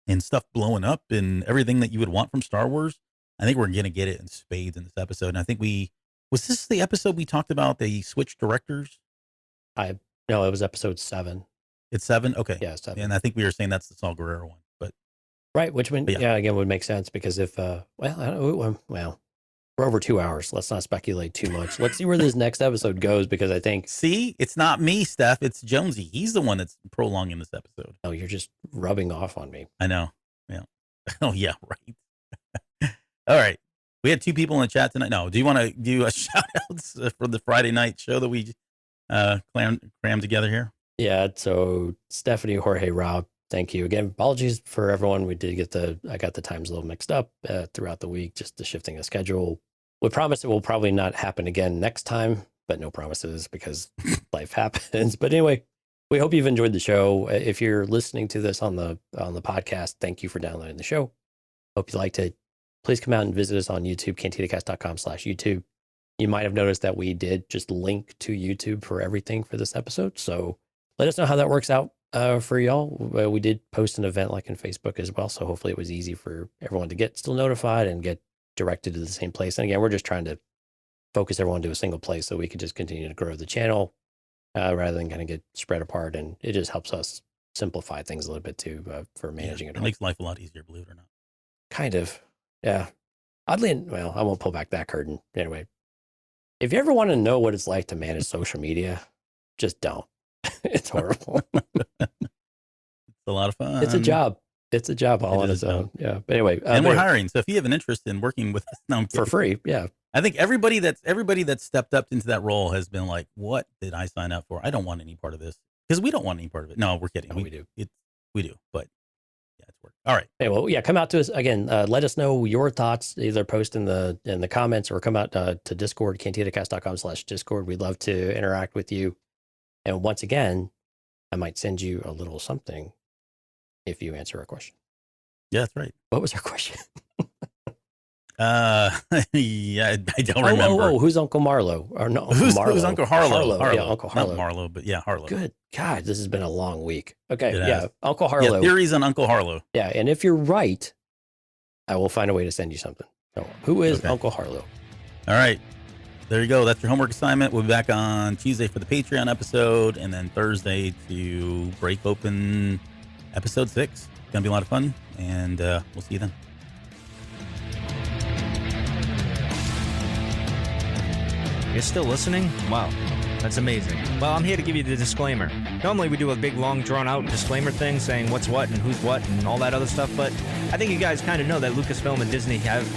and stuff blowing up and everything that you would want from Star Wars. I think we're going to get it in spades in this episode. And I think was this the episode we talked about they switched directors? No, it was episode 7. It's 7? Okay. Yeah, 7. And I think we were saying that's the Saw Gerrera one. But right, which would, yeah, again, would make sense because if, well, we're over 2 hours. Let's not speculate too much. Let's see where this next episode goes because I think. See, it's not me, Steph. It's Jonesy. He's the one that's prolonging this episode. Oh, you're just rubbing off on me. I know. Yeah. Oh, yeah, right. All right. We had 2 people in the chat tonight. No, do you want to do a shout outs for the Friday night show that we crammed together here? Yeah. So Stephanie, Jorge, Rob, thank you again. Apologies for everyone. We did get I got the times a little mixed up throughout the week, just the shifting of schedule. We promise it will probably not happen again next time, but no promises because life happens. But anyway, we hope you've enjoyed the show. If you're listening to this on the podcast, thank you for downloading the show. Hope you liked it. Please come out and visit us on YouTube, cantinacast.com/YouTube. You might have noticed that we did just link to YouTube for everything for this episode. So let us know how that works out for y'all. We did post an event like in Facebook as well. So hopefully it was easy for everyone to get still notified and get directed to the same place. And again, we're just trying to focus everyone to a single place so we can just continue to grow the channel rather than kind of get spread apart. And it just helps us simplify things a little bit too for managing it. It makes life a lot easier, believe it or not. Kind of. Yeah. Oddly, well, I won't pull back that curtain. Anyway, if you ever want to know what it's like to manage social media, just don't. It's horrible. It's a lot of fun. It's a job. It's a job all on its own. Yeah. But anyway. And we're hiring. So if you have an interest in working with us for free. Yeah. I think everybody that's stepped up into that role has been like, what did I sign up for? I don't want any part of this because we don't want any part of it. No, we're kidding. No, we do. We do. But yeah, it's work. All right. Hey, well, yeah, come out to us again. Let us know your thoughts. Either post in the comments or come out to Discord, cantinacast.com/Discord. We'd love to interact with you. And once again, I might send you a little something if you answer a question. Yeah, that's right. What was our question? Yeah, I don't remember. Oh, who's Uncle Marlowe? Or no, who's Uncle Harlow? Yeah, Uncle Harlow. Not Marlowe, but yeah, Harlow. Good God, this has been a long week. Okay, It yeah, has. Uncle Harlow. Yeah, theories on Uncle Harlow. Yeah, and if you're right, I will find a way to send you something. So, who is Uncle Harlow? All right. There you go. That's your homework assignment. We'll be back on Tuesday for the Patreon episode and then Thursday to break open episode 6. It's going to be a lot of fun, and we'll see you then. You're still listening? Wow, that's amazing. Well, I'm here to give you the disclaimer. Normally we do a big, long, drawn-out disclaimer thing saying what's what and who's what and all that other stuff, but I think you guys kind of know that Lucasfilm and Disney have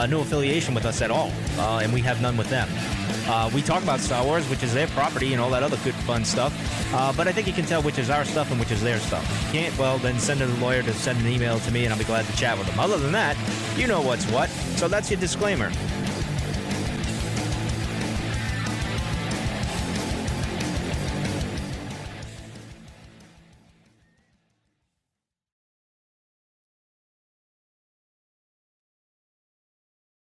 no affiliation with us at all, and we have none with them. We talk about Star Wars, which is their property and all that other good, fun stuff, but I think you can tell which is our stuff and which is their stuff. If you can't, well, then send a lawyer to send an email to me, and I'll be glad to chat with them. Other than that, you know what's what, so that's your disclaimer.